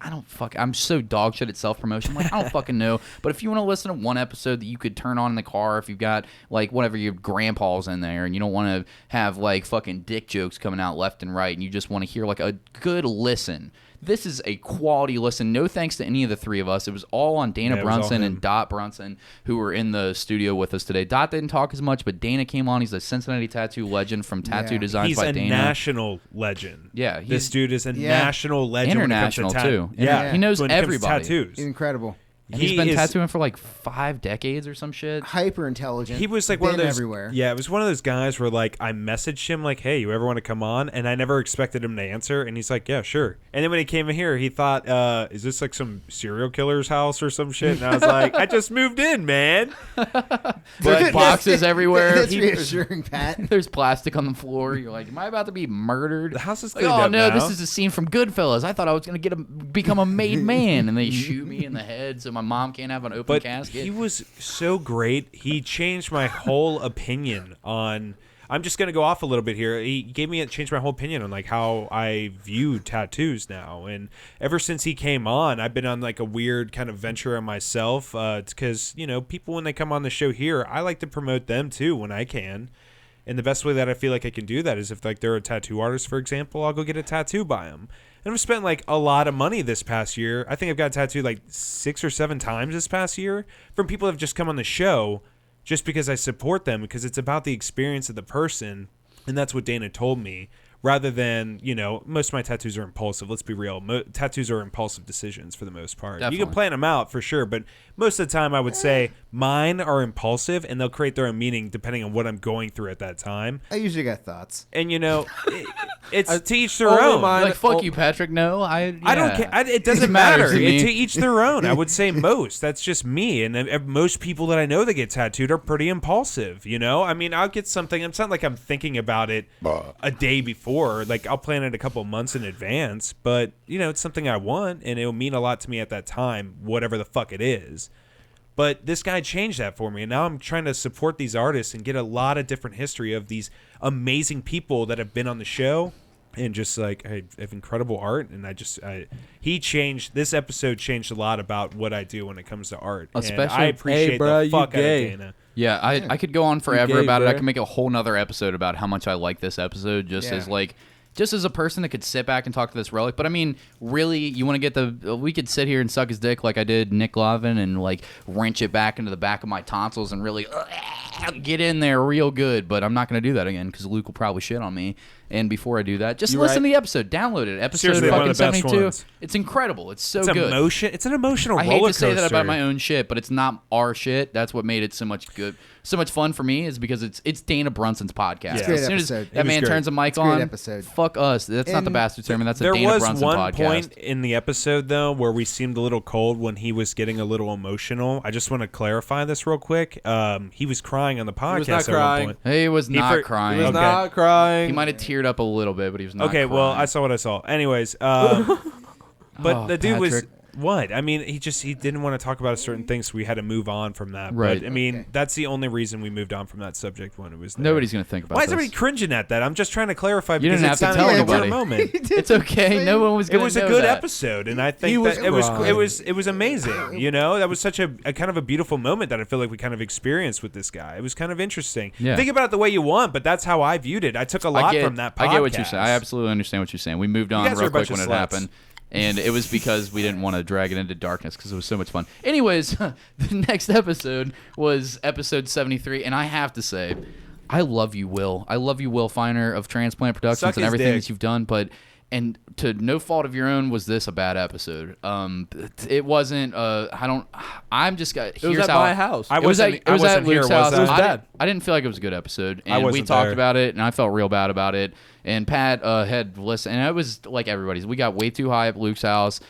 I'm so dog shit at self promotion. I'm like, I don't fucking know. But if you want to listen to one episode that you could turn on in the car, if you've got like whatever your grandpa's in there, and you don't want to have like fucking dick jokes coming out left and right, and you just want to hear like a good listen. This is a quality listen. No thanks to any of the three of us. It was all on Dana Yeah, it was all Brunson him. and Dot Brunson, who were in the studio with us today. Dot didn't talk as much, but Dana came on. He's a Cincinnati tattoo legend from Tattoo Yeah. Designs He's by a Dana. national legend. Yeah, This he's dude is a Yeah. national legend. international when it comes to too. Yeah, He knows when it comes to everybody. tattoos. Incredible. And he's He been is- tattooing for like 5 decades or some shit. Hyper intelligent. He was like one of Been those. everywhere. Yeah, it was one of those guys where like I messaged him like, "Hey, you ever want to come on?" And I never expected him to answer, and he's like, "Yeah, sure." And then when he came in here, he thought, "Is this like some serial killer's house or some shit?" And I was like, "I just moved in, man." There's boxes everywhere. That's He- reassuring, Pat. There's plastic on the floor. You're like, am I about to be murdered? The house is Like, cleaned oh up no, now. this is a scene from Goodfellas. I thought I was gonna become a made man, and they shoot me in the head so my mom can't have an open But casket. he was so great. He changed my whole opinion on. I'm just gonna go off a little bit here. He changed my whole opinion on like how I view tattoos now. And ever since he came on, I've been on like a weird kind of venture on myself. Because people when they come on the show here, I like to promote them too when I can. And the best way that I feel like I can do that is if like they're a tattoo artist, for example, I'll go get a tattoo by them. And I've spent like a lot of money this past year. I think I've got tattooed like 6 or 7 times this past year from people that have just come on the show just because I support them, because it's about the experience of the person. And that's what Dana told me. Rather than, most of my tattoos are impulsive. Let's be real. Tattoos are impulsive decisions for the most part. You Definitely. can plan them out for sure, but most of the time I would say mine are impulsive and they'll create their own meaning depending on what I'm going through at that time. I usually got thoughts. And, it's to each their only own. mine- like, fuck you, Patrick. No, I don't care. It doesn't matters matter. to me. To each their own. I would say most. That's just me. And most people that I know that get tattooed are pretty impulsive. I mean, I'll get something. It's not like I'm thinking about it a day before. Like I'll plan it a couple months in advance. But it's something I want, and it'll mean a lot to me at that time, whatever the fuck it is. But this guy changed that for me, and now I'm trying to support these artists and get a lot of different history of these amazing people that have been on the show. And just like I have incredible art, and this episode changed a lot about what I do when it comes to art. And Especially- I appreciate Hey, bro, the you fuck out of gay. Dana. Yeah, I could go on forever gay, about it. I bruh. can make a whole nother episode about how much I like this episode, just as a person that could sit back and talk to this relic. But I mean, really, you want to get we could sit here and suck his dick like I did Nick Lavin and like wrench it back into the back of my tonsils and really get in there real good. But I'm not going to do that again because Luke will probably shit on me. And before I do that, just You're listen right. to the episode. Download it. Episode Seriously, one fucking of the best 72. ones. It's incredible. It's so It's good. emotion. It's an emotional I roller hate to coaster. say that about my own shit, but it's not our shit. That's what made it so much fun for me, is because it's Dana Brunson's podcast. Yeah. It's a great As soon as episode. It that was man great. turns a mic It's a great on, episode. fuck us. That's not the And Bastard Sermon. That's a There Dana was Brunson one podcast. point in the episode, though, where we seemed a little cold when he was getting a little emotional. I just want to clarify this real quick. He was crying on the podcast was not at one crying. point. He was not crying. He was Okay. not crying. He might have teared up a little bit, but he was not Okay, well, crying. I saw what I saw. Anyways, but Oh, the dude was Patrick. what? I mean, he didn't want to talk about a certain thing, so we had to move on from that. Right. But I mean, Okay. that's the only reason we moved on from that subject when it was there. Nobody's going to think about Why is this. everybody cringing at that? I'm just trying to clarify. You because didn't it have to sounded tell like a anybody. weird moment. It's okay. No one was It going to was a know good that. episode, and I He think was that it was crying. it was amazing. That was such a kind of a beautiful moment that I feel like we kind of experienced with this guy. It was kind of interesting. Yeah. Think about it the way you want, but that's how I viewed it. I took a lot from that podcast. I get what you're saying. I absolutely understand what you're saying. We moved on guys are real a bunch quick when of it sluts. happened. And it was because we didn't want to drag it into darkness because it was so much fun. Anyways, the next episode was episode 73. And I have to say, I love you, Will. I love you, Will Feiner of Transplant Productions Suck and his everything dick. that you've done. But and to no fault of your own, was this a bad episode? It wasn't. I'm just got. It was at my house. I It was at Luke's house. It was bad. I didn't feel like it was a good episode, I and we wasn't talked there. about it, and I felt real bad about it. And Pat had listened, and it was like everybody's. We got way too high at Luke's house.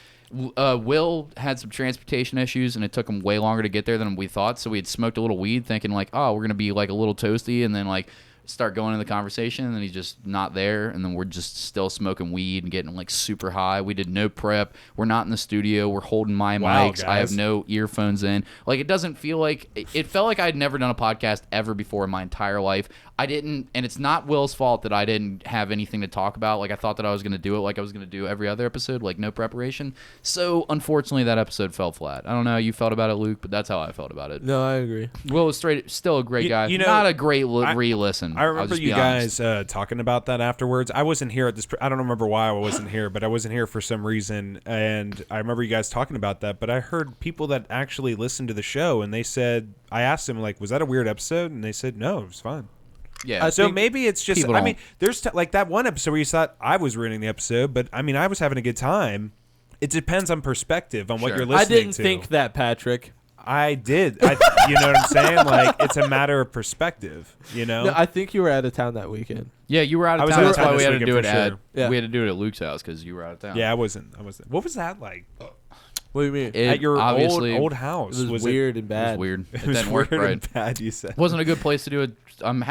Will had some transportation issues, and it took him way longer to get there than we thought. So we had smoked a little weed, thinking like, oh, we're gonna be like a little toasty, and then like start going in the conversation, and then he's just not there, and then we're just still smoking weed and getting like super high. We did no prep. We're not in the studio. We're holding my Wow, mics. I have guys. no earphones in. Like, it doesn't feel like it felt like I'd never done a podcast ever before in my entire life. I didn't, and it's not Will's fault that I didn't have anything to talk about. Like, I thought that I was going to do it like I was going to do every other episode, like no preparation. So unfortunately, that episode fell flat. I don't know how you felt about it, Luke, but that's how I felt about it. No, I agree. Will was still a great guy. you know, Not a great I- re-listen. I I'll remember just you be honest. guys talking about that afterwards. I wasn't here at this. I don't remember why I wasn't here, but I wasn't here for some reason. And I remember you guys talking about that. But I heard people that actually listened to the show, and they said, I asked them, like, was that a weird episode? And they said, no, it was fine. Yeah. So maybe it's just, people I don't- mean, there's like that one episode where you thought I was ruining the episode, but I mean, I was having a good time. It depends on perspective on what Sure. you're I listening didn't to. think that, Patrick. I did. You know what I'm saying? Like, it's a matter of perspective, you know? No, I think you were out of town that weekend. Yeah, you were out I of was town. out of That's town why we this had to weekend do it for at sure. Yeah. we had to do it at Luke's house because you were out of town. Yeah, I wasn't. What was that like? What do you mean? It At your obviously old house? it was weird and It bad. was weird. It It was didn't weird work right. and bad, you said. Wasn't a good place to do it. I'm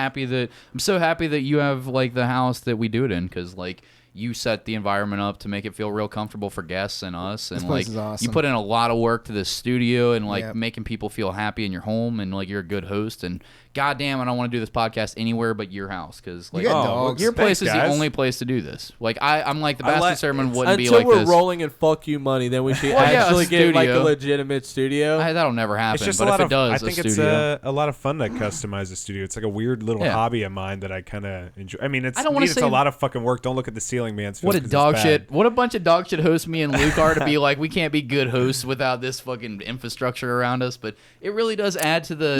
so happy that you have like the house that we do it in, because like you set the environment up to make it feel real comfortable for guests and us, and This like place is awesome. you put in a lot of work to this studio and like Yep. making people feel happy in your home, and like you're a good host. And goddamn, I don't want to do this podcast anywhere but your house, because like got dogs. your place Thanks, is the guys. only place to do this. Like I'm like the I bastard let- sermon wouldn't be Until like we're this. rolling in fuck you money, then we should Well, yeah, a actually get like a studio. legitimate studio. That'll never happen. It's just but a lot if of. it does, I a think studio. it's a lot of fun to customize a studio. It's like a weird little Yeah. hobby of mine that I kind of enjoy. I mean, it's I don't wanna it's say- a lot of fucking work. Don't look at the ceiling, man. What a dog shit! What a bunch of dog shit hosts me and Luke are to be like. We can't be good hosts without this fucking infrastructure around us. But it really does add to the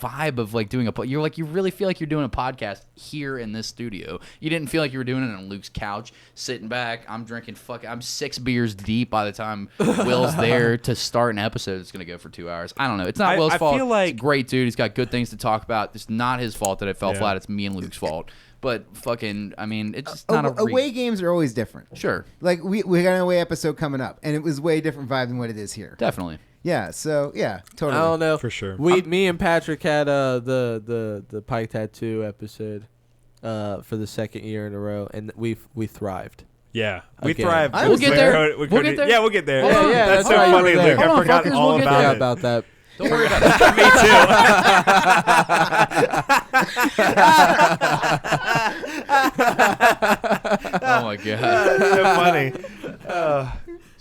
vibe of like doing you're like, you really feel like you're doing a podcast here in this studio. You didn't feel like you were doing it on Luke's couch, sitting back. I'm drinking I'm 6 beers deep by the time Will's there to start an episode. It's gonna go for 2 hours. I don't know. It's not Will's I fault. feel like- He's a great dude. He's got good things to talk about. It's not his fault that it fell Yeah. flat. It's me and Luke's fault. But fucking, I mean, it's just not Away games are always different. Sure, Like we got an away episode coming up, and it was way different vibe than what it is here. definitely. Yeah. So yeah, totally. I don't know For sure. Me and Patrick had the Pike Tattoo episode for the second year in a row, and we thrived. Yeah, we Okay. thrive. We'll get there. We We'll get there. Yeah, we'll get there. Hold on. Yeah, that's that's so why you funny, were there. Luke. I Hold on, forgot fuckers, all we'll get about Yeah, it. about that. Don't worry about it. Me Oh my god! too. So funny.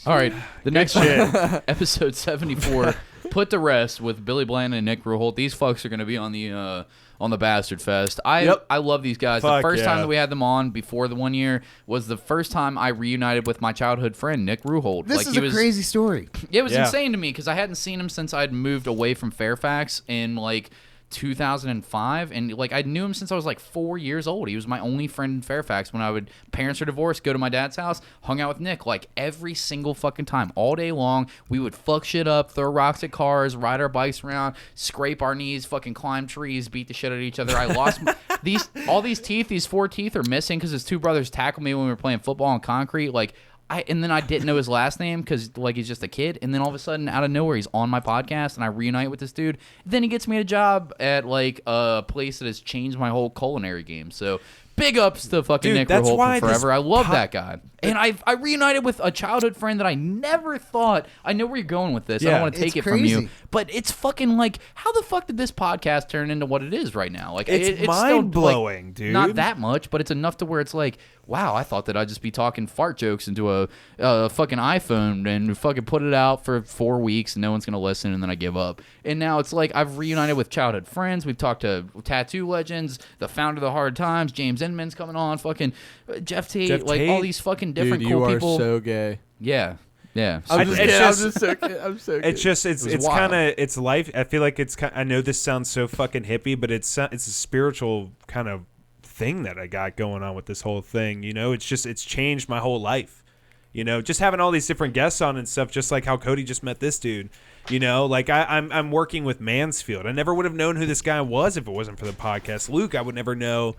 All right, the next shit. episode 74, put to rest with Billy Bland and Nick Ruholt. These fucks are going to be on the Bastard Fest. I love these guys. Fuck the first yeah. time that we had them on before the 1 year was the first time I reunited with my childhood friend Nick Ruholt. This like, is he a was, crazy story. It was Yeah. insane to me because I hadn't seen him since I'd moved away from Fairfax in like 2005, and like I knew him since I was like 4 years old. He was my only friend in Fairfax. When parents were divorced, go to my dad's house, hung out with Nick like every single fucking time, all day long. We would fuck shit up, throw rocks at cars, ride our bikes around, scrape our knees, fucking climb trees, beat the shit out of each other. I lost all these teeth. These 4 teeth are missing because his 2 brothers tackled me when we were playing football on concrete. Like. And then I didn't know his last name because, like, he's just a kid. And then all of a sudden, out of nowhere, he's on my podcast, and I reunite with this dude. Then he gets me a job at, like, a place that has changed my whole culinary game. So, big ups to fucking Dude, Nick that's Ruholt why for this forever. I love that guy. And I reunited with a childhood friend that I never thought. I know where you're going with this. I Yeah. don't want to take It's it from you. crazy. But it's fucking like, how the fuck did this podcast turn into what it is right now? Like, It's still, mind-blowing, like, dude. Not that much, but it's enough to where it's like, wow, I thought that I'd just be talking fart jokes into a fucking iPhone and fucking put it out for 4 weeks and no one's going to listen, and then I give up. And now it's like I've reunited with childhood friends. We've talked to tattoo legends, the founder of the Hard Times, James Inman's coming on, fucking Jeff Tate, like all these fucking different Dude, you cool are people. so gay. Yeah. Yeah. I'm It's just kidding. just- I'm just so kidding. I'm so kidding. It's just it's was wild. kind of it's life. I feel like it's kind. I know this sounds so fucking hippie, but it's a spiritual kind of thing that I got going on with this whole thing. You know, it's changed my whole life. You know, just having all these different guests on and stuff, just like how Cody just met this dude. You know, like I'm working with Mansfield. I never would have known who this guy was if it wasn't for the podcast. Luke, I would never know.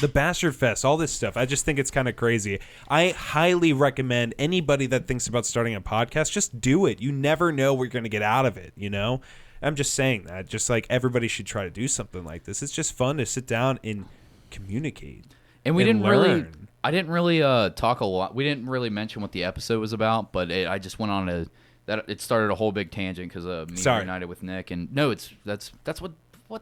The Bastard Fest, all this stuff. I just think it's kind of crazy. I highly recommend anybody that thinks about starting a podcast, just do it. You never know what you're going to get out of it, you know? I'm just saying that. Just like everybody should try to do something like this. It's just fun to sit down and communicate. And we and didn't learn. really, I didn't really talk a lot. We didn't really mention what the episode was about, but I just went on it started a whole big tangent because me reunited with Nick. And no, that's what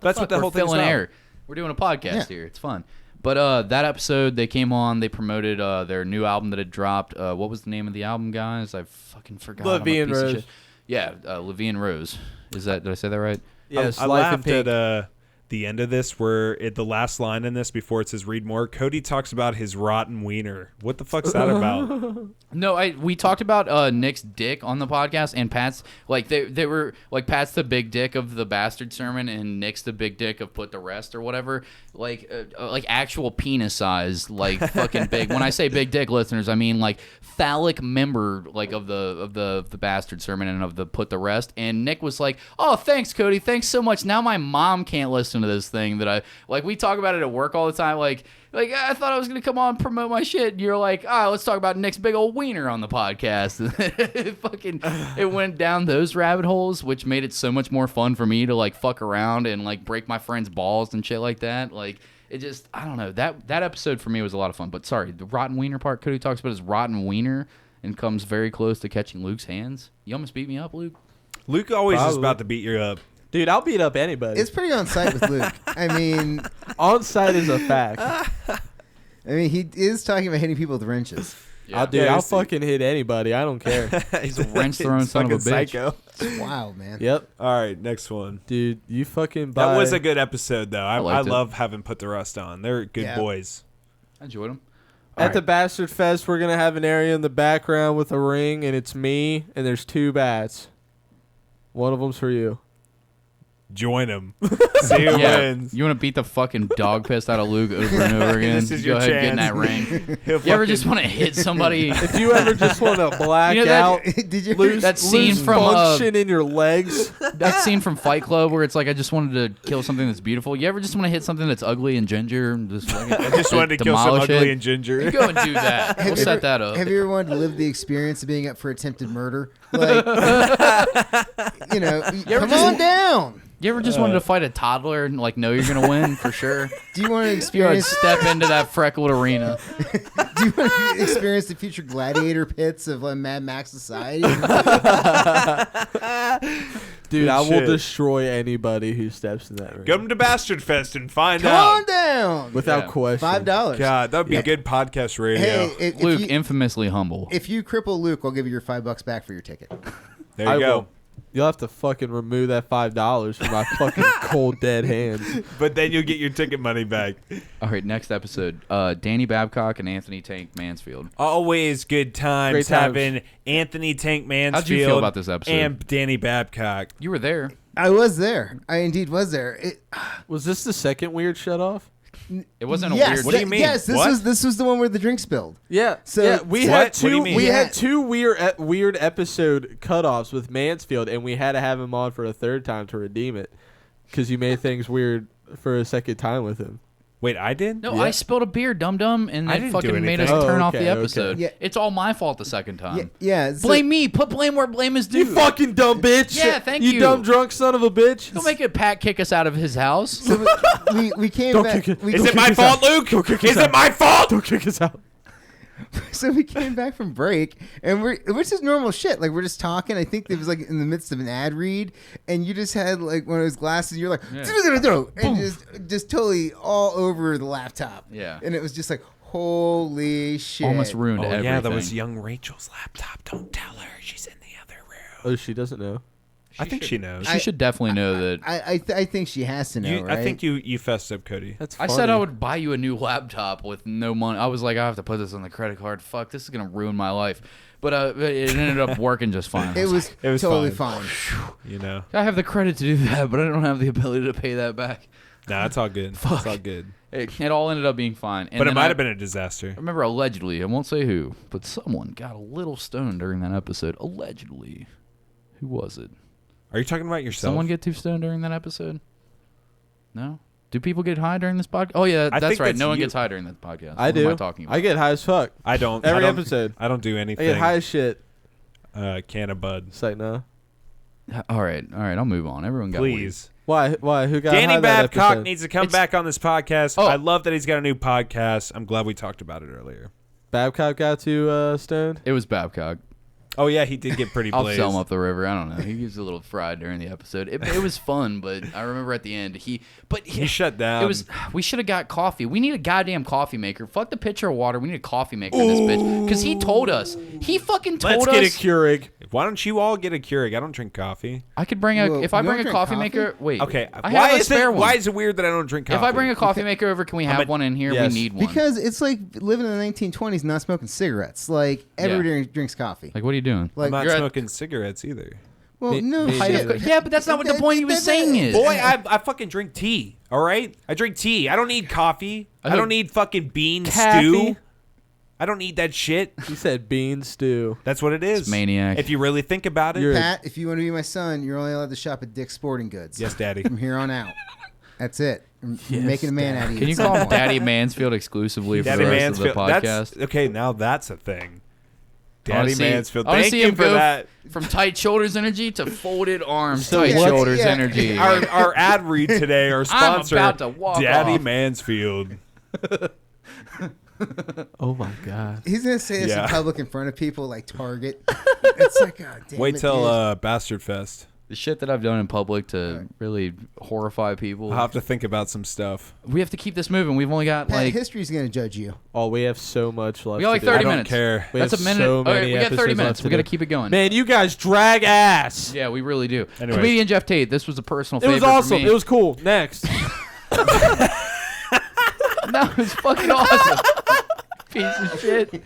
the fuck? The We're whole thing's filling about. air. We're doing a podcast here. It's fun. But that episode, they came on, they promoted their new album that had dropped. What was the name of the album, guys? I fucking forgot. Levy and Rose. Yeah, Levy and Rose. Did I say that right? Yes, I Life in laughed Pink. at the end of this where the last line in this before it says read more, Cody talks about his rotten wiener. What the fuck's that about? No, we talked about Nick's dick on the podcast, and Pat's like they were like Pat's the big dick of the bastard sermon, and Nick's the big dick of put the rest or whatever. Like actual penis size, like fucking big. When I say big dick, listeners, I mean like phallic member, like of the bastard sermon and of the put the rest. And Nick was like, "Oh, thanks, Cody. Thanks so much. Now my mom can't listen to this thing that I like." We talk about it at work all the time, like I thought I was gonna come on and promote my shit, and you're like, let's talk about Nick's big old wiener on the podcast. It went down those rabbit holes, which made it so much more fun for me to like fuck around and like break my friends' balls and shit like that. Like it just, I don't know, that episode for me was a lot of fun. But sorry, the rotten wiener part, Cody talks about his rotten wiener and comes very close to catching Luke's hands. You almost beat me up, Luke. Luke always is Probably. about to beat you up. Dude, I'll beat up anybody. It's pretty on site with Luke. I mean, On site is a fact. he is talking about hitting people with wrenches. Yeah. I'll fucking hit anybody. I don't care. He's a wrench throwing son of a fucking bitch. psycho. It's wild, man. Yep. All right, next one. Dude, you fucking buy. That was a good episode, though. I liked it. love having Put the Rust on. They're good Yeah. boys. I enjoyed him. At the Bastard Fest, we're going to have an area in the background with a ring, and it's me, and there's 2 bats. One of them's for you. Join them. See who wins. You want to beat the fucking dog piss out of Luke over and over again? This is Go your ahead and get in chance. that ring. He'll You ever fucking- just want to hit somebody? If you ever just want to black You know that- out, Did you lose, that scene lose from, function in your legs. That scene from Fight Club where it's like, I just wanted to kill something that's beautiful. You ever just want to hit something that's ugly and ginger and just fucking I just wanted to kill some demolish ugly it? and ginger. You go and do that. We'll you set ever- that up. Have you ever wanted to live the experience of being up for attempted murder? Like, come on down. You ever just wanted to fight a toddler and like know you're gonna win for sure? Do you want to You would experience? step into that freckled arena. Do you want to experience the future gladiator pits of Mad Max society? Dude, I will shit. destroy anybody who steps in that ring. Come to Bastard Fest and find Come out. on down. Without Yeah. question. $5. God, that would be Yeah. good podcast radio. Hey, if Luke, you, infamously humble. if you cripple Luke, I'll give you your $5 back for your ticket. there you I go. will. You'll have to fucking remove that $5 from my fucking cold dead hands. But then you'll get your ticket money back. All right, next episode. Danny Babcock and Anthony Tank Mansfield. Always good times, Great times. having Anthony Tank Mansfield How'd you feel about this episode? and Danny Babcock. You were there. I was there. I indeed was there. Was this the second weird shut off? It wasn't a Yes, weird. What do you mean? Yes, What? this was the one where the drink spilled. Yeah. So- yeah, we What? had What do two. you mean? We Yeah. had two weird episode cutoffs with Mansfield, and we had to have him on for a third time to redeem it because you made things weird for a second time with him. Wait, I did? No, Yeah. I spilled a beer, dum dum, and I they didn't fucking do made us anything. turn Oh, off the okay, okay. episode. Yeah. It's all my fault the second time. Yeah. So, Blame me. Put blame where blame is due. You fucking dumb bitch! Yeah, thank you. You dumb drunk son of a bitch! Don't make it Pat kick us out of his house. So we came Don't back. kick it. we- Is it my fault, Luke? Is it my fault? Don't kick us out. So we came back from break, and which is normal shit. Like we're just talking. I think it was like in the midst of an ad read, and you just had like one of those glasses. You're like, and just totally all over the laptop. Yeah. and it was just like, holy shit! Almost ruined Oh, everything. yeah, that was young Rachel's laptop. Don't tell her. She's in the other room. Oh, she doesn't know. I think she knows. She should definitely know that. I think she has to know. You, right? I think you fessed up, Cody. That's I funny. said I would buy you a new laptop with no money. I was like, I have to put this on the credit card. Fuck, this is gonna ruin my life. But it ended up working just fine. It was It was totally fine. fine. You know. I have the credit to do that, but I don't have the ability to pay that back. Nah, it's all good. It's all good. It all ended up being fine. And But it then might have been a disaster. I remember allegedly, I won't say who, but someone got a little stoned during that episode. Allegedly. Who was it? Are you talking about yourself? Someone get too stoned during that episode? No? Do people get high during this podcast? Oh, yeah, I that's think right. that's No one you. gets high during that podcast. I What do. am I talking about? I get high as fuck. I don't. Every I don't, episode. I don't do I anything. get high as shit. Can of bud. It's like, no. All right. I'll move on. Everyone got weed. Please. Why? Who got high Danny that Babcock episode? needs to come It's- back on this podcast. Oh. I love that he's got a new podcast. I'm glad we talked about it earlier. Babcock got too stoned? It was Babcock. Oh, yeah, he did get pretty I'll blazed. sell him up the river. I don't know. He was a little fried during the episode. It was fun, but I remember at the end he shut down. It was. We should have got coffee. We need a goddamn coffee maker. Fuck the pitcher of water. We need a coffee maker in this bitch. Because he told us. He fucking told Let's us. get a Keurig. Why don't you all get a Keurig? I don't drink coffee. I could bring a. Whoa, if I you bring don't a drink coffee coffee? maker, wait. Okay. I have a spare one. Why is it weird that I don't drink coffee? If I bring a coffee maker over, can we have one in here? yes. We need one. Because it's like living in the 1920s, not smoking cigarettes. Like everybody drinks coffee. Like, what are you doing? I'm Like, not you're at- smoking cigarettes either. well, Me- no me shit. neither. Yeah, but that's not what the point he was saying is. Boy, I fucking drink tea. All right, I drink tea. I don't need coffee. I don't need fucking bean Caffey. stew. I don't need that shit. He said bean stew. That's what it is. maniac. If you really think about it. You're- Pat, if you want to be my son, you're only allowed to shop at Dick's Sporting Goods. Yes, Daddy. From here on out. That's it. I'm Yes, making a man out of you. Can you at some call him point. Daddy Mansfield exclusively for Daddy the rest Mansfield. of the podcast? That's, okay, now that's a thing. I wanna Daddy see- Mansfield. I wanna Thank see you him for go that. From tight shoulders energy to folded arms, So tight what- shoulders yeah. energy. Our ad read today, our sponsor, about to walk Daddy off. Mansfield. Oh my god. He's going to say this Yeah. in public in front of people like Target. It's like, God damn Wait it, till dude. Bastard Fest. The shit that I've done in public to really horrify people. I'll have to think about some stuff. We have to keep this moving. We've only got Pat, like history's going to judge you. Oh, we have so much left. we got like to do. 30 I don't minutes. care. We That's a have minute. so Okay, many we got 30 episodes minutes. left We to got to do. keep it going. Man, you guys drag ass. Yeah, we really do. Anyways. Comedian Jeff Tate. This was a personal It favorite was awesome. for me. It was cool. Next. No, it was fucking awesome. Piece of shit.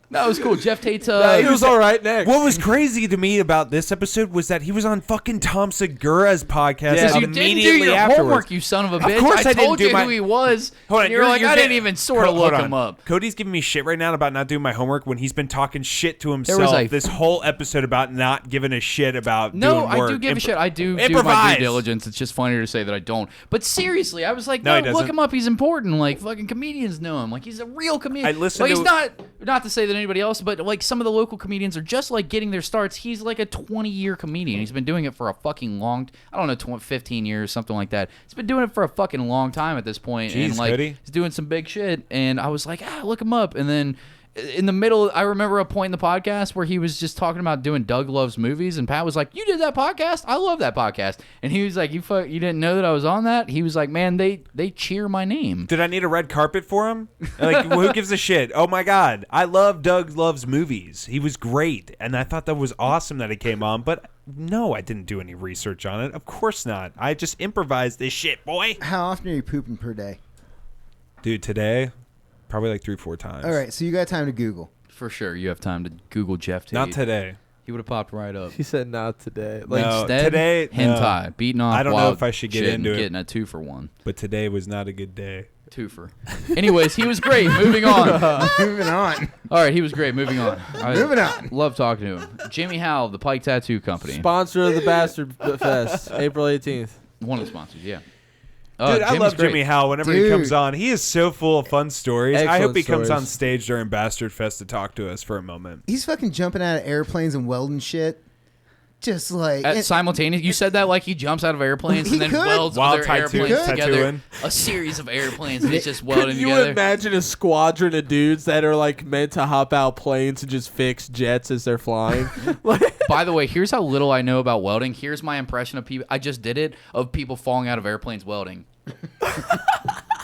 No, it was cool. Jeff Tate's. it was all right. Next. What was crazy to me about this episode was that he was on fucking Tom Segura's podcast Yeah. Because you immediately didn't do your afterwards. homework, you son of a bitch. course I didn't told do you my- who he was. Hold on, and you're like, I didn't even sort of look him up. Cody's giving me shit right now about not doing my homework when he's been talking shit to was himself a- this whole episode about not giving a shit about No, doing work. I do give a shit. I do do my improvise. due diligence. It's just funnier to say that I don't. But seriously, I was like, No, he no, look doesn't. him up. He's important. Like, fucking comedians know him. Like, he's a real comedian. I listened Like, he's to- not to say that anybody else, but like some of the local comedians are just like getting their starts. He's like a 20-year comedian. He's been doing it for a fucking long, I don't know, 15 years, something like that. He's been doing it for a fucking long time at this point. Jeez, and like, Cody. he's doing some big shit. And I was like, look him up. And then in the middle, I remember a point in the podcast where he was just talking about doing Doug Loves Movies, and Pat was like, "You did that podcast? I love that podcast." And he was like, "You didn't know that I was on that?" He was like, "Man, they cheer my name." Did I need a red carpet for him? Like, who gives a shit? Oh my god, I love Doug Loves Movies. He was great, and I thought that was awesome that he came on. But no, I didn't do any research on it. Of course not. I just improvised this shit, boy. How often are you pooping per day? Dude, today, probably like 3-4 times. All right, so you got time to Google. For sure, you have time to Google Jeff Tate. Not today. He would have popped right up. He said not today. Like No. Instead, today, hentai, beating off. I don't know wild if I should get shit into and it. Getting a 2-for-1. But today was not a good day. Twofer. Anyways, he was great. Moving on. Moving on. All right, he was great. Moving on. Moving on. Love talking to him. Jimmy Howell, the Pike Tattoo Company. sponsor of the Bastard Fest, April 18th. One of the sponsors, yeah. Dude, I Jimmy's love great. Jimmy Howell whenever he Dude. comes on. He is so full of fun stories. I hope Excellent he comes stories. on stage during Bastard Fest to talk to us for a moment. He's fucking jumping out of airplanes and welding shit. Just like At simultaneous, you said that like he jumps out of airplanes He and then could. welds While other tattoo- airplanes together. tattooing. A series of airplanes and it's just Could welding you together. imagine a squadron of dudes that are like meant to hop out planes and just fix jets as they're flying? By the way, here's how little I know about welding. Here's my impression of people. I just did it of people falling out of airplanes welding.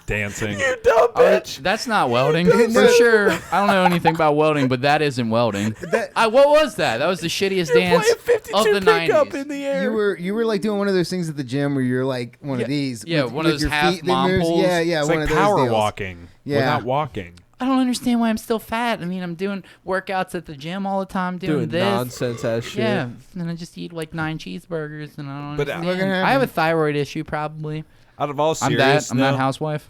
Dancing. You dumb bitch. That's not welding for sure. I don't know anything about welding, but that isn't welding. What was that? That was the shittiest dance Playing 52 of the pickup 90s. in the air. you were like doing one of those things at the gym where you're like one of these. Yeah, one of those your half feet that mom moves. pulls. Yeah, It's one like of those power deals. walking Yeah. without walking. I don't understand why I'm still fat. I mean, I'm doing workouts at the gym all the time, doing this. nonsense ass shit. Yeah, and I just eat like 9 cheeseburgers, and I don't But, understand. look what I have a happened. thyroid issue, probably. Out of all I'm serious, that housewife.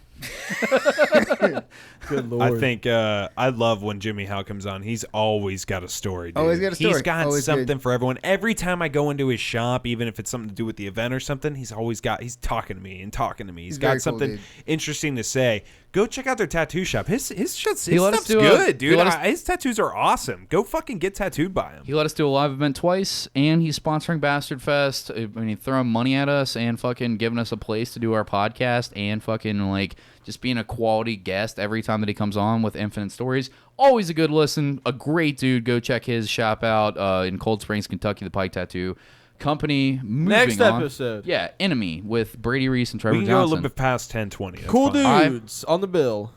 Good lord. I think I love when Jimmy Howe comes on. He's always got a story. Dude. Always got a story. He's got Always something good. for everyone. Every time I go into his shop, even if it's something to do with the event or something, he's talking to me. He's He's got very cool, something dude. interesting to say. Go check out their tattoo shop. His stuff's let us do good, dude. he let us- His tattoos are awesome. Go fucking get tattooed by him. He let us do a live event twice, and he's sponsoring Bastard Fest. I mean, he's throwing money at us and fucking giving us a place to do our podcast and fucking, like, just being a quality guest every time that he comes on with Infinite Stories. Always a good listen. A great dude. Go check his shop out in Cold Springs, Kentucky, the Pike Tattoo Company. Next Moving on. episode. Yeah, Enemy with Brady Reese and Trevor We can go a Johnson. little bit past 10:20. That's Cool fine. dudes on the bill.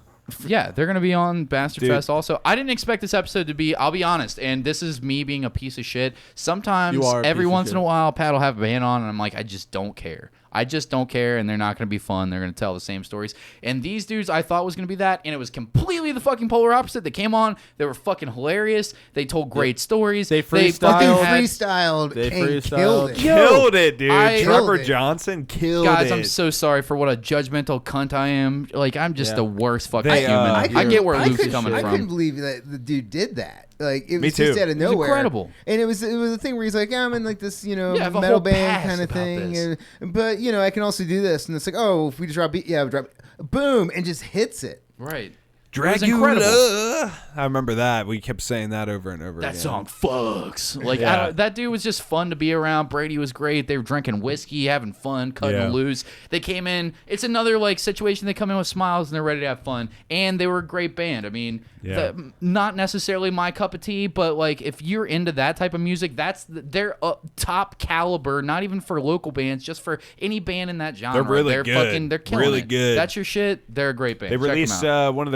Yeah, they're going to be on Bastard Dude. Fest also. I didn't expect this episode to be, I'll be honest, and this is me being a piece of shit. Sometimes, You are a every piece of once in a shit. while, Pat will have a band on, and I'm like, I just don't care. I just don't care, and they're not going to be fun. They're going to tell the same stories. And these dudes I thought was going to be that, and it was completely the fucking polar opposite. They came on. They were fucking hilarious. They told great stories. They Fucking freestyled. freestyled. They and freestyled. killed it. Killed it, dude. I- Trevor Killed it. Johnson killed Guys, it. I'm so sorry for what a judgmental cunt I am. Like, I'm just Yeah. the worst fucking They, human. I I get where I Luke's couldn't- coming I from. couldn't believe that the dude did that. Like it Me was just too. out of It was nowhere. incredible. And it was a thing where he's like, I'm in like this, Yeah, I have a metal whole band past kind of about thing. this. But I can also do this. And it's like, oh, if we just drop beat, yeah, we drop, boom, and just hits it. Right. Dragula. I remember that. We kept saying that over and over That again. song fucks. Like Yeah. that dude was just fun to be around. Brady was great. They were drinking whiskey, having fun, cutting Yeah. loose. They came in. It's another like situation. They come in with smiles and they're ready to have fun. And they were a great band. I mean, Yeah. not necessarily my cup of tea, but like if you're into that type of music, they're top caliber. Not even for local bands, just for any band in that genre. They're really they're good. Fucking, they're killing Really it. good. That's your shit. They're a great band. They Check 'em released out. one of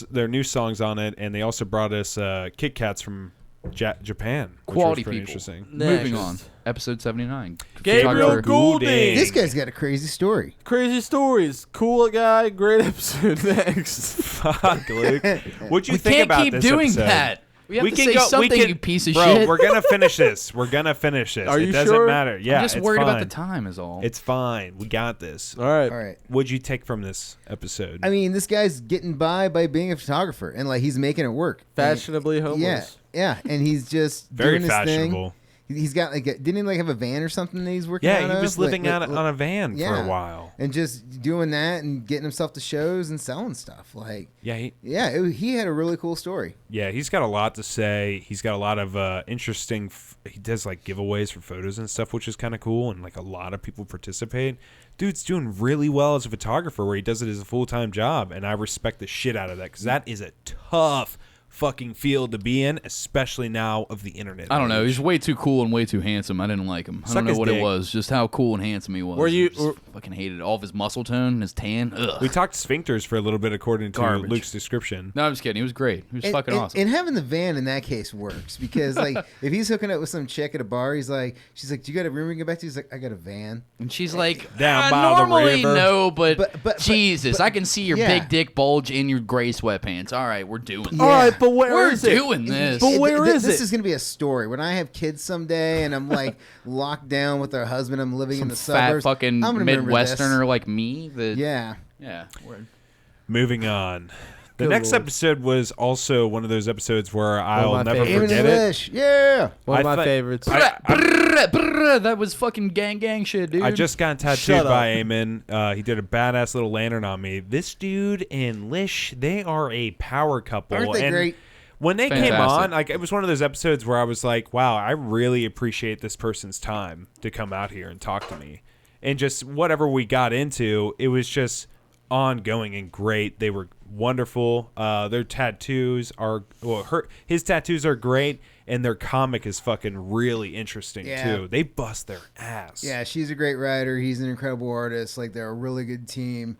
their new songs on it, and they also brought us Kit Kats from Japan. Which Quality was pretty people. interesting. Moving Next. on. Episode 79. Gabriel Photographer. Goulding. This guy's got a crazy story. Crazy stories. Cool guy. Great episode. Next. Fuck, Luke. What'd you We think can't about keep this doing episode? that. We have to say something, you piece of bro, shit. we're gonna finish this. We're gonna finish this. Are it you doesn't sure? matter. Yeah, I'm just it's worried fine. about the time is all. It's fine. We got this. All right. All right. What'd you take from this episode? I mean, this guy's getting by being a photographer, and like he's making it work. Fashionably And- homeless. Yeah, and he's just Very doing his fashionable. thing. He's got like, didn't he like have a van or something that he's working? Yeah, out he was of? living Like, out on a van for yeah. a while. and just doing that and getting himself to shows and selling stuff. Like, Yeah, he had a really cool story. he's got a lot to say. He's got a lot of interesting. He does like giveaways for photos and stuff, which is kind of cool, and like a lot of people participate. Dude's doing really well as a photographer, where he does it as a full-time job, and I respect the shit out of that because that is a tough fucking field to be in, especially now of the internet. I don't know. age. He's way too cool and way too handsome. I didn't like him. I Suck don't know his what dick. it was. Just how cool and handsome he was. Were you- I just fucking hated it. All of his muscle tone and his tan. Ugh. We talked sphincters for a little bit, according to Garbage. Luke's description. No, I'm just kidding. He was great. He was And, fucking and- awesome. and having the van in that case works because like if he's hooking up with some chick at a bar, she's like, do you got a room we can get back to? He's like, I got a van. And she's like, Down by the normally river." no, but, But- Jesus, I can see your yeah. big dick bulge in your gray sweatpants. All right, we're doing this. Yeah. All right, but where We're is it? doing this. But where is This it? is gonna be a story when I have kids someday and I'm like locked down with our husband. I'm living in the Fat suburbs. fucking I'm gonna remember this. Midwesterner like me. Yeah. Yeah. we're- Moving on. The Good next Lord. episode was also one of those episodes where of I'll my never favorites. Even forget it. English. Yeah. One of I my thought- favorites. That was fucking gang shit, dude. I just got tattooed Shut by up. Eamon. He did a badass little lantern on me. This dude and Lish, they are a power couple. Aren't they and great? when they came Fantastic. on, like it was one of those episodes where I was like, wow, I really appreciate this person's time to come out here and talk to me. And just whatever we got into, it was just ongoing and great. They were wonderful. Their tattoos are his tattoos are great, and their comic is fucking really interesting Yeah. too. They bust their ass. Yeah, she's a great writer. He's an incredible artist. Like they're a really good team.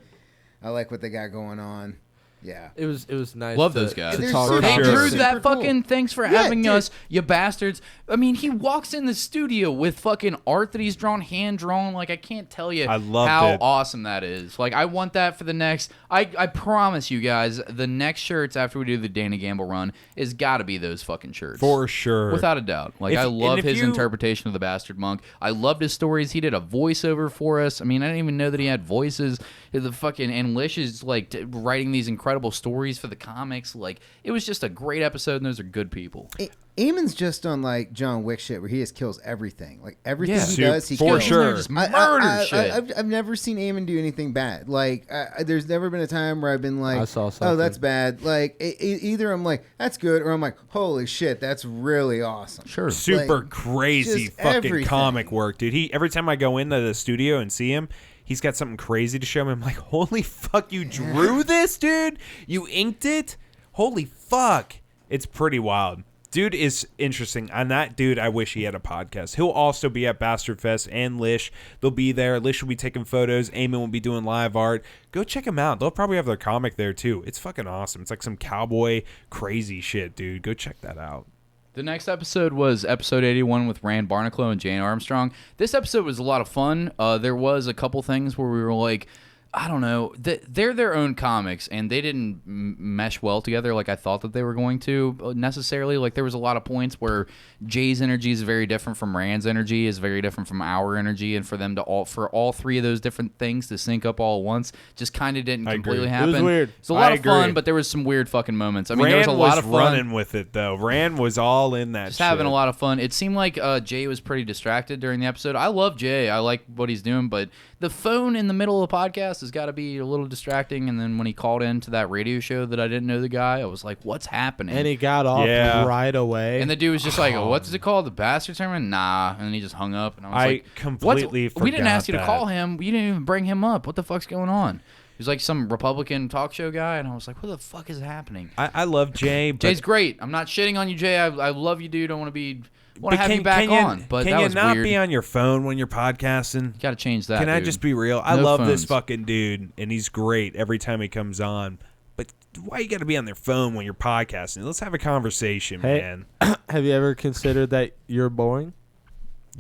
I like what they got going on. Yeah. It was nice. Love to- those guys. to They're talk super Hey, about sure. Drew, this. Super that cool. fucking thanks for Yeah, having dude. us, you bastards. I mean, he walks in the studio with fucking art that he's drawn, hand drawn. Like, I can't tell you I loved how it. awesome that is. Like, I want that for the next. I promise you guys, the next shirts after we do the Danny Gamble run is got to be those fucking shirts. For sure. Without a doubt. Like, I And love if his you- interpretation of the Bastard Monk. I loved his stories. He did a voiceover for us. I mean, I didn't even know that he had voices. The fucking, and Lish is, like, writing these incredible stories for the comics. Like, it was just a great episode, and those are good people. Eamon's just on like John Wick shit where he just kills everything. Like everything he Super- does, he for kills. sure. Just murder shit. I've never seen Eamon do anything bad. Like there's never been a time where I've been like, I saw oh, something. that's bad. Like either I'm like, that's good, or I'm like, holy shit, that's really awesome. Sure. Super Like, crazy just fucking everything. comic work, dude. He every time I go into the studio and see him, he's got something crazy to show me. I'm like, holy fuck, you drew this, dude? You inked it? Holy fuck. It's pretty wild. Dude is interesting. And that dude, I wish he had a podcast. He'll also be at Bastard Fest and Lish. They'll be there. Lish will be taking photos. Eamon will be doing live art. Go check them out. They'll probably have their comic there too. It's fucking awesome. It's like some cowboy crazy shit, dude. Go check that out. The next episode was episode 81 with Rand Barnacle and Jane Armstrong. This episode was a lot of fun. There was a couple things where we were like, I don't know, they're their own comics, and they didn't mesh well together like I thought that they were going to necessarily. Like, there was a lot of points where Jay's energy is very different from Rand's energy, is very different from our energy, and for them to for all three of those different things to sync up all at once just kind of didn't I completely agree. It was happen. weird. It's a lot I of fun, agree. but there was some weird fucking moments. I mean, Rand there was a lot of fun. running with it though. Rand was all in that. Just shit. having a lot of fun. It seemed like Jay was pretty distracted during the episode. I love Jay. I like what he's doing, but the phone in the middle of the podcast has got to be a little distracting. And then when he called into that radio show that I didn't know the guy, I was like, what's happening? And he got off Yeah. right away. And the dude was just like, what's it called? The Bastard Tournament? Nah. And then he just hung up. And I was I like, completely what's, we didn't forgot ask you to that. call him. We didn't even bring him up. What the fuck's going on? He was like some Republican talk show guy. And I was like, what the fuck is happening? I love Jay, but Jay's great. I'm not shitting on you, Jay. I love you, dude. I want to have you back can on. But can that you was not weird. be on your phone when you're podcasting? Got to change that. Can I dude. just be real? I No love this phones. fucking dude, and he's great every time he comes on. But why you got to be on their phone when you're podcasting? Let's have a conversation, Hey. man. Have you ever considered that you're boring?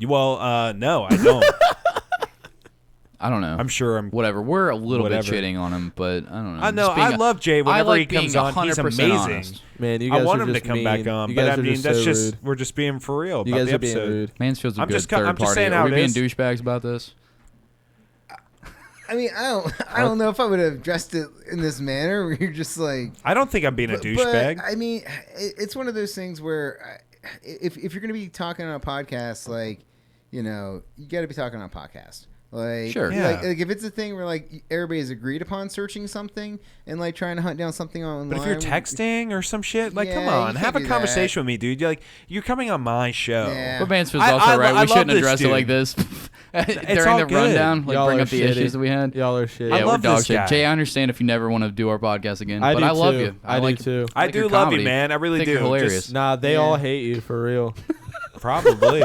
Well, no, I don't. I don't know. I'm sure I'm. Whatever. We're a little Whatever. bit shitting on him, but I don't know. I know. Just being I love Jay. I Whenever like he comes being on, he's 100% amazing. honest. Man, you guys I want are him to just come mean. back on, You but guys I are mean, just that's so just rude. we're just being for real You about guys the are being episode. rude. Mansfield's a I'm good just third party. saying Are how we it being is. douchebags about this? I mean, I don't know if I would have addressed it in this manner where you're just like, I don't think I'm being a douchebag. But, I mean, it's one of those things where if you're going to be talking on a podcast, like, you know, you got to be talking on a podcast. Like, Sure. Yeah. like if it's a thing where like everybody's agreed upon searching something and like trying to hunt down something online. But if you're texting or some shit, like, come Yeah, on, you have can't a do conversation with me, dude. You're coming on my show. Yeah. But Mansfield's I- also I- right. I We shouldn't love this address it dude. like this during all the good. rundown. Like Y'all bring are up the shitty. issues that we had. Y'all are shit. Yeah, I we're love dog this shit. guy. Jay, I understand if you never want to do our podcast again, I but do I love too. you. I do like, too. I like do your love comedy. you, man. I really think do. You're hilarious. Just- Nah, they Yeah. all hate you for real. probably.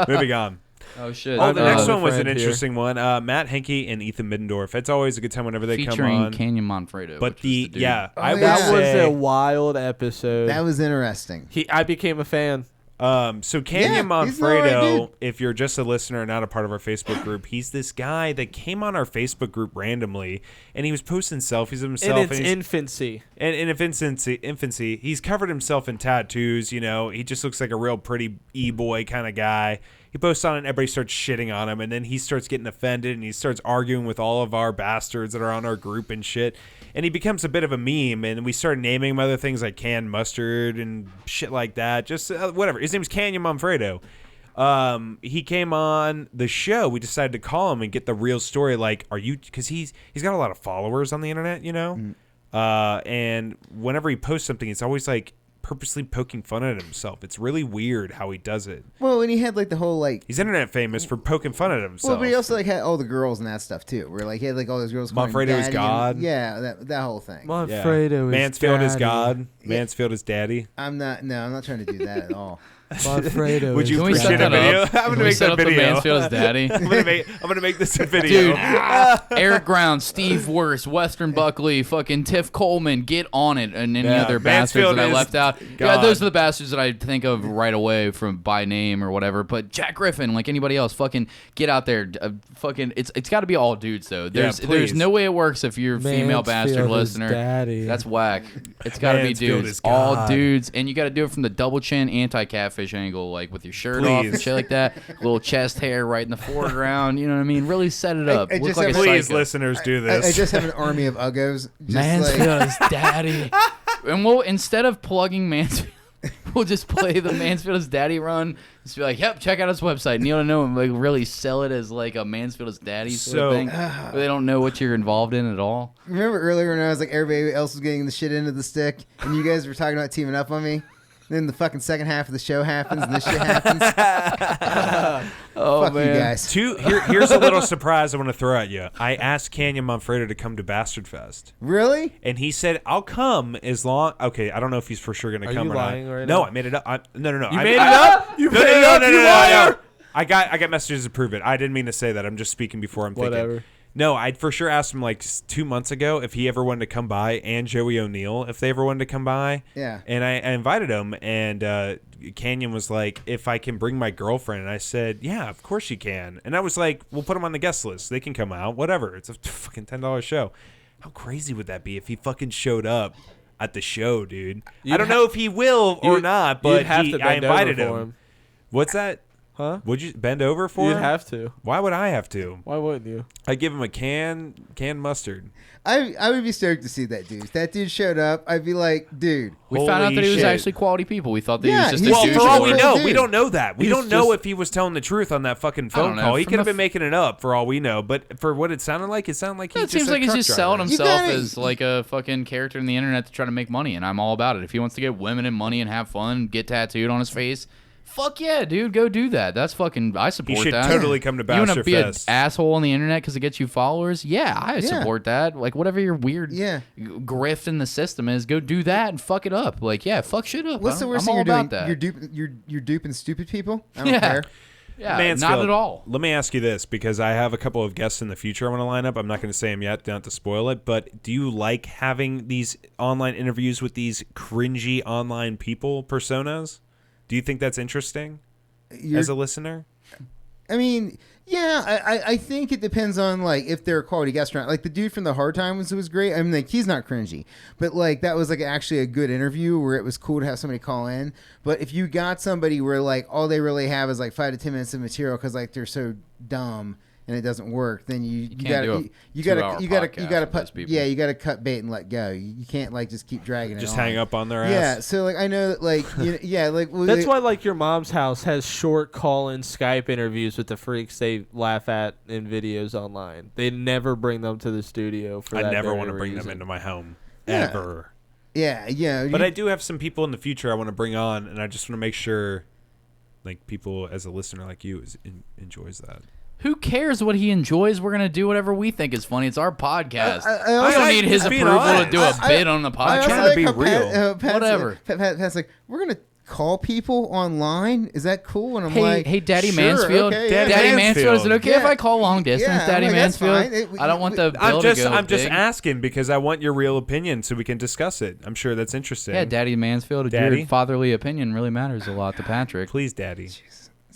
Moving on. Oh shit. Oh, the next another one was an friend here. interesting one. Matt Henke and Ethan Middendorf. It's always a good time whenever they featuring come on. Canyon Manfredo. But which was the dude. I would yeah. That was say, a wild episode. That was interesting. I became a fan. so Canyon Yeah, he's an alright Manfredo, dude. if you're just a listener and not a part of our Facebook group, he's this guy that came on our Facebook group randomly, and he was posting selfies of himself. In its and he's- infancy. And in infancy, he's covered himself in tattoos. You know, he just looks like a real pretty e-boy kind of guy. He posts on it, and everybody starts shitting on him, and then he starts getting offended, and he starts arguing with all of our bastards that are on our group and shit. And he becomes a bit of a meme, and we started naming him other things like canned mustard and shit like that. Just whatever. His name's Canyon Manfredo. He came on the show. We decided to call him and get the real story. Like, are you? Because he's got a lot of followers on the internet, you know. And whenever he posts something, it's always like purposely poking fun at himself. It's really weird how he does it. Well, and he had like the whole like. He's internet famous for poking fun at himself. Well, but he also like had all the girls and that stuff too. Where like he had like all those girls. calling him Manfredo is daddy God. and- yeah, that whole thing. Yeah. Manfredo is Mansfield is daddy. God. Mansfield is daddy. I'm not. No, I'm not trying to do that at all. Fredo. Would you Can we set appreciate a that video? up? I'm Can gonna we make set that up the video. Mansfield's daddy? I'm gonna make this a video. Dude, Eric Brown, Steve Worst, Western Buckley, fucking Tiff Coleman, get on it, and any Yeah, other bastards Mansfield that I is left out. Yeah, God. those are the bastards that I think of right away from by name or whatever. But Jack Griffin, like anybody else, fucking get out there. Fucking, it's got to be all dudes though. There's please. no way it works if you're a female bastard Mansfield is listener. daddy. That's whack. It's got to be Mansfield dudes, is all God. dudes, and you got to do it from the double chin anti-catfish angle, like with your shirt off and Please. shit like that. Little chest hair right in the foreground. You know what I mean? Really set it up. I Look just like a have- Please, psycho. listeners, do I this. just have an army of uggos. Just Mansfield's daddy. And we'll, instead of plugging Mansfield, we'll just play the Mansfield's daddy run. Just be like, yep, check out his website. Kneel to know him, like really sell it as like a Mansfield's daddy sort of thing. Where they don't know what you're involved in at all. Remember earlier when I was like, everybody else was getting the shit into the stick, and you guys were talking about teaming up on me? Then the fucking second half of the show happens, and this shit happens. Oh, Fuck you guys. Here's a little surprise I want to throw at you. I asked Canyon Manfredo to come to Bastard Fest, Really? and he said, "I'll come as long." Okay, I don't know if he's for sure going to Are come you or lying not. right no, now? I made it up. No. You made it up? You No, made it no, up, no, you no, liar! no. I got messages to prove it. I didn't mean to say that. I'm just speaking before I'm thinking. Whatever. No, I'd for sure asked him like 2 months ago if he ever wanted to come by, and Joey O'Neill if they ever wanted to come by. Yeah. And I invited him, and Canyon was like, if I can bring my girlfriend. And I said, yeah, of course you can. And I was like, we'll put them on the guest list. They can come out. Whatever. It's a fucking $10 show. How crazy would that be if he fucking showed up at the show, dude? I don't know if he will or not, but you'd have to I bend invited over for him. What's that? Huh? Would you bend over for You'd him? have to. Why would I have to? Why wouldn't you? I'd give him a canned mustard. I would be stoked to see that dude. If that dude showed up, I'd be like, dude. We found out Holy that he was shit. actually quality people. We thought that Yeah, he was just he's a Well, douche. for all we Dude. know, Dude. we don't know that. We He's don't know just- if he was telling the truth on that fucking I phone don't know. call. He From could have the been making it up for all we know. But for what it sounded like he It seems like he's just selling You himself gotta- as like a fucking character in the internet to try to make money, and I'm all about it. If he wants to get women and money and have fun, get tattooed on his face, fuck yeah, dude, go do that. That's fucking, I He support should that. totally come to You want to Bastard be an Fest. asshole on the internet because it gets you followers? Yeah, I support that. Like whatever your weird Yeah. grift in the system is, go do that and fuck it up. Like yeah, fuck shit up. What's the I'm worst thing all you're doing? about that. You're duping stupid people? I don't Yeah. care. Yeah, Mansfield, not at all. Let me ask you this, because I have a couple of guests in the future I want to line up. I'm not going to say them yet, not to spoil it, but do you like having these online interviews with these cringy online people personas? Do you think that's interesting as a listener? I mean, yeah, I think it depends on like if they're a quality guest or not. Like the dude from the Hard Times was great. I mean, like he's not cringy, but like that was like actually a good interview where it was cool to have somebody call in. But if you got somebody where like all they really have is like 5 to 10 minutes of material because like they're so dumb and it doesn't work, then you can't gotta do a you gotta two-hour you gotta podcast you gotta with those put people. you gotta cut bait and let go. You can't like just keep dragging it. Just on. hang up on their Yeah, ass? so like I know that like like well, That's why like your mom's house has short call-in Skype interviews with the freaks they laugh at in videos online. They never bring them to the studio for that I never very want to bring them reason. into my home, Yeah. ever. yeah. But I do have some people in the future I want to bring on, and I just want to make sure like people as a listener like you enjoys that. Who cares what he enjoys? We're gonna do whatever we think is funny. It's our podcast. I we also- don't need his being approval to honest. do a bit on the I also podcast. trying to be how real. Pat's Whatever. Pat's like, we're gonna call people online. Is that cool? And I'm Hey, like, hey, Daddy sure, Mansfield. okay, Daddy Daddy yeah. Mansfield. Is it okay if Yeah. I call long distance, Yeah, I'm Daddy like, that's Mansfield? fine. I don't want the bill I'm to just go big. asking because I want your real opinion so we can discuss it. I'm sure that's interesting. Yeah, Daddy Mansfield. Daddy? Your fatherly opinion really matters a lot to Patrick. Please, Daddy.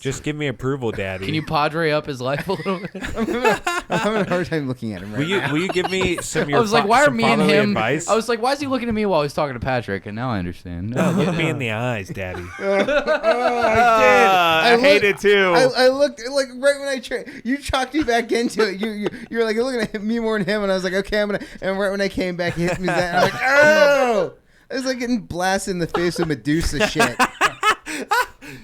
Just give me approval, Daddy. Can you padre up his life a little bit? I'm having a hard time looking at him right now. Will you give me some of your I was like, why are some me and fatherly him? advice? I was like, why is he looking at me while he's talking to Patrick? And now I understand. No, look me in the eyes, Daddy. I I hate looked- it too. I looked like right when you chalked me back into it. You're like looking at me more than him, and I was like, okay, I'm gonna. And right when I came back, he hit me that. And I'm like, oh! I was like getting blasted in the face with Medusa shit.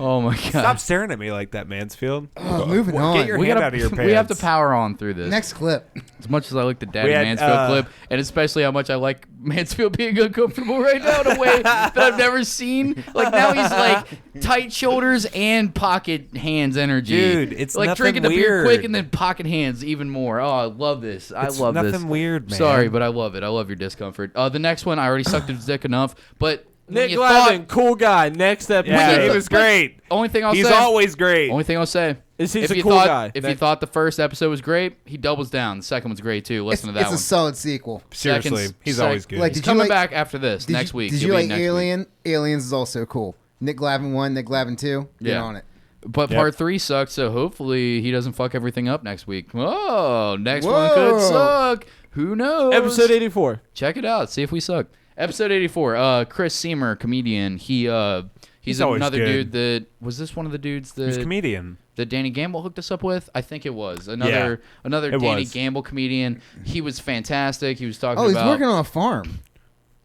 Oh my god. Stop staring at me like that, Mansfield. Oh, moving on. Get your hand out of your pants. We have to power on through this. Next clip. As much as I like the Daddy We had, Mansfield clip, and especially how much I like Mansfield being uncomfortable right now in a way that I've never seen. Like now he's like tight shoulders and pocket hands energy. Dude, it's like nothing drinking the beer weird. quick and then pocket hands even more. Oh, I love this. I It's love this. nothing weird, man. Sorry, but I love it. I love your discomfort. The next one, I already sucked his dick enough, but Nick you Glavin, thought- cool guy. Next episode. Yeah, he was great. Only thing I'll He's say. always great. Only thing I'll say. He's if a you cool thought, guy. If you thought the first episode was great, he doubles down. The second one's great too. Listen to that It's one. a solid sequel. Seriously, he's always good. Like, He's did you coming like- back after this next week. Did He'll you be like next week. Alien? Aliens is also cool. Nick Glavin 1, Nick Glavin 2. Get Yeah. on it. But Yep. part 3 sucked, so hopefully he doesn't fuck everything up next week. Oh, next one could Whoa. suck. Who knows? Episode 84. Check it out. See if we suck. Episode 84. Chris Seymour, comedian. He's always another good. dude that was this one of the dudes He's a that comedian. Danny Gamble hooked us up with. I think it was Yeah, another it Danny was. Gamble comedian. He was fantastic. He was talking Oh, he's about working on a farm.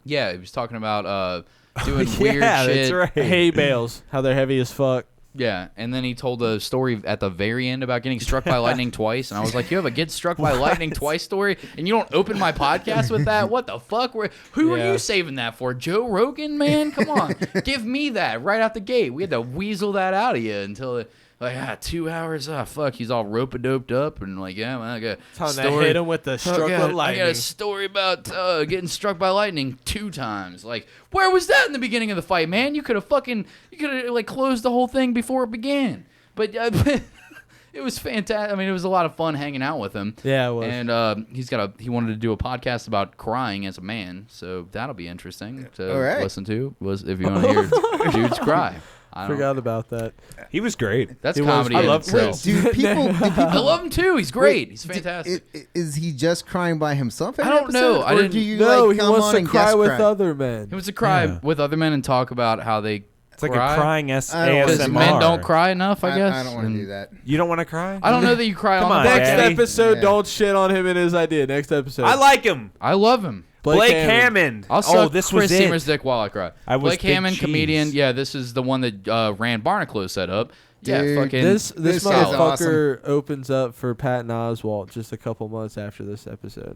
yeah. He was talking about doing weird Yeah, shit. that's right. Hay bales. How they're heavy as fuck. Yeah, and then he told a story at the very end about getting struck by lightning twice, and I was like, "You have a get struck by lightning twice story, and you don't open my podcast with that? What the fuck? Who are Yeah. you saving that for? Joe Rogan, man? Come on, give me that right out the gate. We had to weasel that out of you until 2 hours. Ah, fuck, he's all rope-a-doped up and like, yeah, man, I got a Time to story. hit him with the struck I with got a lightning. story about getting struck by lightning 2 times. Like, where was that in the beginning of the fight, man? You could have like closed the whole thing before it began. But it was fantastic. I mean, it was a lot of fun hanging out with him. Yeah, it was. And he wanted to do a podcast about crying as a man, so that'll be interesting to All right. listen to. If you want to hear dudes cry. I don't- Forgot about that. He was great. That's He was- comedy. I in love itself. Dude, people. I love him too. He's great. He's Wait, fantastic. Is he just crying by himself? Every I don't know. episode? I Or didn't- do you No, like he come wants on to and cry guest with cry? other men. He wants to cry Yeah. with other men and talk about how they It's like cry. a crying I don't Because ASMR. men don't cry enough, I guess. I don't want to And do that. You don't want to cry? I don't know that you cry Come on on, the Next Daddy. episode, Yeah. don't shit on him and his idea. Next episode. I like him. I love him. Blake Hammond. I'll Oh, suck this Chris was Seymour's it. dick while I cry. I was Blake Big Hammond, Cheese. comedian. Yeah, this is the one that Rand Barnacle set up. Yeah, Dude, fucking. This This guy's motherfucker opens up for Patton Oswalt just a couple months after this episode.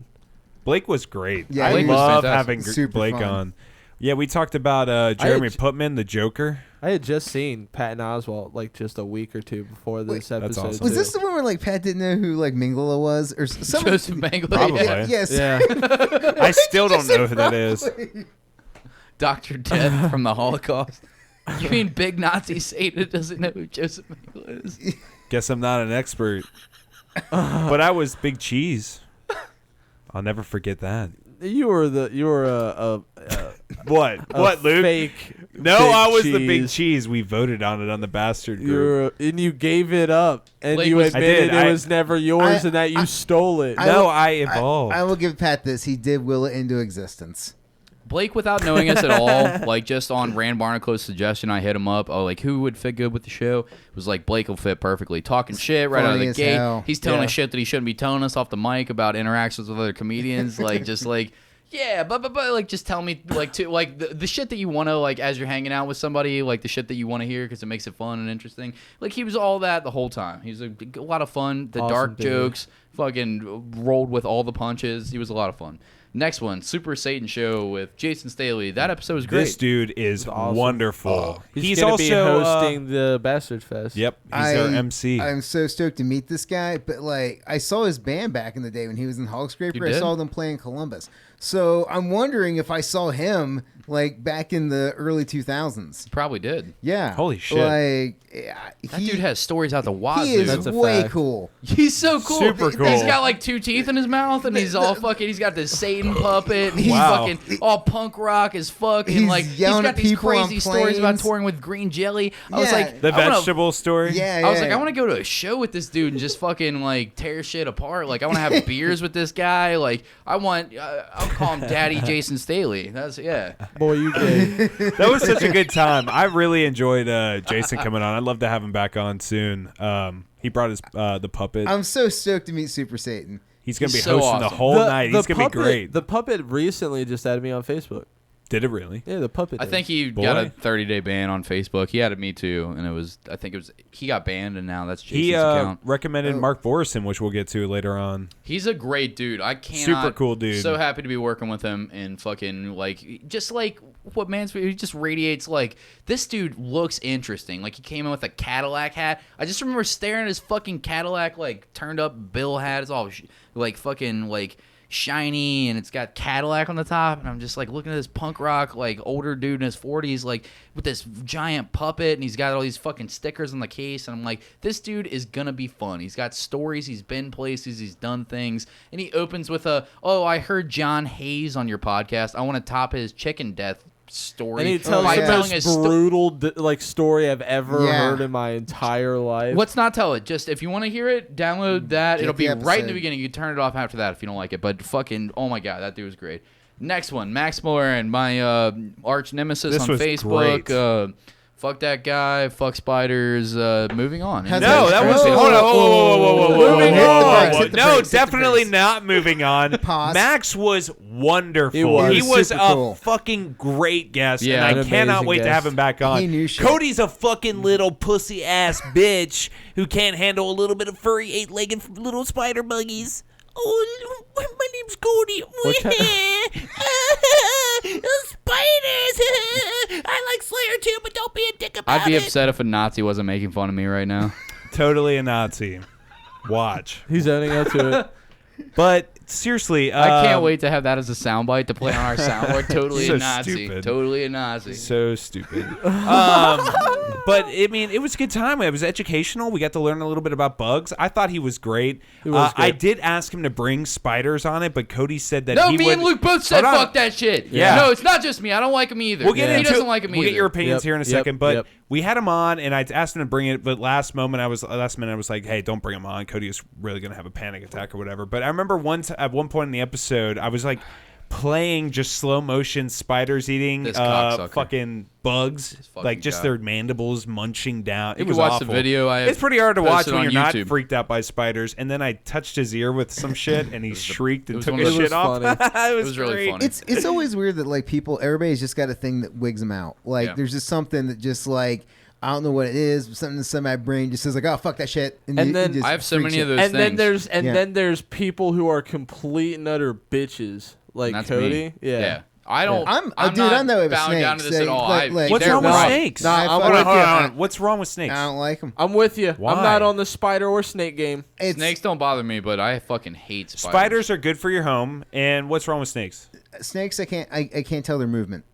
Blake was great. Yeah, I Blake was love fantastic. having Super Blake fun. on. Yeah, we talked about Jeremy Putman, the Joker. I had just seen Patton Oswalt like just a week or two before this that's episode. awesome. Was too. this the one where like Pat didn't know who like Mingala was or something? Joseph Mengele. Probably. Yeah. Yes. Yeah. I still don't know who that is. Dr. Death from the Holocaust. You mean big Nazi Satan doesn't know who Joseph Mengele is? Guess I'm not an expert. But I was Big Cheese. I'll never forget that. You were a What, Luke? fake. No, Big I was the Big Cheese. Cheese. We voted on it on the Bastard You group. were, and you gave it up, and Blake you was- I admitted did. it was never yours, I- and that you stole it. No, I evolved. I will give Pat this. He did will it into existence. Blake, without knowing us at all, like just on Rand Barnacle's suggestion, I hit him up. Oh, like who would fit good with the show? It was like Blake will fit perfectly. Talking shit right out of Funny the as gate. hell. He's telling Yeah. us shit that he shouldn't be telling us off the mic about interactions with other comedians. Like just like yeah, but like just tell me like the shit that you want to like as you're hanging out with somebody, like the shit that you want to hear because it makes it fun and interesting. Like he was all that the whole time. He was a lot of fun. The Awesome dark dude. jokes, fucking rolled with all the punches. He was a lot of fun. Next one, Super Satan Show with Jason Staley. That episode was great. This dude is awesome. wonderful. He's gonna also be hosting the Bastard Fest. Yep, he's our MC. I'm so stoked to meet this guy, but like I saw his band back in the day when he was in Hog Scraper. You I did? saw them play in Columbus. So I'm wondering if I saw him like back in the early 2000s. Probably did. Yeah. Holy shit. Like That dude has stories out the wazoo. he is That's a way fact. cool. He's so cool. Super cool. He's got like 2 teeth in his mouth, and he's all fucking. He's got this Satan puppet. And he's Wow. fucking all punk rock as fuck, and He's like he's yelling got at these people on crazy stories about planes. touring with green jelly. I was Yeah. like, the I wanna- vegetable story. Yeah, I was like, yeah. I want to go to a show with this dude and just fucking like tear shit apart. Like, I want to have beers with this guy. Like, I'll call him Daddy Jason Staley. That's yeah. Boy, you gay. That was such a good time. I really enjoyed Jason coming on. I'd love to have him back on soon. He brought his the puppet. I'm so stoked to meet Super Satan. He's gonna be he's so hosting the awesome. whole night. He's gonna puppet, be great. The puppet recently just added me on Facebook. Did it really? Yeah, the puppet. I did. think he Boy. got a 30-day ban on Facebook. He added me too, and he got banned, and now that's Jason's He account. recommended Mark Vorison, which we'll get to later on. He's a great dude. I cannot. Super cool dude. So happy to be working with him, and fucking like just like what Mansfield. He just radiates like this dude looks interesting. Like he came in with a Cadillac hat. I just remember staring at his fucking Cadillac like turned up bill hat. It's all like fucking like. shiny and it's got Cadillac on the top, and I'm just like looking at this punk rock like older dude in his 40s like with this giant puppet, and he's got all these fucking stickers on the case, and I'm like, this dude is gonna be fun. He's got stories, he's been places, he's done things, and he opens with oh, I heard John Hayes on your podcast. I want to top his chicken death story. And he tells by the telling most a brutal story I've ever Yeah. heard in my entire life. Let's not tell it. Just if you want to hear it, download that. Get It'll be the right in the episode. beginning. You can turn it off after that if you don't like it. But fucking, oh my god, that dude was great. Next one, Max Moran, my arch nemesis This on was Facebook. great. Fuck that guy. Fuck spiders. Moving on. Has No, it- that was Oh, hold on. Whoa. Moving Whoa. on. Hit the brakes, hit the No, brakes, hit the definitely brakes. not moving on. Pause. Max was wonderful. He was. He was Super a cool. fucking great guest, Yeah, and an I cannot amazing wait to have guest. him back on. He knew shit. Cody's a fucking little pussy ass bitch who can't handle a little bit of furry 8-legged little spider buggies. Oh, my name's Cody. Spiders. I like Slayer too, but don't be a dick about I'd be upset if a Nazi wasn't making fun of me right now. Totally a Nazi. Watch. He's owning up to it. But seriously, I can't wait to have that as a soundbite to play on our soundboard. Totally So a Nazi. stupid. Totally a Nazi. So stupid. But I mean, it was a good time. It was educational. We got to learn a little bit about bugs. I thought he was great. He was I good. did ask him to bring spiders on it, but Cody said that No, he me would. and Luke both said Hold on. fuck that shit. Yeah. No, it's not just me. I don't like him either. We'll get he into doesn't like him we'll either. get your opinions Yep, here in a yep, second, but yep. we had him on, and I asked him to bring it. But last minute, I was like, "Hey, don't bring him on. Cody is really gonna have a panic attack or whatever." But I remember at one point in the episode, I was like playing just slow motion spiders eating This cocksucker. fucking bugs, fucking like just guy. their mandibles munching down. You it can was watch awful. the video. I have It's pretty hard to watch posted when on you're not YouTube. freaked out by spiders. And then I touched his ear with some shit, and he shrieked and was took one of his those- shit off. It was it It was really great. funny. It's always weird that like everybody's just got a thing that wigs them out. Like Yeah. there's just something that just like I don't know what it is, but something inside my brain just says like, oh fuck that shit. And you then- just I have so freaks many of you. those And then things. then there's people who are complete and utter bitches like That's Cody. me. Yeah. I don't. I'm- I'm dude, not I'm that way with bowing down to snakes. this at all. Like, What's they're wrong with right. snakes? No, I'm fuck- with Hold you. on. What's wrong with snakes? I don't like them. I'm with you. Why? I'm not on the spider or snake game. Snakes don't bother me, but I fucking hate spiders. Spiders are good for your home, and what's wrong with snakes? Snakes, I can't tell their movement.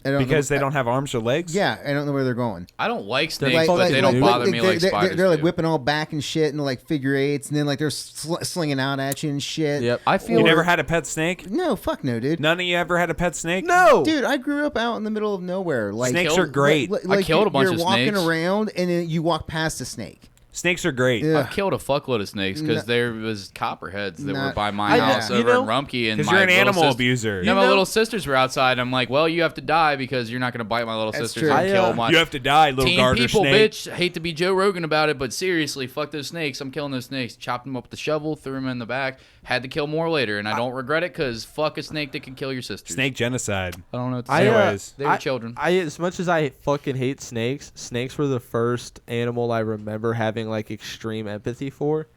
I don't Because know, they don't have arms or legs? Yeah, I don't know where they're going. I don't like snakes, Like- but like- they don't like- bother me like spiders. They're like do. whipping all back and shit, and like figure eights, and then like they're slinging out at you and shit. Yep. I feel You never had a pet snake? No, fuck no, dude. None of you ever had a pet snake? No. Dude, I grew up out in the middle of nowhere. Like Snakes killed- are great. I killed a bunch you're of walking snakes. around, and then you walk past a snake. Snakes are great. Yeah. I've killed a fuckload of snakes because No. there was copperheads that were Not- by my house you over know- in Rumpke, and Because my you're an little animal sister- abuser. No, my know- little sisters were outside. I'm like, well, you have to die because you're not going to bite my little That's sisters true. and I, kill my You have to die, little teen garter people, snake. bitch. Hate to be Joe Rogan about it, but seriously, fuck those snakes. I'm killing those snakes. Chopped them up with the shovel, threw them in the back. Had to kill more later, and I don't regret it because fuck a snake that can kill your sisters. Snake genocide. I don't know what to I, say. Anyways. They were children. As much as I fucking hate snakes, snakes were the first animal I remember having like extreme empathy for.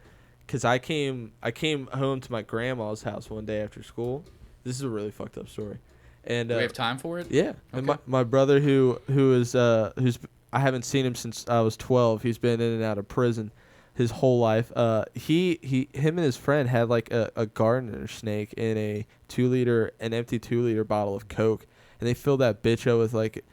Cause I came home to my grandma's house one day after school. This is a really fucked up story. And Do we have time for it? yeah, and Okay. my brother who's I haven't seen him since I was 12. He's been in and out of prison his whole life. Him and his friend had like a gardener snake in an empty 2-liter bottle of Coke, and they filled that bitch up with like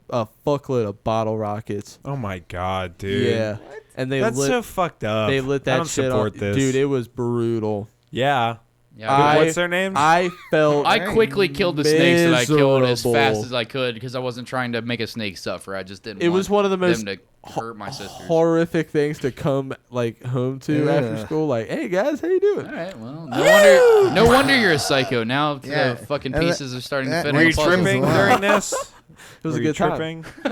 a fuckload of bottle rockets. Oh my god, dude. Yeah, and they That's lit so fucked up. they lit I that don't shit support on. this. Dude, it was brutal. Yeah. Yeah. What's their names? I felt I quickly killed the snakes that I killed as miserable. fast as I could because I wasn't trying to make a snake suffer. I just didn't. It want was one of the most them to hurt my sisters. horrific things to come like home to after Yeah. school. Like, hey guys, how you doing? All right, well, no wonder you're a psycho. Now Yeah. the fucking And pieces are starting to that- fit Were on you the puzzle. tripping Wow. during this? It was Were a you good time. tripping? No,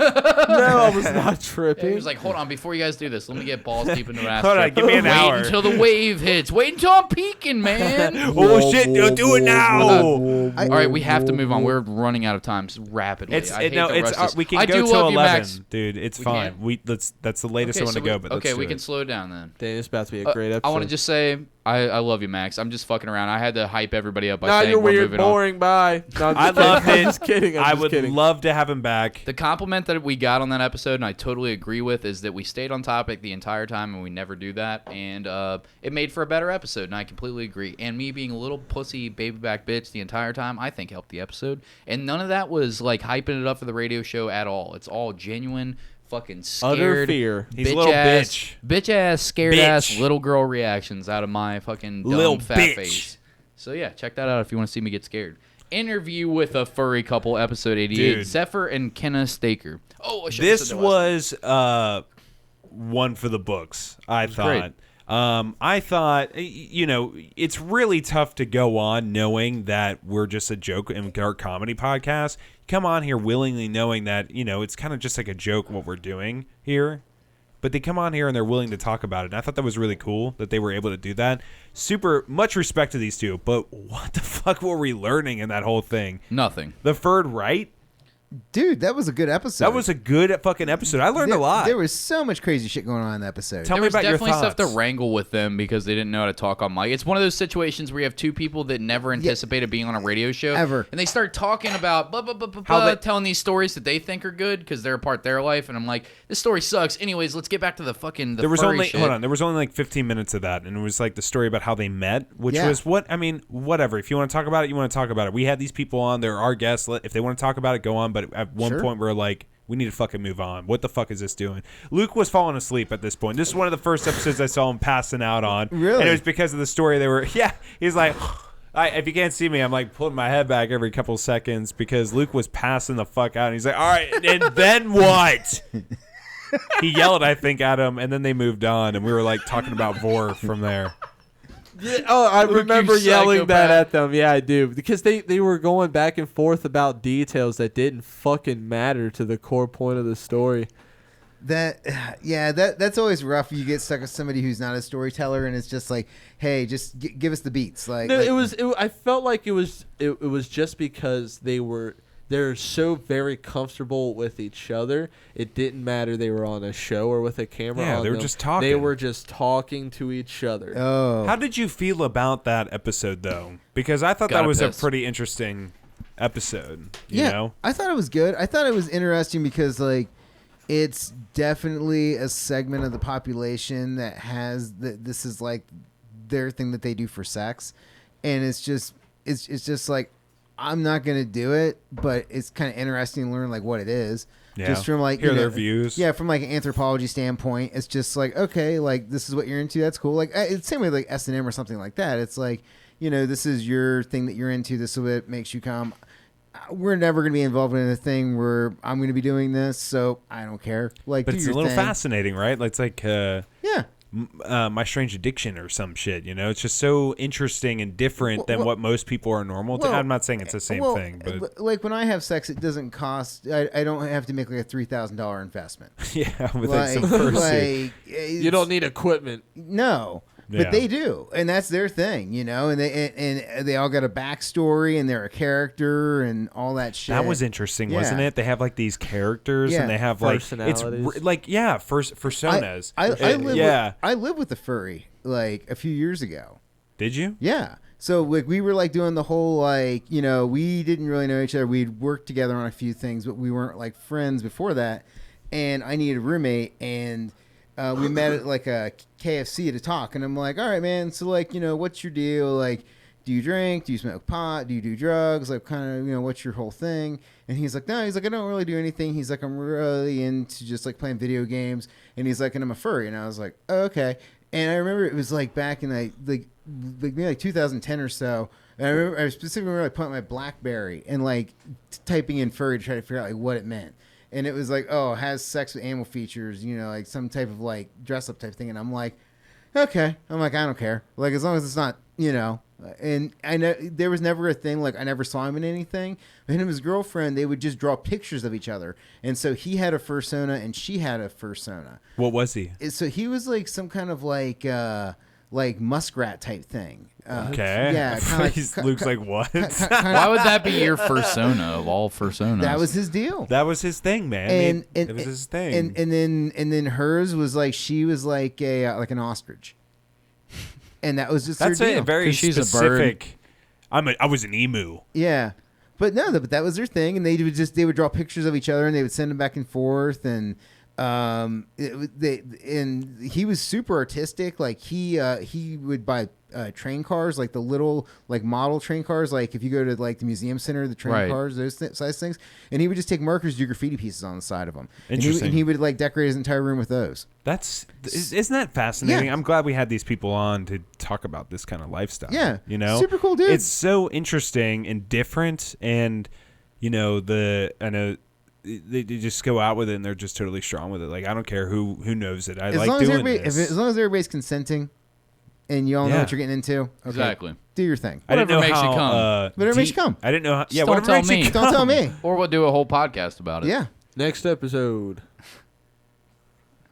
I was not Yeah, tripping. he was like, hold on, before you guys do this, let me get balls deep into the ass. Hold on, give me an Wait hour. until the wave hits. Wait until I'm peaking, man. Oh shit, don't do it now. All right, we have to move on. We're running out of time rapidly. It's I hate no, to it's rush this. we can I go do to love you, 11, Max. dude. It's We fine. can't? That's the latest I want to so go, but let's okay, do we it. can slow down then. Dang, it's about to be a great episode. I want to just say I love you, Max. I'm just fucking around. I had to hype everybody up by Now saying you're we're weird, moving on. boring. Bye. No, I love I'm it. just kidding. I would love to have him back. The compliment that we got on that episode, and I totally agree with, is that we stayed on topic the entire time, and we never do that. And it made for a better episode, and I completely agree. And me being a little pussy baby back bitch the entire time, I think helped the episode. And none of that was like hyping it up for the radio show at all. It's all genuine. Fucking scared, Utter fear. He's a little bitch ass, scared ass little girl reactions out of my fucking dumb Little fat bitch. face. So yeah, check that out if you want to see me get scared. Interview with a furry couple, episode 88. Dude. Zephyr and Kenna Staker. Oh, I should have This said that last was one for the books, I thought. great. I thought, it's really tough to go on knowing that we're just a joke and dark comedy podcast. Come on here willingly knowing that, it's kind of just like a joke what we're doing here. But they come on here and they're willing to talk about it. And I thought that was really cool that they were able to do that. Super much respect to these two. But what the fuck were we learning in that whole thing? Nothing. The third right? Dude, that was a good episode. That was a good fucking episode. I learned a lot. There was so much crazy shit going on in the episode. Tell There me was about your definitely stuff thoughts. to wrangle with them because they didn't know how to talk on mic. It's one of those situations where you have two people that never anticipated being on a radio show Ever. and they start talking about blah, blah, blah, blah, How blah, they- telling these stories that they think are good because they're a part of their life, and I'm like, this story sucks. Anyways, let's get back to the fucking There was furry only shit. hold on. There was only like 15 minutes of that, and it was like the story about how they met, which Yeah. was whatever. If you want to talk about it, you want to talk about it. We had these people on. They're our guests. If they want to talk about it, go on. But at one Sure. point, we're like, we need to fucking move on. What the fuck is this doing? Luke was falling asleep at this point. This is one of the first episodes I saw him passing out on. Really? And it was because of the story they were. Yeah, he's like. If you can't see me, I'm like pulling my head back every couple seconds because Luke was passing the fuck out. And he's like, all right, and then what? He yelled, I think, at him, and then they moved on, and we were like talking about Vor from there. Yeah, oh, I Luke, remember you yelling that psychopath. at them. Yeah, I do. Because they were going back and forth about details that didn't fucking matter to the core point of the story. That's always rough. You get stuck with somebody who's not a storyteller, and it's just like, hey, just give us the beats. Like, No, like, I felt like it was just because they're so very comfortable with each other. It didn't matter they were on a show or with a camera. Yeah, on they were them. just talking. They were just talking to each other. Oh, How did you feel about that episode, though? Because I thought that Gotta was piss. a pretty interesting episode. You yeah. know? I thought it was good. I thought it was interesting because like, it's definitely a segment of the population that has this is like their thing that they do for sex, and it's just like, I'm not gonna do it, but it's kind of interesting to learn like what it is. Yeah. Just from like Hear their views. Yeah, from like an anthropology standpoint, it's just like, okay, like this is what you're into. That's cool. Like it's same way like S&M or something like that. It's like, this is your thing that you're into. This is what makes you come. We're never going to be involved in a thing where I'm going to be doing this, so I don't care. Like, But do it's a your little thing. fascinating, right? Like, it's like Yeah. My Strange Addiction or some shit, It's just so interesting and different than Well, what most people are normal to. well, I'm not saying it's the same Well, thing, but like when I have sex, it doesn't cost. I don't have to make like a $3,000 investment. yeah, with like some Like, fursuit. You don't need equipment. No, Yeah. but they do, and that's their thing, and they all got a backstory, and they're a character, and all that shit. That was interesting, wasn't Yeah. it? They have like these characters, Yeah. and they have like Personalities. personas. I lived with a furry like a few years ago. Did you? Yeah. So like we were like doing the whole like we didn't really know each other. We'd worked together on a few things, but we weren't like friends before that. And I needed a roommate, and we met at like a KFC to talk. And I'm like, all right, man. So like what's your deal? Like, do you drink? Do you smoke pot? Do you do drugs? Like, kind of what's your whole thing? And he's like, no. He's like, I don't really do anything. He's like, I'm really into just like playing video games. And he's like, and I'm a furry. And I was like, oh, okay. And I remember it was like back in like maybe like 2010 or so. And I remember I specifically remember like putting my BlackBerry and like typing in furry to try to figure out like what it meant. And it was like, oh, has sex with animal features, like some type of like dress up type thing. And I'm like, okay. I'm like, I don't care. Like as long as it's not, And I know there was never a thing like I never saw him in anything. But him and his girlfriend, they would just draw pictures of each other. And so he had a fursona and she had a fursona. What was he? So he was like some kind of like muskrat type thing. Okay. Yeah. Luke's like, what? Why would that be your fursona of all fursonas? That was his deal. That was his thing, man. It was his thing. And then hers was like she was like a like an ostrich. and that was just That's their deal. a very 'Cause she's a bird. specific. I was an emu. Yeah. But no, but that was their thing, and they would draw pictures of each other, and they would send them back and forth, and he was super artistic. Like he would buy train cars, like the little like model train cars, like if you go to like the museum center, the train cars, those size things, and he would just take markers, do graffiti pieces on the side of them. Interesting. And he would like decorate his entire room with those. Isn't that fascinating? Yeah. I'm glad we had these people on to talk about this kind of lifestyle. Yeah, you know, super cool, dude. It's so interesting and different, and I know they just go out with it and they're just totally strong with it. Like I don't care who knows it. As like long as doing as this. long as everybody's consenting, and you all know what you're getting into. Okay, Exactly. do your thing. I didn't know Whatever makes you how, come. Whatever makes you come. I didn't know how. Just Yeah, don't whatever tell makes me. you Don't tell come. me. Or we'll do a whole podcast about it. Yeah. Next episode.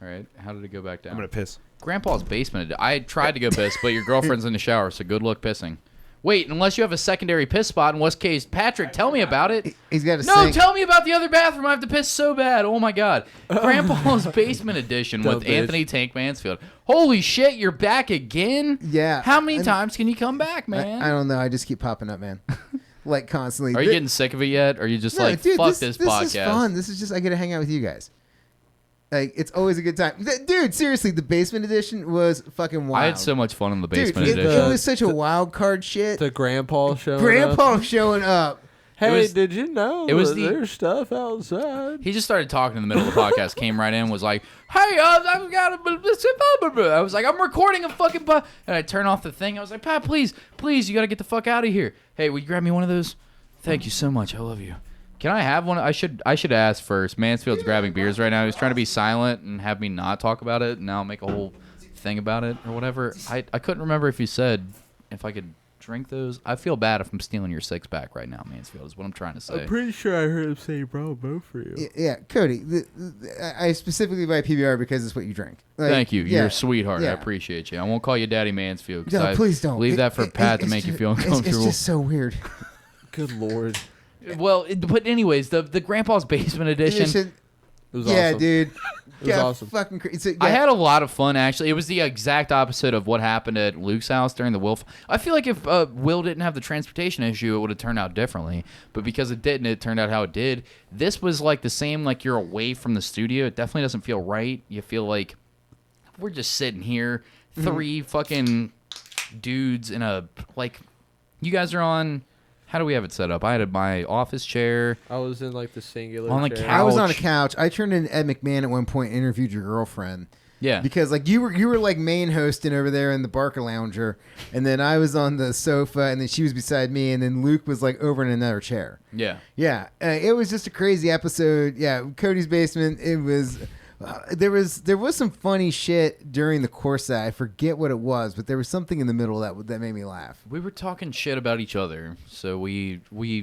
All right. How did it go back down? I'm gonna piss. Grandpa's basement. I tried to go piss, but your girlfriend's in the shower, so good luck pissing. Wait, unless you have a secondary piss spot, in which case, Patrick, tell me about it. He's got a No, sink. tell me about the other bathroom. I have to piss so bad. Oh my god. Grandpa's basement edition Dumb with bitch. Anthony Tank Mansfield. Holy shit, you're back again? Yeah. How many times can you come back, man? I don't know. I just keep popping up, man. Like constantly. Are you getting sick of it yet? Or are you just No, like, dude, fuck this podcast? is fun. This is just I get to hang out with you guys. Like it's always a good time, dude. Seriously, the basement edition was fucking wild. I had so much fun in the dude. basement It edition. was such a wild card shit. The grandpa show. Grandpa showing up. Hey, was- did you know it was that the- there's stuff outside? He just started talking in the middle of the podcast, came right in, was like, hey, I've got a... I was like, I'm recording a fucking... And I turned off the thing. I was like, Pat, please, you got to get the fuck out of here. Hey, will you grab me one of those? Thank you so much. I love you. Can I have one? I should ask first. Mansfield's grabbing beers right now. He's trying to be silent and have me not talk about it, and now make a whole thing about it or whatever. I couldn't remember if you said if I could drink those. I feel bad if I'm stealing your six-pack right now, Mansfield, is what I'm trying to say. I'm pretty sure I heard him say he brought both for you. Yeah, Cody. I specifically buy PBR because it's what you drink. Like, Thank you. yeah, You're a sweetheart. I yeah. appreciate you. I won't call you Daddy Mansfield. 'Cause No, I please don't. Leave that for Pat to make you feel uncomfortable. It's just so weird. Good lord. Well, but anyways, the Grandpa's Basement edition. It was Yeah, awesome. dude. It was awesome. Fucking crazy. I had a lot of fun, actually. It was the exact opposite of what happened at Luke's house during the Wolf. I feel like if Will didn't have the transportation issue, it would have turned out differently. But because it didn't, it turned out how it did. This was like the same, like you're away from the studio. It definitely doesn't feel right. You feel like we're just sitting here, three fucking dudes in a, like, you guys are on... How do we have it set up? I had my office chair. I was in like the singular On the chair. couch. I was on a couch. I turned in Ed McMahon at one point and interviewed your girlfriend. Yeah. Because like you were like main hosting over there in the Barker Lounger, and then I was on the sofa, and then she was beside me, and then Luke was like over in another chair. Yeah. Yeah, it was just a crazy episode. Yeah, Cody's basement. It was. There was some funny shit during the course of that. I forget what it was, but there was something in the middle that made me laugh. We were talking shit about each other, so we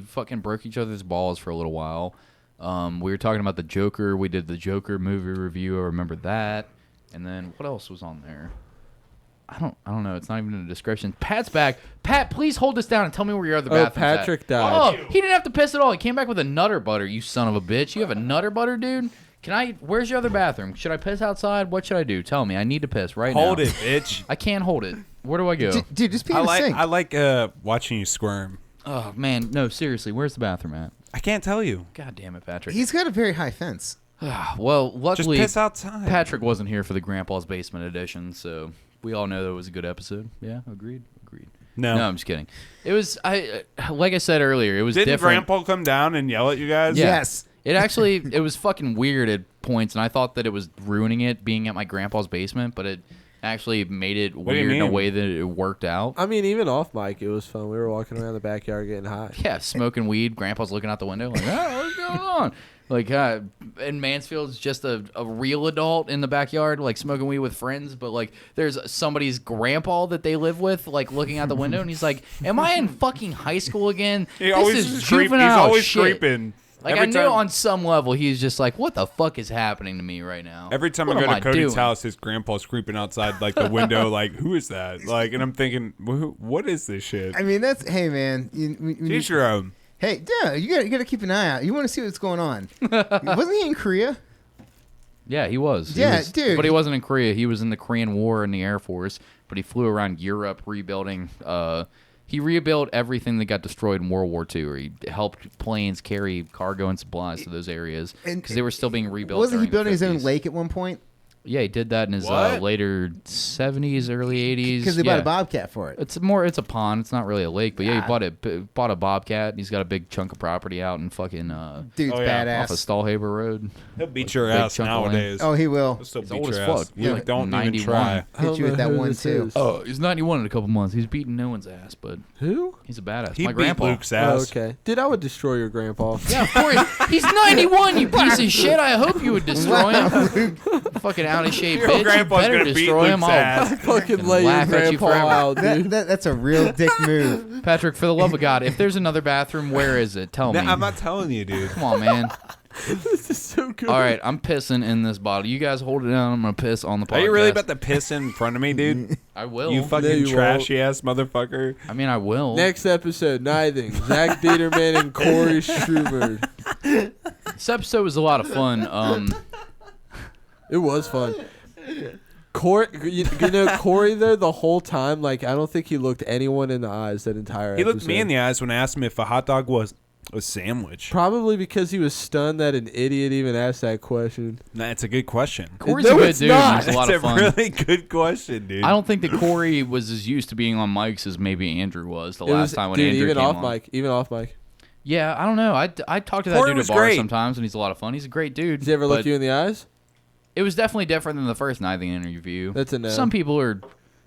fucking broke each other's balls for a little while. We were talking about the Joker. We did the Joker movie review. I remember that. And then what else was on there? I don't know. It's not even in the description. Pat's back. Pat, please hold us down and tell me where your other bathroom's Patrick at. died. Oh, he didn't have to piss at all. He came back with a Nutter Butter. You son of a bitch. You have a Nutter Butter, dude. Where's your other bathroom? Should I piss outside? What should I do? Tell me. I need to piss right now. Hold it, bitch. I can't hold it. Where do I go? Dude, just be in the sink. I like watching you squirm. Oh, man. No, seriously. Where's the bathroom at? I can't tell you. God damn it, Patrick. He's got a very high fence. Well, Just luckily, piss outside. Patrick wasn't here for the Grandpa's Basement edition, so we all know that it was a good episode. Yeah, agreed. No. I'm just kidding. It was, like I said earlier, it was Didn't different. Grandpa come down and yell at you guys? Yeah. Yes. It was fucking weird at points, and I thought that it was ruining it being at my grandpa's basement, but it actually made it do you weird in a mean? way that it worked out. I mean, even off mic, it was fun. We were walking around the backyard getting high. Yeah, smoking weed. Grandpa's looking out the window like, oh, what's going on? Like, and Mansfield's just a real adult in the backyard, like smoking weed with friends. But like, there's somebody's grandpa that they live with, like looking out the window, and he's like, "Am I in fucking high school again? He always this is is creep- juvenile He's always shit." creeping. Like Every I knew time- on some level he's just like, "What the fuck is happening to me right now?" Every time What I go am to Cody's doing? house, his grandpa's creeping outside like the window, like, who is that? Like, and I'm thinking, what is this shit? I mean, that's hey man. Teach your own. Hey, yeah, you got to keep an eye out. You want to see what's going on. Wasn't he in Korea? Yeah, he was. Yeah, dude. But he wasn't in Korea. He was in the Korean War in the Air Force. but he flew around Europe rebuilding. He rebuilt everything that got destroyed in World War II. Or he helped planes carry cargo and supplies to those areas because they were still being rebuilt. Wasn't he during the building his own 50s. lake at one point? Yeah, he did that in his What? later 70s, early 80s. Because they bought a bobcat for it. It's a pond. It's not really a lake, but yeah, he bought a bobcat. He's got a big chunk of property out in fucking Dude's Oh, yeah. badass. off of Stallhaber Road. He'll beat your Big ass chunk of land. nowadays. Oh, he will. He'll still He's beat old your as ass. fuck. You Yeah, don't even 91. try. I don't Hit you know with that who one this too. is. Oh, he's 91 in a couple months. He's beating no one's ass, but Who? he's a badass. He My beat grandpa. Luke's Oh, ass. okay. Dude, I would destroy your grandpa. Yeah, of course. He's 91, you piece of shit. I hope you would destroy him. Fucking out of shape Your bitch. You grandpa's better gonna beat destroy him. Luke's ass. I fucking lay your laugh at you grandpa forever. out, dude. That's a real dick move. Patrick, for the love of God, if there's another bathroom, where is it? Tell me. No, I'm not telling you, dude. Come on, man. This is so good. All right, I'm pissing in this bottle. You guys hold it down. I'm gonna piss on the podcast. Are you really about to piss in front of me, dude? I will. You No, fucking you trashy ass motherfucker. I mean, I will. Next episode, Nithing, Zach Dieterman and Corey Schubert. This episode was a lot of fun. It was fun. Corey, you know Corey though the whole time, like I don't think he looked anyone in the eyes that entire. He looked episode. me in the eyes when I asked him if a hot dog was a sandwich. Probably because he was stunned that an idiot even asked that question. That's a good question. Corey's No, a good it's dude. not. And he's a lot That's of a fun. really good question, dude. I don't think that Corey was as used to being on mics as maybe Andrew was the It last was, time when dude, Andrew even came off on. mic, even off mic. Yeah, I don't know. I talk to that Corey dude at was bars great. sometimes, and he's a lot of fun. He's a great dude. Does he ever look but you in the eyes? It was definitely different than the first Nithing interview. That's a no. Some people are.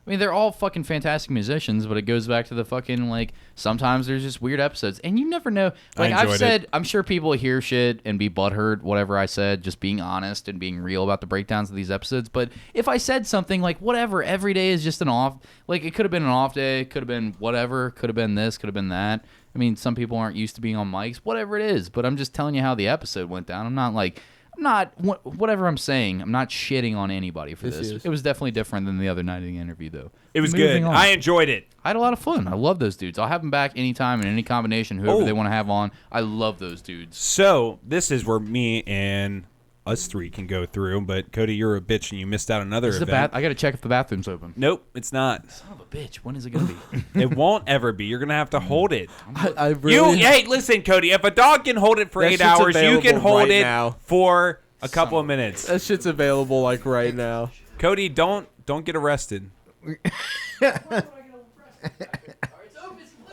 I mean, they're all fucking fantastic musicians, but it goes back to the fucking, like, sometimes there's just weird episodes. And you never know. Like, I I've enjoyed said, it. I'm sure people hear shit and be butthurt, whatever I said, just being honest and being real about the breakdowns of these episodes. But if I said something like, whatever, every day is just an off, like, it could have been an off day, could have been whatever, could have been this, could have been that. I mean, some people aren't used to being on mics, whatever it is. But I'm just telling you how the episode went down. I'm not whatever I'm saying. I'm not shitting on anybody for Yes, this. he is. It was definitely different than the other night of the interview, though. It was Moving good. on. I enjoyed it. I had a lot of fun. I love those dudes. I'll have them back anytime in any combination, whoever Oh. they want to have on. I love those dudes. So this is where me and us three can go through. But Cody, you're a bitch and you missed out another Is the event. I got to check if the bathroom's open. Nope, it's not. Son of a bitch. When is it going to be? It won't ever be. You're gonna have to hold it. I really. Hey, listen, Cody. If a dog can hold it for That 8 shit's hours, you can available hold right it now. for a couple of minutes. That shit's available like right now. Cody, don't get arrested.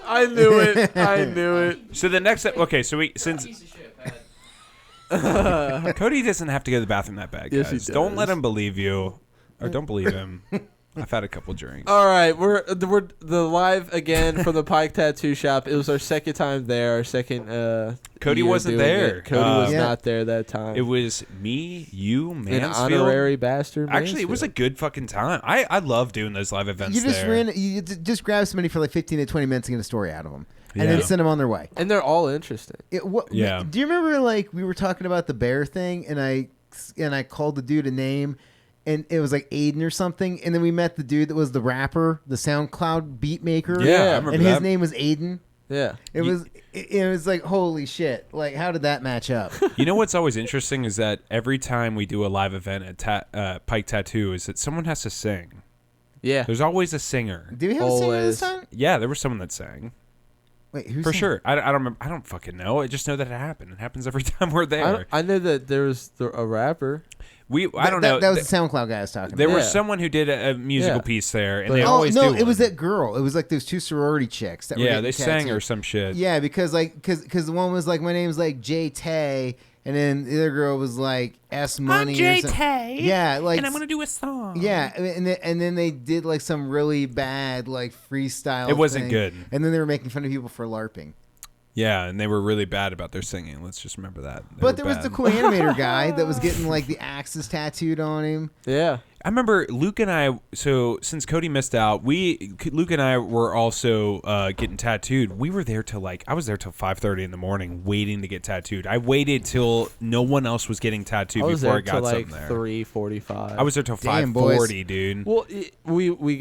I knew it. I knew it. So the next okay, so since Cody doesn't have to go to the bathroom that bad, Yes, guys. he Don't does. let him believe you, or don't believe him. I've had a couple drinks. All right, we're the live again from the Pike Tattoo Shop. It was our second time there. Our second. Cody year wasn't doing there. it. Cody was Yeah. not there that time. It was me, you, an Mansfield. honorary bastard. Actually, it was a Mansfield. good fucking time. I love doing those live events. You just there. just grab somebody for like 15 to 20 minutes and get a story out of them, and Yeah. then send them on their way. and they're all interesting. Yeah. Do you remember like we were talking about the bear thing, and I called the dude a name, and it was like Aiden or something, and then we met the dude that was the rapper, the SoundCloud beat maker. Yeah, I Yeah. remember and that. his name was Aiden. Yeah. It was like holy shit! Like how did that match up? You know what's always interesting is that every time we do a live event at Pike Tattoo is that someone has to sing. Yeah. There's always a singer. Do we have a singer this Always. time? Yeah, there was someone that sang. Wait, who's For sure. I don't remember. I don't fucking know. I just know that it happened. It happens every time we're there. I know that there was a rapper. I don't know. That was the SoundCloud guy I was talking There about. was Yeah. someone who did a musical Yeah. piece there, and But- they Oh, always no, do it was one. that girl. It was like those two sorority chicks that were Yeah, getting they sang tattooed. or some shit. Yeah, because the one was like my name's like Jay Tay, and then the other girl was like S Money. Jay or some- Tay, Yeah, like do a song. yeah, and then they did like some really bad like freestyle. It wasn't thing. good. And then they were making fun of people for LARPing. Yeah, and they were really bad about their singing. Let's just remember that. They But were there was bad. the cool animator guy that was getting like the axes tattooed on him. Yeah. I remember Luke and I. So since Cody missed out, Luke and I were also getting tattooed. We were there till I was there till 5:30 in the morning, waiting to get tattooed. I waited till no one else was getting tattooed I was before I there got till like something there. 3:45. I was there till Damn, boys. 5:40, dude. Well, we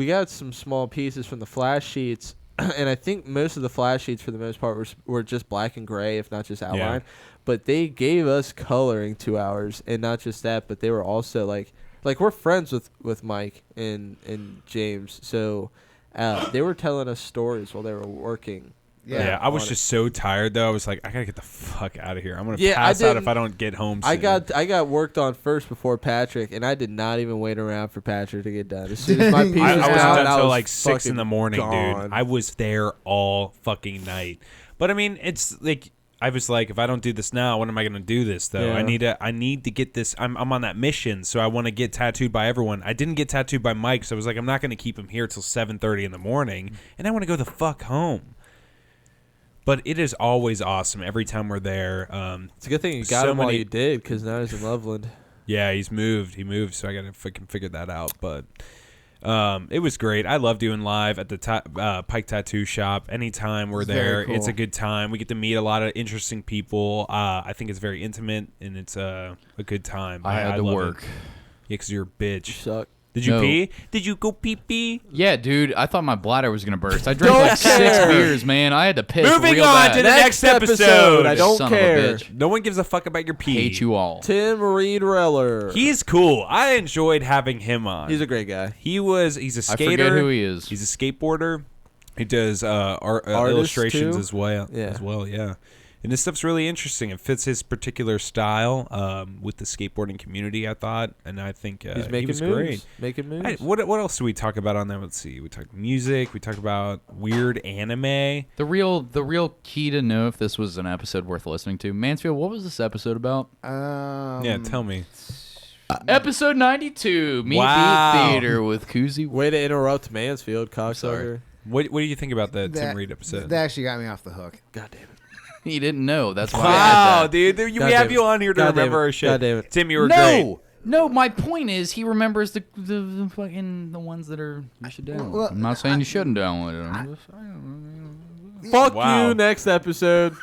got some small pieces from the flash sheets, and I think most of the flash sheets for the most part were just black and gray, if not just outline. But they gave us coloring 2 hours, and not just that, but they were also like like we're friends with Mike and James, so they were telling us stories while they were working. Yeah, I was just so tired though. I was like, I gotta get the fuck out of here. I'm gonna Yeah, pass out if I don't get home soon. I got worked on first before Patrick, and I did not even wait around for Patrick to get done. As soon as my piece was I was down, done I until was like 6 in the morning, gone. dude. I was there all fucking night. But I mean, it's like I was like, if I don't do this now, when am I gonna do this though? Yeah. I need to get this. I'm on that mission, so I want to get tattooed by everyone. I didn't get tattooed by Mike, so I was like, I'm not gonna keep him here till 7:30 in the morning, and I want to go the fuck home. But it is always awesome every time we're there. It's a good thing you got so him while many- you did, because now he's in Loveland. Yeah, he's moved. He moved, so I got to fucking figure that out. But it was great. I love doing live at the Pike Tattoo Shop. Anytime we're It's there, very cool. it's a good time. We get to meet a lot of interesting people. I think it's very intimate, and it's a good time. I had to love work. it. Yeah, because you're a You bitch. suck. Did you No. pee? Did you go pee-pee? Yeah, dude, I thought my bladder was gonna burst. I drank Don't like 6 care. beers, man. I had to piss Moving real on bad. to the next episode. I don't Son of a care. bitch. No one gives a fuck about your pee. Hate you all. Tim Reed Reller. He's cool. I enjoyed having him on. He's a great guy. He's a I skater. forget who he is. He's a skateboarder. He does Artist, illustrations too? as well. Yeah. And his stuff's really interesting. It fits his particular style with the skateboarding community, I thought, and I think He's he making was moves. great. Making moves. What else do we talk about on that? Let's see. We talked music. We talked about weird anime. The real key to know if this was an episode worth listening to. Mansfield, what was this episode about? Yeah, tell me. Episode 92, Meet Wow. Beat Theater with Koozie. Way to interrupt Mansfield, cocksucker. Sorry. What do you think about the Tim Reed episode? That actually got me off the hook. God damn it. He didn't know. That's why I Wow, had that. dude, we God have damn you it. on here to God damn remember it. our shit. God damn it. Tim, you were great. No, my point is he remembers the fucking the ones that are you should download. Well, I'm not saying you shouldn't download it. I'm just saying. Fuck Wow. you. Next episode.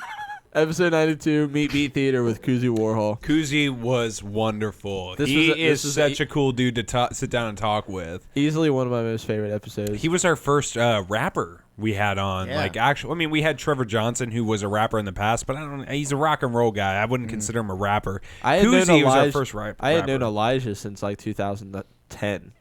Episode 92, Meet Beat Theater with Koozie Warhol. Koozie was wonderful. This He was is such a cool dude to sit down and talk with. Easily one of my most favorite episodes. He was our first rapper we had on. Yeah. Like, actually, I mean, we had Trevor Johnson, who was a rapper in the past, but he's a rock and roll guy. I wouldn't consider him a rapper. I had known Koozie was our Elijah- first rapper. I had known Elijah since like 2010.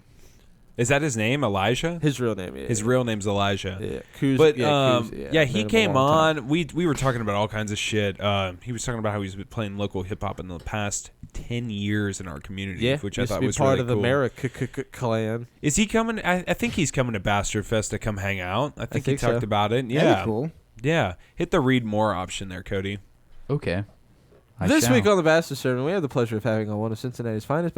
Is that his name, Elijah? His real name, yeah. His real name's Elijah. Yeah, Koozie. But Koozie, yeah, I've he known him a came long time. on. We were talking about all kinds of shit. He was talking about how he's been playing local hip hop in the past 10 years in our community, Yeah, which I used to thought be was part really of the cool. America clan. Is he coming? I think he's coming to Bastard Fest to come hang out. I think he think so. talked about it. Yeah, That'd be cool. Yeah, hit the read more option there, Cody. Okay. I This shall. week on the Bastard Sermon, we have the pleasure of having on one of Cincinnati's finest,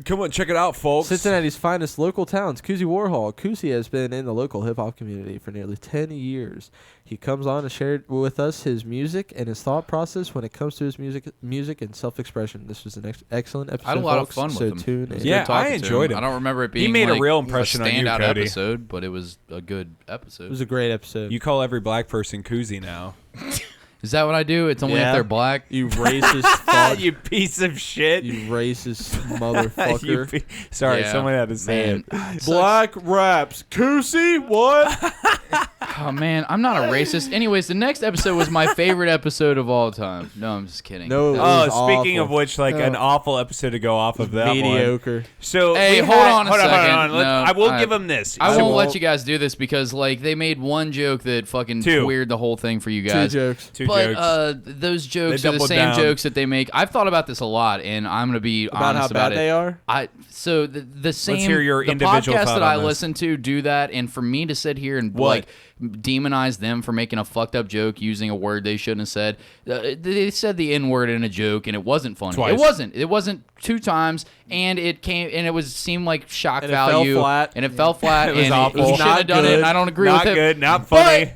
Come on, check it out, folks. Cincinnati's finest local towns, Koozie Warhol. Koozie has been in the local hip hop community for nearly 10 years. He comes on to share with us his music and his thought process when it comes to his music and self-expression. This was an excellent episode. I had a lot of folks, fun with so him. tune It was in. Yeah, good talking I to enjoyed him. I don't remember it being made a like, real impression on you, standout Cody. episode, but it was a good episode. It was a great episode. You call every black person Koozie now. Is that what I do? It's only Yeah. if they're black. You racist fuck. You piece of shit. You racist You motherfucker. Sorry, Yeah, someone had to say man. it. Black raps. Koozie, what? Oh man, I'm not a racist. Anyways, the next episode was my favorite episode of all time. No, I'm just kidding. No, That it was- was Oh, speaking awful. of which, like an awful episode to go off of that one. Mediocre. So Hey, we hold had- on a second. Let's- No, I will I- give him this. I I won't won't. let you guys do this because like they made one joke that fucking Two. weird the whole thing for you Two guys. jokes. Two But jokes. those jokes They are the doubled same down. jokes that they make. I've thought about this a lot, and I'm gonna be About honest how bad about they it. are? So the same hear your the individual podcasts thought that on I this. listen to do that, and for me to sit here and What? like demonize them for making a fucked up joke using a word they shouldn't have said. They said the N word in a joke, and it wasn't funny. Twice. It wasn't 2 times, and it came and it was seemed like shock And it fell value, flat. and it fell flat. It was and awful. He Not shouldn't have done it. good. And I don't agree Not with it. good, not funny.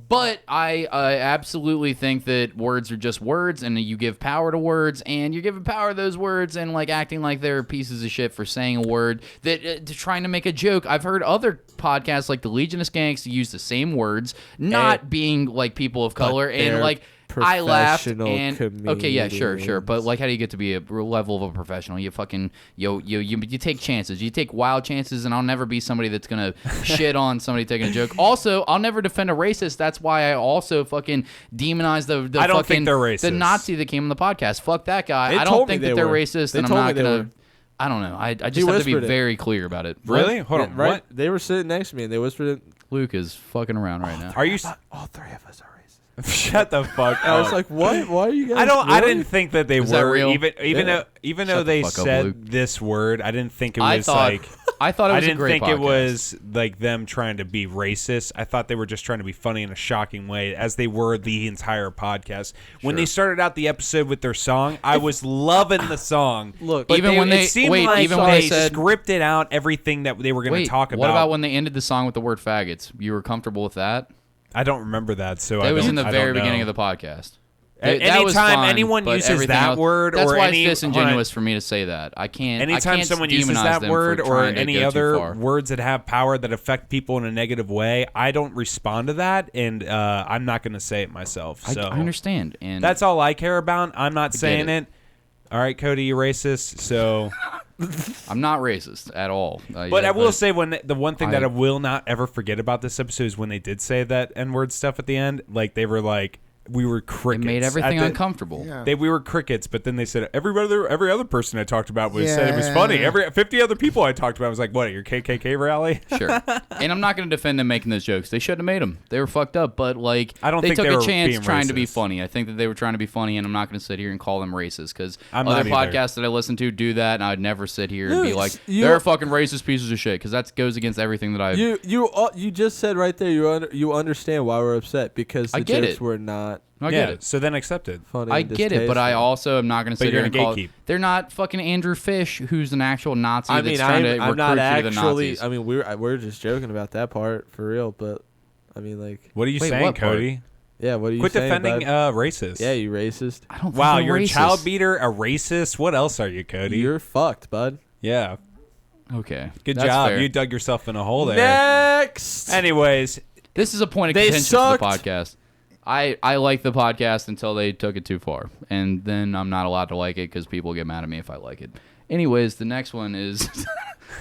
But I absolutely think that words are just words, and you give power to words, and you're giving power to those words, and like acting like they're pieces of shit for saying a word that to trying to make a joke. I've heard other podcasts like the Legion of Skanks use the same words, not being like people of color, and like I laughed professional and okay, yeah, sure, comedians. but like, how do you get to be a level of a professional? You fucking you take chances. You take wild chances, and I'll never be somebody that's gonna shit on somebody taking a joke. Also, I'll never defend a racist. That's why I also fucking demonize the I don't fucking think they're racist. the Nazi that came on the podcast. Fuck that guy. They I told don't me think they that they're were. racist, They and I'm told me not they gonna. were. I don't know. I just have to be whispered it. very clear about it. Really? Hold on. Right? What? They were sitting next to me and they whispered it. Luke is fucking around right now. Are you? All three of us are racist. Shut the fuck up. I was like, what? Why are you guys? I really? didn't think that they Is that were real? even Yeah. even Shut though the they fuck up, said Luke. this word. I didn't think it I was thought like. I thought it I was a didn't great think podcast. it was like them trying to be racist. I thought they were just trying to be funny in a shocking way, as they were the entire podcast. When they started out the episode with their song, I was loving the song. Look, but Even when they- it seemed wait, like even when they they said- scripted out everything that they were going to Wait, talk about. what about when they ended the song with the word faggots? You were comfortable with that? I don't remember that. So That was in the I very don't beginning know. of the podcast. A- That was anytime fine, anyone but uses everything that else- word that's or why any- it's disingenuous for me to say that. I can't. Anytime I can't someone uses demonize that them word for or trying to any go too other far. words that have power that affect people in a negative way, I don't respond to that, and I'm not going to say it myself. So I understand, and that's all I care about. I'm not saying it. it. All right, Cody, you're racist. So, I'm not racist at all. but I will say the one thing that I- I will not ever forget about this episode is when they did say that N-word stuff at the end. Like they were like, we were it crickets. made everything At the- uncomfortable. Yeah. we were crickets, but then they said every other person I talked about said it was funny. Yeah. Every 50 other people I talked about was like, what, at your KKK rally? Sure. And I'm not going to defend them making those jokes. They shouldn't have made them. They were fucked up, but like I don't they think took they a were chance being trying to be racist. funny. I think that they were trying to be funny, and I'm not going to sit here and call them racist because I'm other not either. podcasts that I listen to do that, and I'd never sit here and be No, like, you- they're fucking racist pieces of shit, because that goes against everything that I. You just said right there you understand why we're upset because the I get jokes it. were not I yeah, get it. so then accept it. funny. I and get it, but I distasteful. also am not going to But sit you're here and gonna call. gatekeep. They're not fucking Andrew Fish, who's an actual Nazi I that's mean, trying to I'm recruit not you to the actually. Nazis. I mean, we're just joking about that part for real, but I mean, like, What are you Wait, saying, what part? Cody? yeah. What are you Quit saying, defending bud? racist. Yeah, you racist. I don't. Wow, think you're they're a racist. child beater, a racist. What else are you, Cody? You're fucked, bud. yeah. Okay. Good That's job. fair. You dug yourself in a hole there. Next. Anyways, This is a point of They contention for the sucked. podcast. I like the podcast until they took it too far, and then I'm not allowed to like it because people get mad at me if I like it. Anyways, the next one is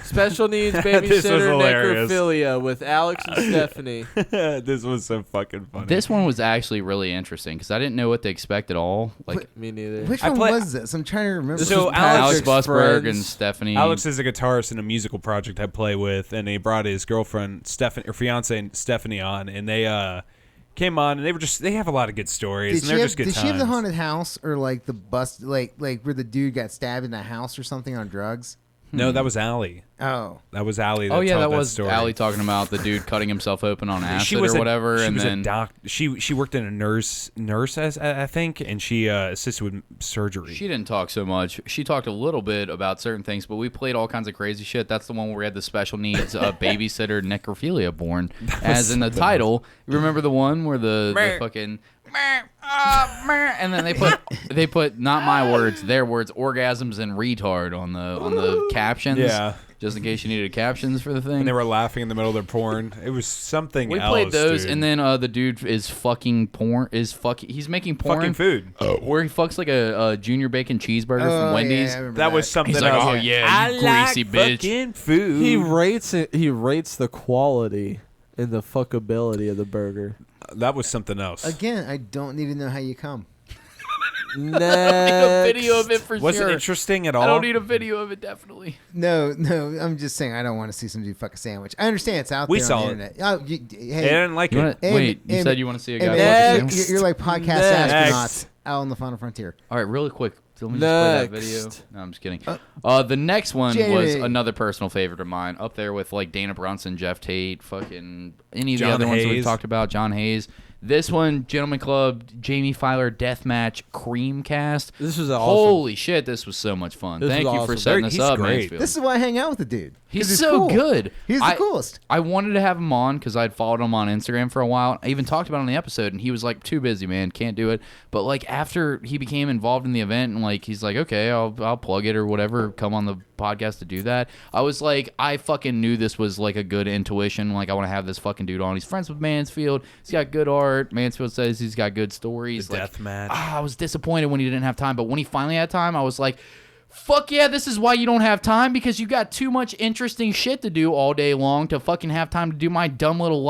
Special needs This was babysitter hilarious. necrophilia with Alex and Stephanie. this was so fucking funny. this one was actually really interesting because I didn't know what to expect at all. Like Me neither. Which I one play- was this? I'm trying to remember. This So was Alex Alex Patrick's Busberg friends. and Stephanie. Alex is a guitarist in a musical project I play with, and he brought his girlfriend Stephanie, or fiance Stephanie, on, and they came on, and they have a lot of good stories, Did and she they're have, just good did times. she have the haunted house or like the bus, like where the dude got stabbed in the house or something on drugs? No, that was Allie. Oh, That was Allie. Oh yeah, told that was story. Allie talking about the dude cutting himself open on acid She was or whatever, she and was then a doc. She worked in a nurse as I think, and she assisted with surgery. she didn't talk so much. She talked a little bit about certain things, but we played all kinds of crazy shit. That's the one where we had the special needs babysitter necrophilia born, as in the title. You remember the one where the fucking and then they put not my words, their words, orgasms and retard on the captions. Yeah. Just in case you needed captions for the thing. and they were laughing in the middle of their porn. It was something we else. played those, dude. and then the dude is fucking porn. He's making porn. fucking food. Where he fucks like a junior bacon cheeseburger Oh, from Wendy's. yeah, I remember That was something. He's like, else. oh yeah, I you greasy like bitch. fucking food. He rates it. He rates the quality and the fuckability of the burger. That was something else. again, I don't need to know how you come. Next. a video of it for Was sure. it interesting at all? I don't need a video of it, definitely. No, I'm just saying I don't want to see somebody fuck a sandwich. I understand it's out We there saw on the it. internet. Oh, I hey, didn't like You it. wanna, Hey, wait, you hey, said you want to see a hey, guy man, fuck a sandwich? you're like podcast Next. astronauts out on the final frontier. All right, really quick. Let me just play that video. Next. No, I'm just kidding. The next one was Jamie. another personal favorite of mine, up there with like Dana Brunson, Jeff Tate, fucking any of the John other ones we've Hayes. talked about. John Hayes. This one, Gentleman Club, Jamie Filer Deathmatch Creamcast. This was awesome. Holy shit, this was so much fun. This Thank was you for awesome. setting He's this up, great. Mansfield. This is why I hang out with the dude. 'Cause He's so cool. good. He's the coolest. I wanted to have him on because I'd followed him on Instagram for a while. I even talked about it on the episode, and he was like, "Too busy, man, can't do it." But like after he became involved in the event, and like he's like, "Okay, I'll plug it or whatever, come on the podcast to do that. I was like, I fucking knew this was like a good intuition. Like, I want to have this fucking dude on. He's friends with Mansfield. He's got good art. Mansfield says he's got good stories. The death match. I was disappointed when he didn't have time, but when he finally had time, I was like, fuck yeah, this is why you don't have time, because you got too much interesting shit to do all day long to fucking have time to do my dumb little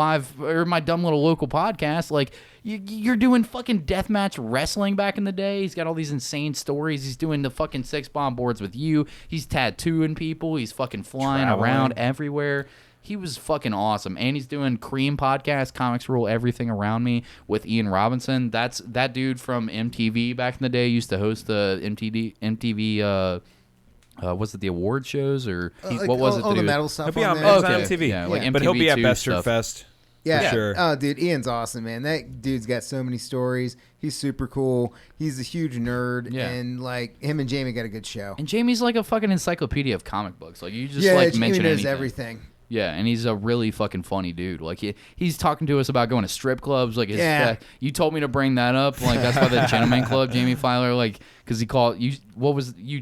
my dumb little local podcast. Like, you're doing fucking deathmatch wrestling back in the day. He's got all these insane stories. He's doing the fucking 6-bomb boards with you. He's tattooing people. He's fucking flying around everywhere. He was fucking awesome. And he's doing Cream podcast, Comics Rule Everything Around Me with Ian Robinson. That's that dude from MTV back in the day. Used to host the MTV was it the award shows or what was it? All the metal stuff. He'll be on there. MTV. Yeah, like But he'll be at MTV2 Bester stuff. Fest. Yeah. For sure. Oh, dude, Ian's awesome, man. That dude's got so many stories. He's super cool. He's a huge nerd, Yeah. and like him and Jamie got a good show. And Jamie's like a fucking encyclopedia of comic books. Like, you just Jamie mention knows anything. everything. Yeah, and he's a really fucking funny dude. Like, he's talking to us about going to strip clubs. Like, you told me to bring that up. Like, that's why the Gentleman Club, Jamie Filer. Like, because he called you. What was you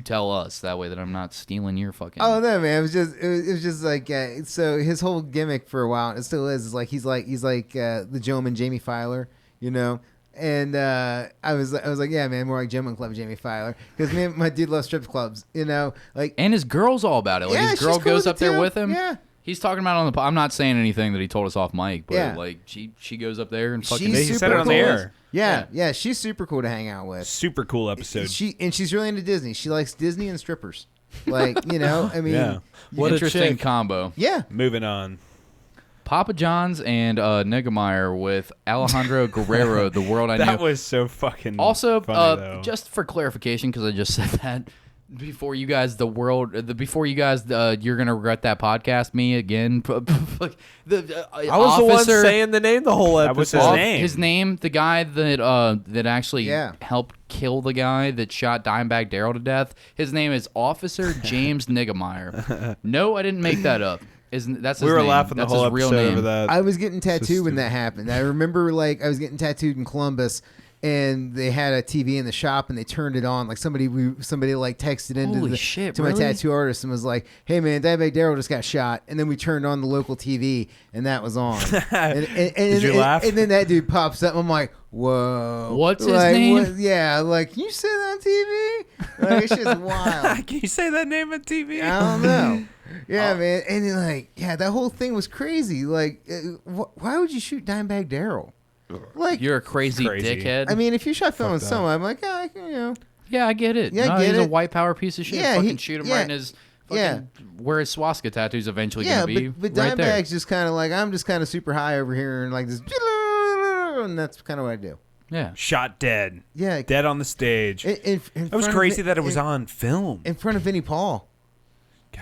tell us that way that I'm not stealing your fucking. Oh no, man! It was just like so. His whole gimmick for a while, and it still is like he's like the gentleman Jamie Filer, you know. And I was like, yeah, man, more like Gentleman Club Jamie Filer, because me and my dude loves strip clubs, you know, like. And his girl's all about it. Like, Yeah, his girl she's cool goes with up it, there too. with him. Yeah. He's talking about it on the. I'm not saying anything that he told us off mic, but Yeah. like she goes up there and fucking. She's He super said it on the cool. air. Yeah, she's super cool to hang out with. Super cool episode. She's really into Disney. She likes Disney and strippers. Like, you know, I mean, Yeah. What a interesting chick. combo. yeah. Moving on. Papa John's and Niggemeyer with Alejandro Guerrero, The World I Knew. That was so fucking Also, funny, though. just for clarification, because I just said that before you guys, you're gonna regret that podcast. Me again. I was the one saying the name the whole That was episode. his name. the guy that actually Yeah. helped kill the guy that shot Dimebag Darrell to death. His name is Officer James Niggemeyer. No, I didn't make that up. That's his We were name. laughing That's the whole his real episode name. over that. I was getting tattooed when stupid. that happened. I remember, like, I was getting tattooed in Columbus, and they had a TV in the shop, and they turned it on. Like, somebody like texted into Holy shit, to my really? tattoo artist and was like, "Hey, man, Dimebag Darrell just got shot." And then we turned on the local TV, and that was on. and Did you laugh? And then that dude pops up. I'm like, "Whoa, What's his Like, name? yeah, like, can you say that on TV? Like, it's just wild. Can you say that name on TV? I don't know. Yeah, man. And then, like, yeah, that whole thing was crazy. Like, why would you shoot Dimebag Darrell? Like, You're a crazy Crazy. dickhead. I mean, if you shot filming that. someone, I'm like, oh, you know. yeah, I get it. Yeah, I No, get he's a it. white power piece of shit. Yeah, fucking he- shoot him yeah, right in his fucking yeah. where his swastika tattoo's eventually Yeah, gonna be. but right there. Dimebag's just kind of like, I'm just kind of super high over here and like this, and that's kind of what I do. Yeah. Shot dead. Yeah. Dead on the stage. In That was front of crazy Vi- that it was in, on film. in front of Vinnie Paul.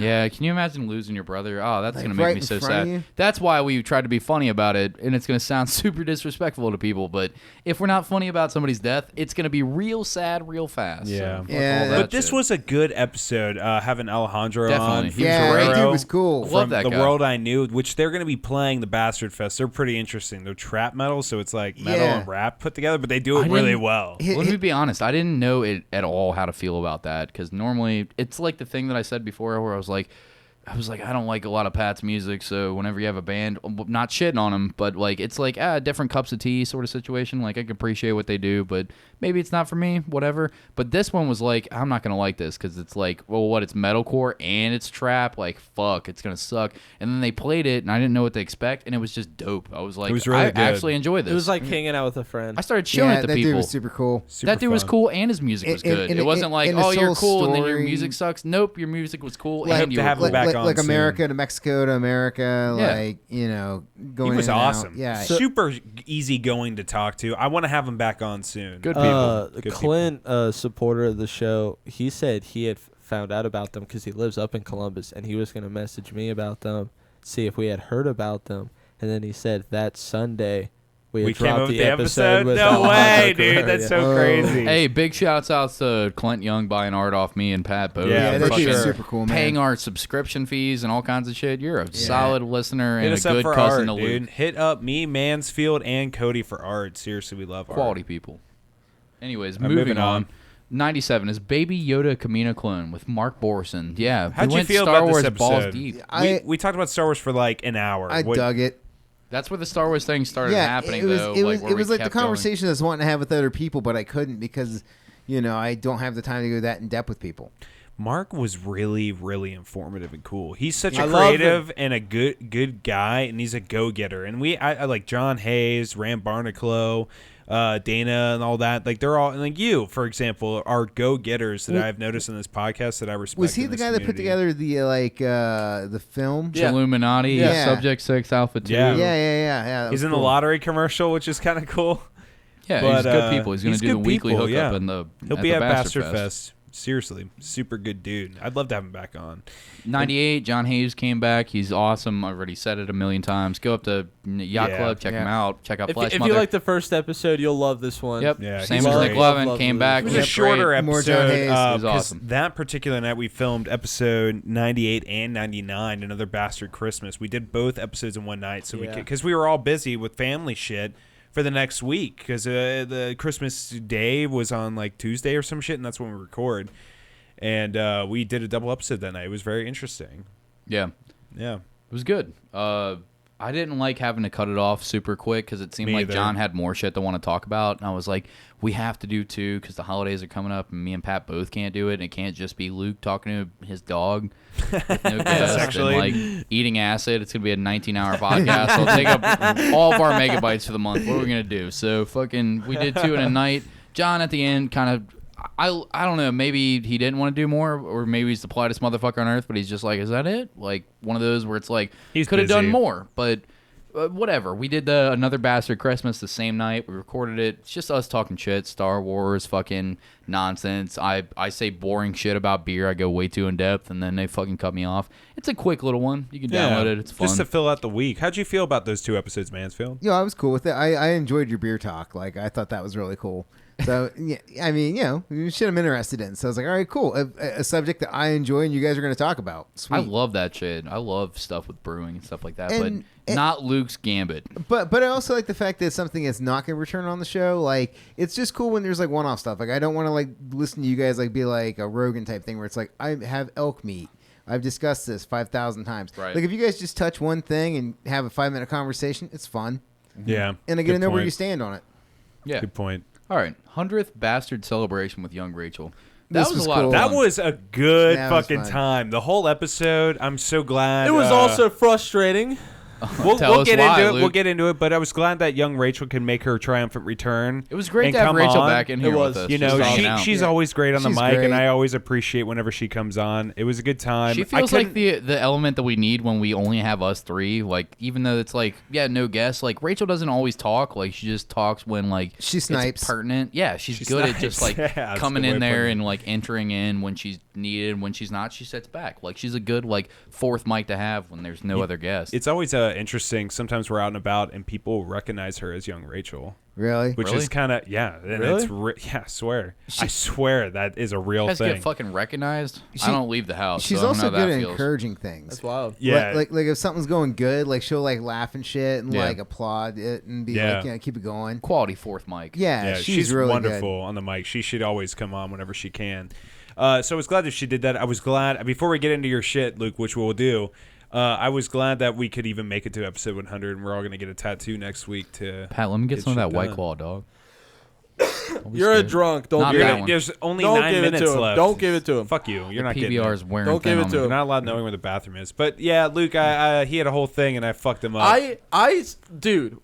Yeah, can you imagine losing your brother? Oh, that's Like, going to make right me in so front of sad. you? That's why we tried to be funny about it, and it's going to sound super disrespectful to people, but if we're not funny about somebody's death, it's going to be real sad real fast. Yeah. So, fuck Yeah, all that But this shit. was a good episode. Having Alejandro Definitely. on. He was Yeah, great. that dude was cool. Love From that The guy. World I Knew, which they're going to be playing the Bastard Fest. They're pretty interesting. They're trap metal, so it's like metal Yeah. and rap put together, but they do it I really didn't- well. Let me be honest. I didn't know it at all how to feel about that because normally it's like the thing that I said before where I was like, I don't like a lot of Pat's music, so whenever you have a band, not shitting on them, but like it's like different cups of tea sort of situation. Like I can appreciate what they do, but maybe it's not for me, whatever. But this one was like, I'm not gonna like this because it's like, well, what? It's metalcore and it's trap. Like fuck, it's gonna suck. And then they played it, and I didn't know what to expect, and it was just dope. I was like, It was really I good. actually enjoyed this. It was like hanging out with a friend. I started showing Yeah, it to that people. dude was super cool. Super That dude was fun. cool and his music was And- good. and- It wasn't like, and oh, his you're whole cool and then your story- music sucks. Nope, your music was cool Like- and you to were have him cool. back like, on like soon. America to Mexico to America, Yeah. like, you know, going He was in and out. awesome. Yeah. Super easy going to talk to. I want to have him back on soon. Good people. Good Clint, supporter of the show, he said he had found out about them because he lives up in Columbus, and he was going to message me about them, see if we had heard about them, and then he said that Sunday we We came dropped up with the episode. With No Alejandro way, Guerrero. dude. That's Yeah. so Whoa. crazy. Hey, big shouts out to Clint Young buying art off me and Pat both. Yeah, Yeah, for that dude was sure. super cool, man. Paying our subscription fees and all kinds of shit. You're a solid listener Hit and us a up good for cousin art, to dude. Luke. Hit up me, Mansfield, and Cody for art. Seriously, we love art. Quality people. Anyways, Moving moving on. 97 is Baby Yoda Kamina clone with Mark Borson. Yeah. How'd we you went feel Star about Wars this balls episode? deep. We talked about Star Wars for like an hour. I dug it. That's where the Star Wars thing started happening, it was, though. It was, where it was we like the kept going. conversation I was wanting to have with other people, but I couldn't because, I don't have the time to go that in depth with people. Mark was really, really informative and cool. He's such I a love creative and a good guy, and he's a go-getter. And I like John Hayes, Ram Barnacle, Dana, and all that. Like they're all like you, for example, are go-getters that I've noticed in this podcast that I respect. Was he the guy that put together the film? Yeah. Illuminati, Yeah. Subject 6, Alpha 2. Yeah. Yeah. That He's was in the cool. lottery commercial, which is kind of cool. Yeah, But, he's good people. He's going he's to do the good weekly people, hookup yeah. in the He'll at be the at Bastard Bastard Fest. Seriously, super good dude. I'd love to have him back on. 98, John Hayes came back. He's awesome. I've already said it a million times. Go up to Yacht Yeah. Club, check him out. Check out Flash If Mother. you like the first episode, you'll love this one. Yep. Yeah, Same he's as great. Nick Levin Love came Luke. back. It was Yep, a shorter great. More John episode. Hayes. It was 'cause awesome. That particular night, we filmed episode 98 and 99, Another Bastard Christmas. We did both episodes in one night, so because we were all busy with family shit for the next week, because the Christmas day was on like Tuesday or some shit, and that's when we record. And we did a double episode that night. It was very interesting. Yeah. Yeah. It was good. I didn't like having to cut it off super quick because it seemed Me like either. John had more shit to want to talk about. And I was like, we have to do two because the holidays are coming up and me and Pat both can't do it. And it can't just be Luke talking to his dog with no guest actually- and like eating acid. It's going to be a 19-hour podcast. So I'll take up all of our megabytes for the month. What are we going to do? So we did two in a night. John at the end kind of, I don't know, maybe he didn't want to do more, or maybe he's the politest motherfucker on earth, but he's just like, is that it? Like one of those where it's like, He's could have done busy. more, but whatever. We did the Another Bastard Christmas the same night. We recorded it. It's just us talking shit, Star Wars, fucking nonsense. I say boring shit about beer. I go way too in depth, and then they fucking cut me off. It's a quick little one. You can download it. It's fun. Just to fill out the week. How'd you feel about those two episodes, Mansfield? I was cool with it. I enjoyed your beer talk. Like, I thought that was really cool. So, yeah, I mean, shit I'm interested in. So I was like, all right, cool. A subject that I enjoy and you guys are going to talk about. Sweet. I love that shit. I love stuff with brewing and stuff like that, And- but not Luke's Gambit. But I also like the fact that it's something that's not going to return on the show. Like, it's just cool when there's like one-off stuff. Like, I don't want to like listen to you guys like be like a Rogan type thing where it's like, I have elk meat. I've discussed this 5,000 times. Right. Like, if you guys just touch one thing and have a 5-minute conversation, it's fun. Yeah. And I get to Good know where point. you stand on it. Yeah. Good point. All right. 100th Bastard Celebration with young Rachel. This That was was a lot cool. of That fun. was a good That was fucking fun. time. The whole episode, I'm so glad. It was also frustrating. We'll Tell us get why, into it. Luke. We'll get into it. But I was glad that young Rachel can make her triumphant return. It was great and to have come Rachel on. back in here was. with us. You know, just hanging out. she's Yeah. always great on the She's mic, great. and I always appreciate whenever she comes on. It was a good time. She I feels like couldn't- the element that we need when we only have us three. Like, even though it's like, no guests. Like, Rachel doesn't always talk. Like, she just talks when like She it's snipes. pertinent. Yeah, she's She good at just snipes. like Yeah, that's coming the way in of there putting it. and like entering in when she's needed. When she's not, she sits back. Like, she's a good like fourth mic to have when there's no other guests. It's always interesting. Sometimes we're out and about, and people recognize her as young Rachel, Really? which Really? is kind of and Really? it's I swear, I swear that is a real You guys thing. get fucking recognized. She- I don't leave the house. She's so I don't also know how good that at feels. encouraging things. That's wild. Yeah, Like if something's going good, like she'll like laugh and shit and Yeah. like applaud it and be Yeah. like, keep it going. Quality fourth mic. Yeah, yeah, she's really wonderful on the mic. She should always come on whenever she can. So I was glad that she did that. I was glad before we get into your shit, Luke, which we'll do. I was glad that we could even make it to episode 100, and we're all gonna get a tattoo next week to. Pat, let me get Get some of shit that White done. Claw, dog. Don't be You're a scared. drunk. Don't Not give that it. one. There's only Don't 9 give it to minutes him. left. Don't give it to him. Fuck you. You're not getting PBR it. is wearing Don't thin give it on to me. him. You're not allowed knowing where the bathroom is. But yeah, Luke, he had a whole thing, and I fucked him up. Dude,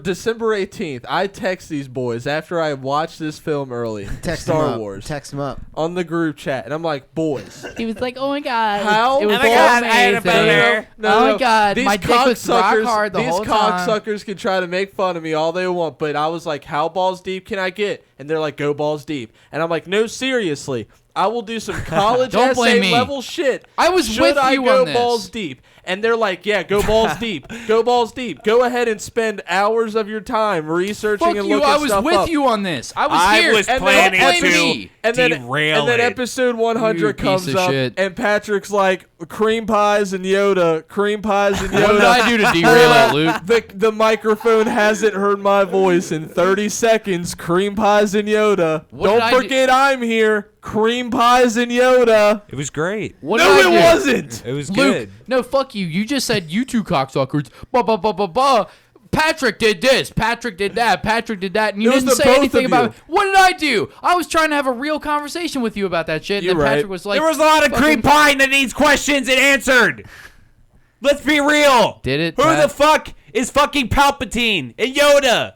December 18th, I text these boys after I watched this film early, Text Star him up. Wars, Text him up. on the group chat, and I'm like, boys, He was like, "Oh my god, How? it was Oh my so God, I had a amazing. boner. Oh my god, these my dick was rock cocksuckers- hard the these whole time." cocksuckers can try to make fun of me all they want, but I was like, how balls deep can I get? And they're like, go balls deep. And I'm like, no, seriously. I will do some college Don't blame essay me. level shit. I was Should with I you go on this. balls deep? And they're like, yeah, go balls deep. Go balls deep. Go ahead and spend hours of your time researching Fuck and you! looking I was stuff with up. you on this. I was I here. was And planning then Don't blame to me. And then, derail and then it. episode You 100 piece comes of up, shit. and Patrick's like, cream pies and Yoda, cream pies and Yoda. What did I do to derail it, Luke? The microphone hasn't heard my voice in 30 seconds. Cream pies pies and Yoda. What did I Don't forget I'm here. Cream pies and Yoda. It was great. What No, did I it do? wasn't. It was Luke, good. no, fuck you. You just said you two cocksuckers. Bah, bah, bah, bah, bah. Patrick did this. Patrick did that. Patrick did that. And you It was didn't the say both anything of about you. it. What did I do? I was trying to have a real conversation with you about that shit. And You're then right. Patrick was like, There was a lot of cream pie that needs questions and answered. Let's be real. Did it, Who Pat? the fuck is fucking Palpatine and Yoda?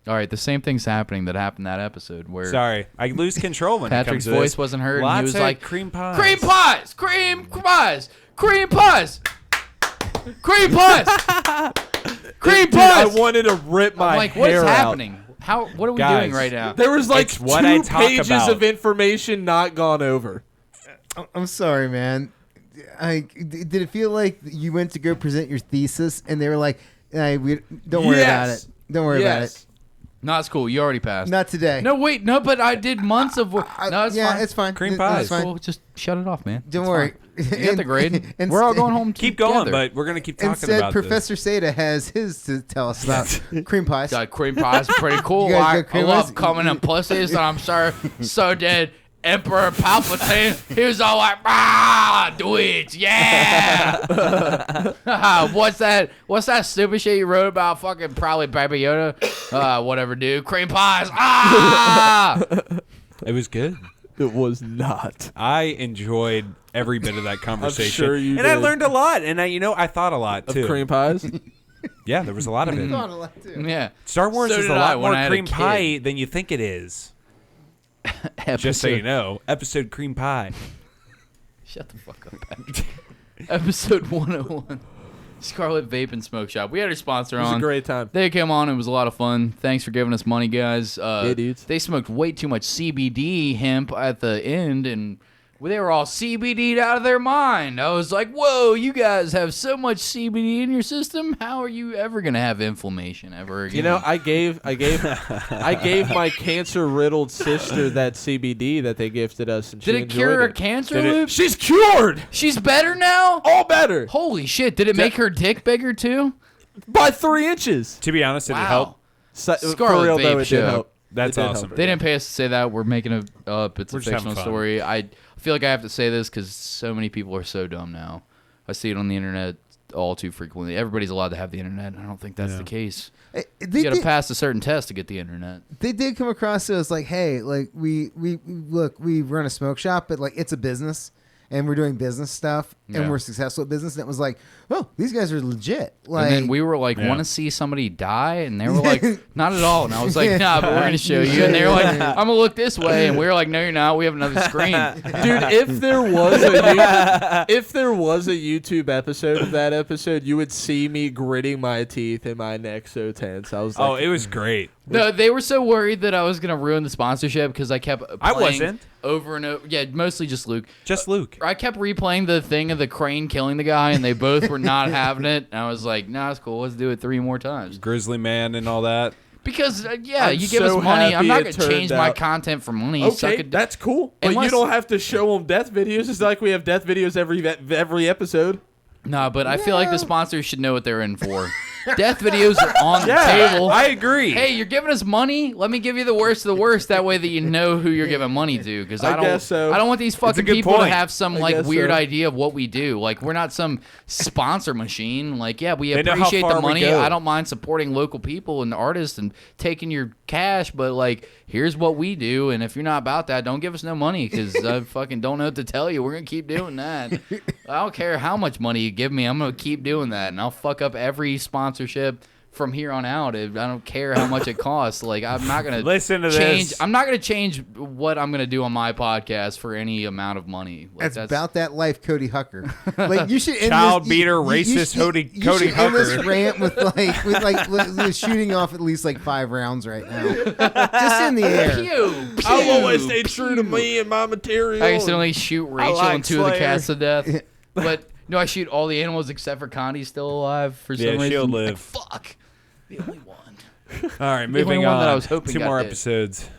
All right, the same thing's happening that happened that episode where Sorry, I lose control when Patrick's it comes to voice this. wasn't heard. Lots And he was of like, cream pies. cream pies, cream pies, cream pies, cream pies, cream Dude, I pies. wanted to rip my I'm like, what is hair out. happening? What are we Guys. doing right now? There was like It's what I 2 talk pages about. of information not gone over. I'm sorry, man. Did it feel like you went to go present your thesis and they were like, don't worry about it. Don't worry about it. No, it's cool. You already passed. Not today. No, wait, no, but I did months of work. No, it's yeah, fine. it's fine. Cream No, pies. it's fine. Cool. Just shut it off, man. Don't It's worry. fine. You got the grade. And We're all going home Keep together. going, but we're gonna keep talking Instead, about Professor Seda has his to tell us about cream pies. God, cream pie's pretty cool. You guys I got cream love pies? coming in pussies, and I'm sure so did Emperor Palpatine. He was all like, do it, yeah. What's that stupid shit you wrote about fucking probably Baby Yoda? Whatever, dude. Cream pies. It was good. It was not. I enjoyed every bit of that conversation. sure you and I did. learned a lot, and I thought a lot too. Of cream pies? Yeah, there was a lot of it. Thought a lot, too. Yeah. Star Wars So is a did I lot when more I had a cream kid. pie than you think it is. Just so you know, episode cream pie. Shut the fuck up, Pat. Episode 101. Scarlet Vape and Smoke Shop. We had our sponsor It was on. a great time. They came on. It was a lot of fun. Thanks for giving us money, guys. Yeah, dudes. They smoked way too much CBD hemp at the end, and they were all CBD'd out of their mind. I was like, whoa, you guys have so much CBD in your system. How are you ever going to have inflammation ever again? You know, I gave my cancer-riddled sister that CBD that they gifted us, and did she it enjoyed cure her it. cancer, Did it- Luke? She's cured. She's better now? All better Holy shit. Did it make her dick bigger, too? by 3 inches. To be honest, did it Wow. help? For Scarlet real though, Vape it Show. did help. That's It did awesome. help. They didn't pay us to say that. We're making it up. It's We're a just having fictional fun. story. I feel like I have to say this because so many people are so dumb now. I see it on the internet all too frequently. Everybody's allowed to have the internet. I don't think that's the case. They You got to did- pass a certain test to get the internet. They did come across to us like, hey, like we run a smoke shop, but like it's a business and we're doing business stuff Yeah. and we're successful at business. And it was like, oh, these guys are legit. Like, And then we were like, Yeah. want to see somebody die? And they were like, not at all. And I was like, nah, but we're going to show you. And they were like, I'm going to look this way. And we were like, no, you're not. We have another screen. Dude, if there was a YouTube episode of that episode, you would see me gritting my teeth and my neck so tense. I was like, Oh, it was great. No, they were so worried that I was going to ruin the sponsorship because I kept playing I wasn't. over and over. Yeah, mostly just Luke. Just Luke. I kept replaying the thing of the crane killing the guy, and they both were not having it. And I was like, nah, it's cool. Let's do it 3 more times. Grizzly Man and all that. Because, I'm you give so us money. I'm happy not it going to change turned my out- content for money. Suck okay, it. that's cool. But Unless- you don't have to show them death videos. It's like we have death videos every episode. Nah, but I feel like the sponsors should know what they're in for. Death videos are on the Yeah, table. I agree. Hey, you're giving us money. Let me give you the worst of the worst. That way that you know who you're giving money to. Because I I don't. guess so. I don't want these fucking good people to point. have some I like guess weird so. idea of what we do. Like we're not some sponsor machine. Like yeah, we They know how appreciate far the we money. go. I don't mind supporting local people and artists and taking your cash. But like, here's what we do. And if you're not about that, don't give us no money because I fucking don't know what to tell you. We're gonna keep doing that. I don't care how much money you give me. I'm gonna keep doing that, and I'll fuck up every sponsorship from here on out. I don't care how much it costs. Like I'm not gonna Listen to change. this. I'm not gonna change what I'm gonna do on my podcast for any amount of money. Like, that's about that life, Cody Hucker. Like you should end Child this, beater, you racist should- Cody you should end Hucker. this rant with shooting off at least like 5 rounds right now, just in the air. Pew, I'll pew, always stay true to pew. me and my material. I accidentally shoot Rachel like and 2 of the Slayer. cats to death, but no, I shoot all the animals except for Connie's still alive for some Yeah, reason. she'll Like, live. fuck, the only one. All right, only moving one on. that I was hoping 2 got more hit. episodes.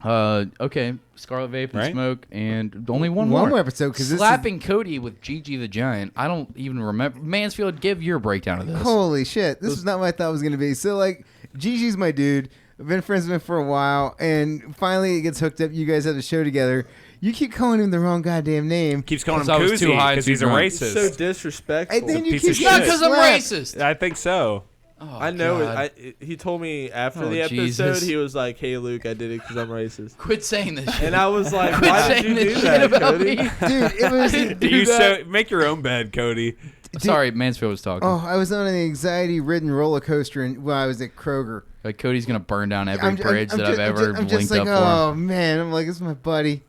Okay, Scarlet Vape and Right? Smoke, and only one One more. more episode because this is, Slapping Cody with Gigi the Giant. I don't even remember. Mansfield, give your breakdown of this. holy shit. This was not what I thought it was gonna be. So like, Gigi's my dude. I've been friends with him for a while, and finally it gets hooked up. You guys have the show together. You keep calling him the wrong goddamn name. Keeps calling him 'Cause I was too Koozie high and because too he's a drunk. racist. So disrespectful. And then you piece keep of Not shit. because I'm slapped. racist. I think so. Oh, I know God. it. He told me after Oh, the episode, Jesus. he was like, "Hey, Luke, I did it because I'm racist." Quit saying this shit. And I was like, Quit "Why did saying you this do shit that, about Cody?" me. Dude, it was. You that. make your own bed, Cody. Sorry, Mansfield was talking. Oh, I was on an anxiety-ridden roller coaster when I was at Kroger. Like Cody's gonna burn down every bridge that I've just- ever I'm linked just like, up for. oh man, I'm like, this is my buddy.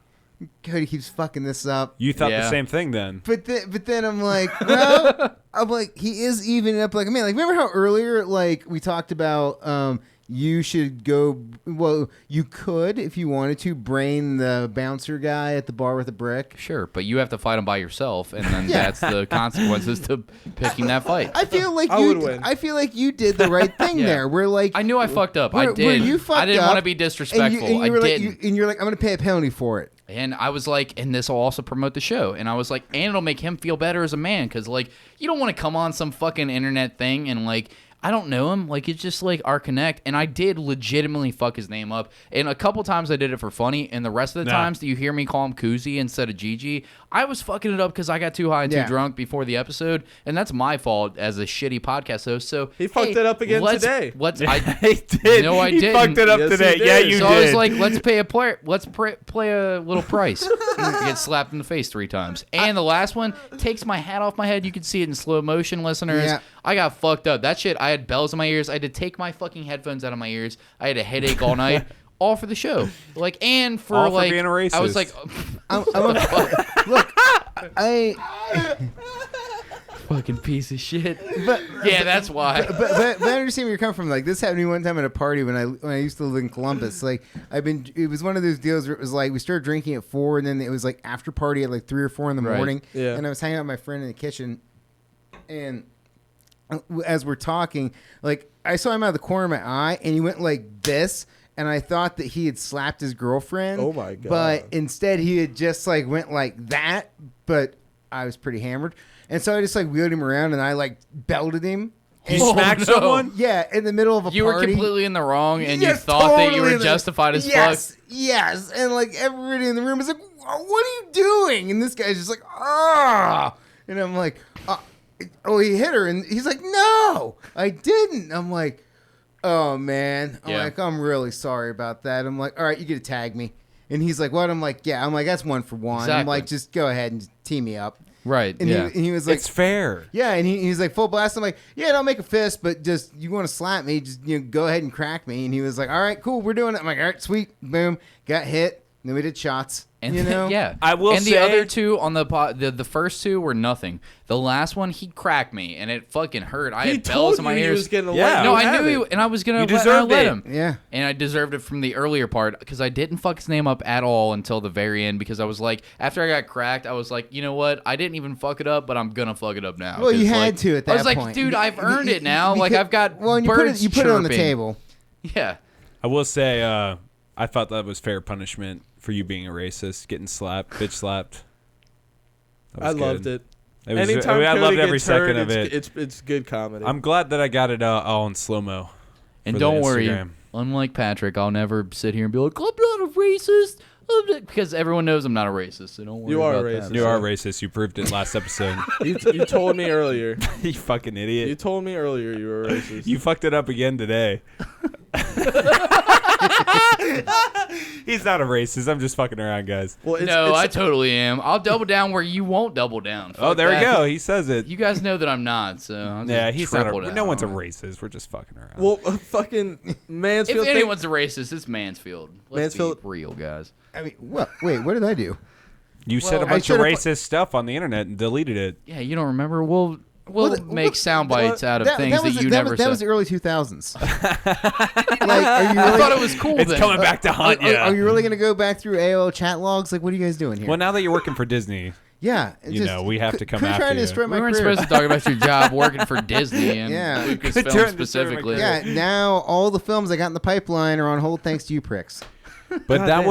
Cody keeps fucking this up. You thought Yeah. the same thing then. But then I'm like, well, I'm like, he is evening up. Like, man, like, remember how earlier, like, we talked about, you should go. Well, you could, if you wanted to, brain the bouncer guy at the bar with a brick. Sure, but you have to fight him by yourself, and then that's the consequences to picking that fight. I feel like I you. would win. I feel like you did the right thing Yeah. there. Where like I knew I fucked up. I where did. you fucked I didn't up, want to be disrespectful. And you I were like, didn't. and you're like, I'm gonna pay a penalty for it. And I was like, and this will also promote the show. And I was like, and it'll make him feel better as a man. Because, like, you don't want to come on some fucking internet thing and, like, I don't know him. Like, it's just, like, our connect. And I did legitimately fuck his name up. And a couple times I did it for funny. And the rest of the times that you hear me call him Koozie instead of Gigi, I was fucking it up because I got too high and too drunk before the episode. And that's my fault as a shitty podcast host. So He fucked it up again today. I did. No, I He didn't. fucked it up Yes, he today. did. Yeah, you so did. I was like, let's pay a player. Let's play a little price. You get slapped in the face 3 times. And the last one takes my hat off my head. You can see it in slow motion, listeners. Yeah. I got fucked up. That shit, I had bells in my ears. I had to take my fucking headphones out of my ears. I had a headache all night. All for the show. Like, and for, All for like, being a racist. I was like, Look, I. fucking piece of shit. But Yeah, that's why. but I understand where you're coming from. Like, this happened to me one time at a party when I used to live in Columbus. Like, it was one of those deals where it was like we started drinking at 4, and then it was like after party at like 3 or 4 in the Right. morning. Yeah. And I was hanging out with my friend in the kitchen, and as we're talking, like I saw him out of the corner of my eye, and he went like this. And I thought that he had slapped his girlfriend. Oh, my God. But instead, he had just like went like that. But I was pretty hammered, and so I just like wheeled him around, and I like belted him. You And- smacked no. someone? Yeah, in the middle of a You were party. completely in the wrong, and Yes, you thought that you totally were in the- justified as yes, fuck. Yes, and like everybody in the room was like, "What are you doing?" And this guy's just like, "Ah," and I'm like, "Oh, he hit her," and he's like, "No, I didn't." I'm like, "Oh man," I'm Yeah. like, "I'm really sorry about that." I'm like, "All right, you get to tag me," and he's like, "What?" I'm like, "Yeah," I'm like, "That's 1 for 1." I'm Exactly. like, "Just go ahead and just tee me up." Right, And, yeah. he was like, It's fair. yeah, and he's like full blast. I'm like, yeah, don't make a fist, but just you want to slap me, just go ahead and crack me. And he was like, all right, cool, we're doing it. I'm like, all right, sweet, boom, got hit. Then we did shots. And you know, yeah, I will And the say- other 2 on the first 2 were nothing. The last one, he cracked me, and it fucking hurt. I He had bells told in my you he ears. was gonna Yeah. let No, you I have knew it. he, and I was gonna You let, deserved let it. him. Yeah. And I deserved it from the earlier part because I didn't fuck his name up at all until the very end. Because I was like, after I got cracked, I was like, you know what? I didn't even fuck it up, but I'm gonna fuck it up now. Well, you 'Cause, had like, to at that I was like, point. dude, I've earned it now. Like Because- I've got well, and birds you put it on the chirping. table. Yeah. I will say, I thought that was fair punishment for you being a racist, getting slapped, bitch slapped. That I was loved good. it. It was, Anytime I Cody loved every gets hurt, second of it. It's good comedy. I'm glad that I got it all in slow mo. And don't worry, unlike Patrick, I'll never sit here and be like, I'm not a racist. Because everyone knows I'm not a racist, so don't worry You are about a that. racist. You are racist. You proved it last episode. you told me earlier. You fucking You idiot. told me earlier you were racist. You fucked it up again today. He's not a racist. I'm just fucking around, guys. well, No, I totally am. I'll double down where you won't double down. Oh, Fuck there we that. go. He says it. You guys know that I'm not, so I'll just Yeah, he's not triple a. down No one's a on it. racist. We're just fucking around. well, fucking Mansfield. If anyone's a racist, it's Mansfield. Let's Mansfield- be real, guys. I mean, what? Wait, what did I do? you said a I bunch of should've- racist stuff on the internet and deleted it. Yeah, you don't remember? We'll Well, make sound bites out of things that, was, you never that said. was the early 2000s. Like, are you I really? thought it was cool It's then. coming back to haunt you. Are you really gonna go back through AOL chat logs? Like, what are you guys doing here? Well, now that you're working for Disney, yeah, you know, we have to come quit after trying to you. destroy my We weren't career. supposed to talk about your job working for Disney and Yeah. Quit trying Lucasfilm to destroy my specifically. career. Yeah, now all the films I got in the pipeline are on hold thanks to you pricks. But God that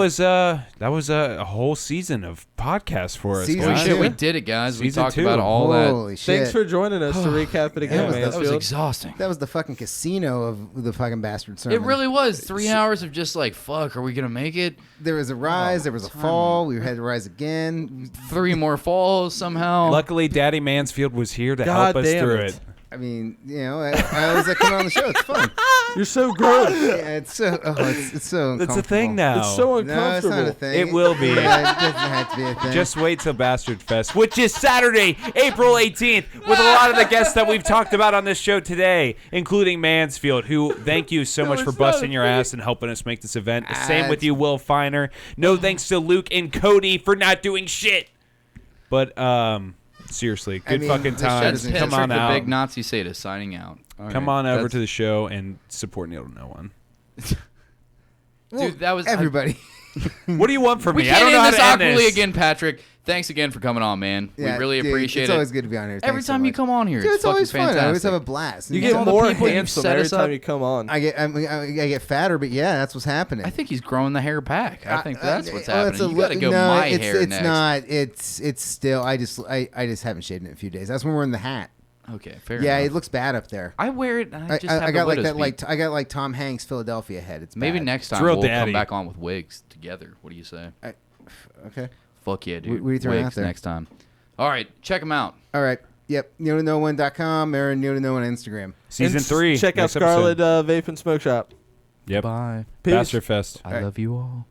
damn. was a whole season of podcasts for us. Season Holy guys. shit, two. we did it, guys. We Season talked 2. about all that. Holy shit! Thanks for joining us to recap it again, was- That was Mansfield. exhausting. That was the fucking casino of the fucking bastard sermon. It really was 3 hours of just like, fuck, are we gonna make it? There was a rise. There was a fall. We had to rise again. 3 more falls somehow. Luckily, Daddy Mansfield was here to God help us damn through it. it. I mean, I always like coming on the show. It's fun. You're so gross. Yeah, it's so. It's so. It's a thing uncomfortable. now. It's so No, uncomfortable. it's not a thing. It will be. Yeah, it doesn't have to be a thing. Just wait till Bastard Fest, which is Saturday, April 18th, with a lot of the guests that we've talked about on this show today, including Mansfield, who thank you so much for busting your ass and helping us make this event. The same with you, Will Finer. No thanks to Luke and Cody for not doing shit. But seriously, good mean, fucking this show times. doesn't Come Patrick, on the out. big Nazi sadist, signing out. All Come right. on over That's- to the show and support Neil to No One. Dude, that was everybody. What do you want from We me? I can't don't know end how this to end awkwardly this. again, Patrick. Thanks again for coming on, man. Yeah, we really dude, appreciate it's it. always good to be on here. Every Thanks so time you much. come on here, Dude, it's it's always fucking fun. I always fantastic. have a blast. You know, get all the more people you've handsome set every us time up. you come on. I get fatter, but yeah, that's what's happening. I think he's growing the hair back. I think that's what's well, happening. it's a You got to li- go no, my it's, hair it's next. not. It's still. I just haven't shaved it in a few days. That's when we're in the hat. Okay, fair Yeah, enough. it looks bad up there. I wear it. I just I have the got like widow's that. peak. I got like Tom Hanks Philadelphia head. It's Maybe bad. next time Drill we'll Daddy. come back on with wigs together. What do you say? Okay. Fuck yeah, dude. What are you throwing out wigs there? next time. All right, check them out. All right. Yep. NeoToKnow1.com or NeoToKnow on Instagram. Season And 3. Check out next Scarlet episode. Vape and Smoke Shop. Yep. Bye. Peace. Bastard Fest. I love you all.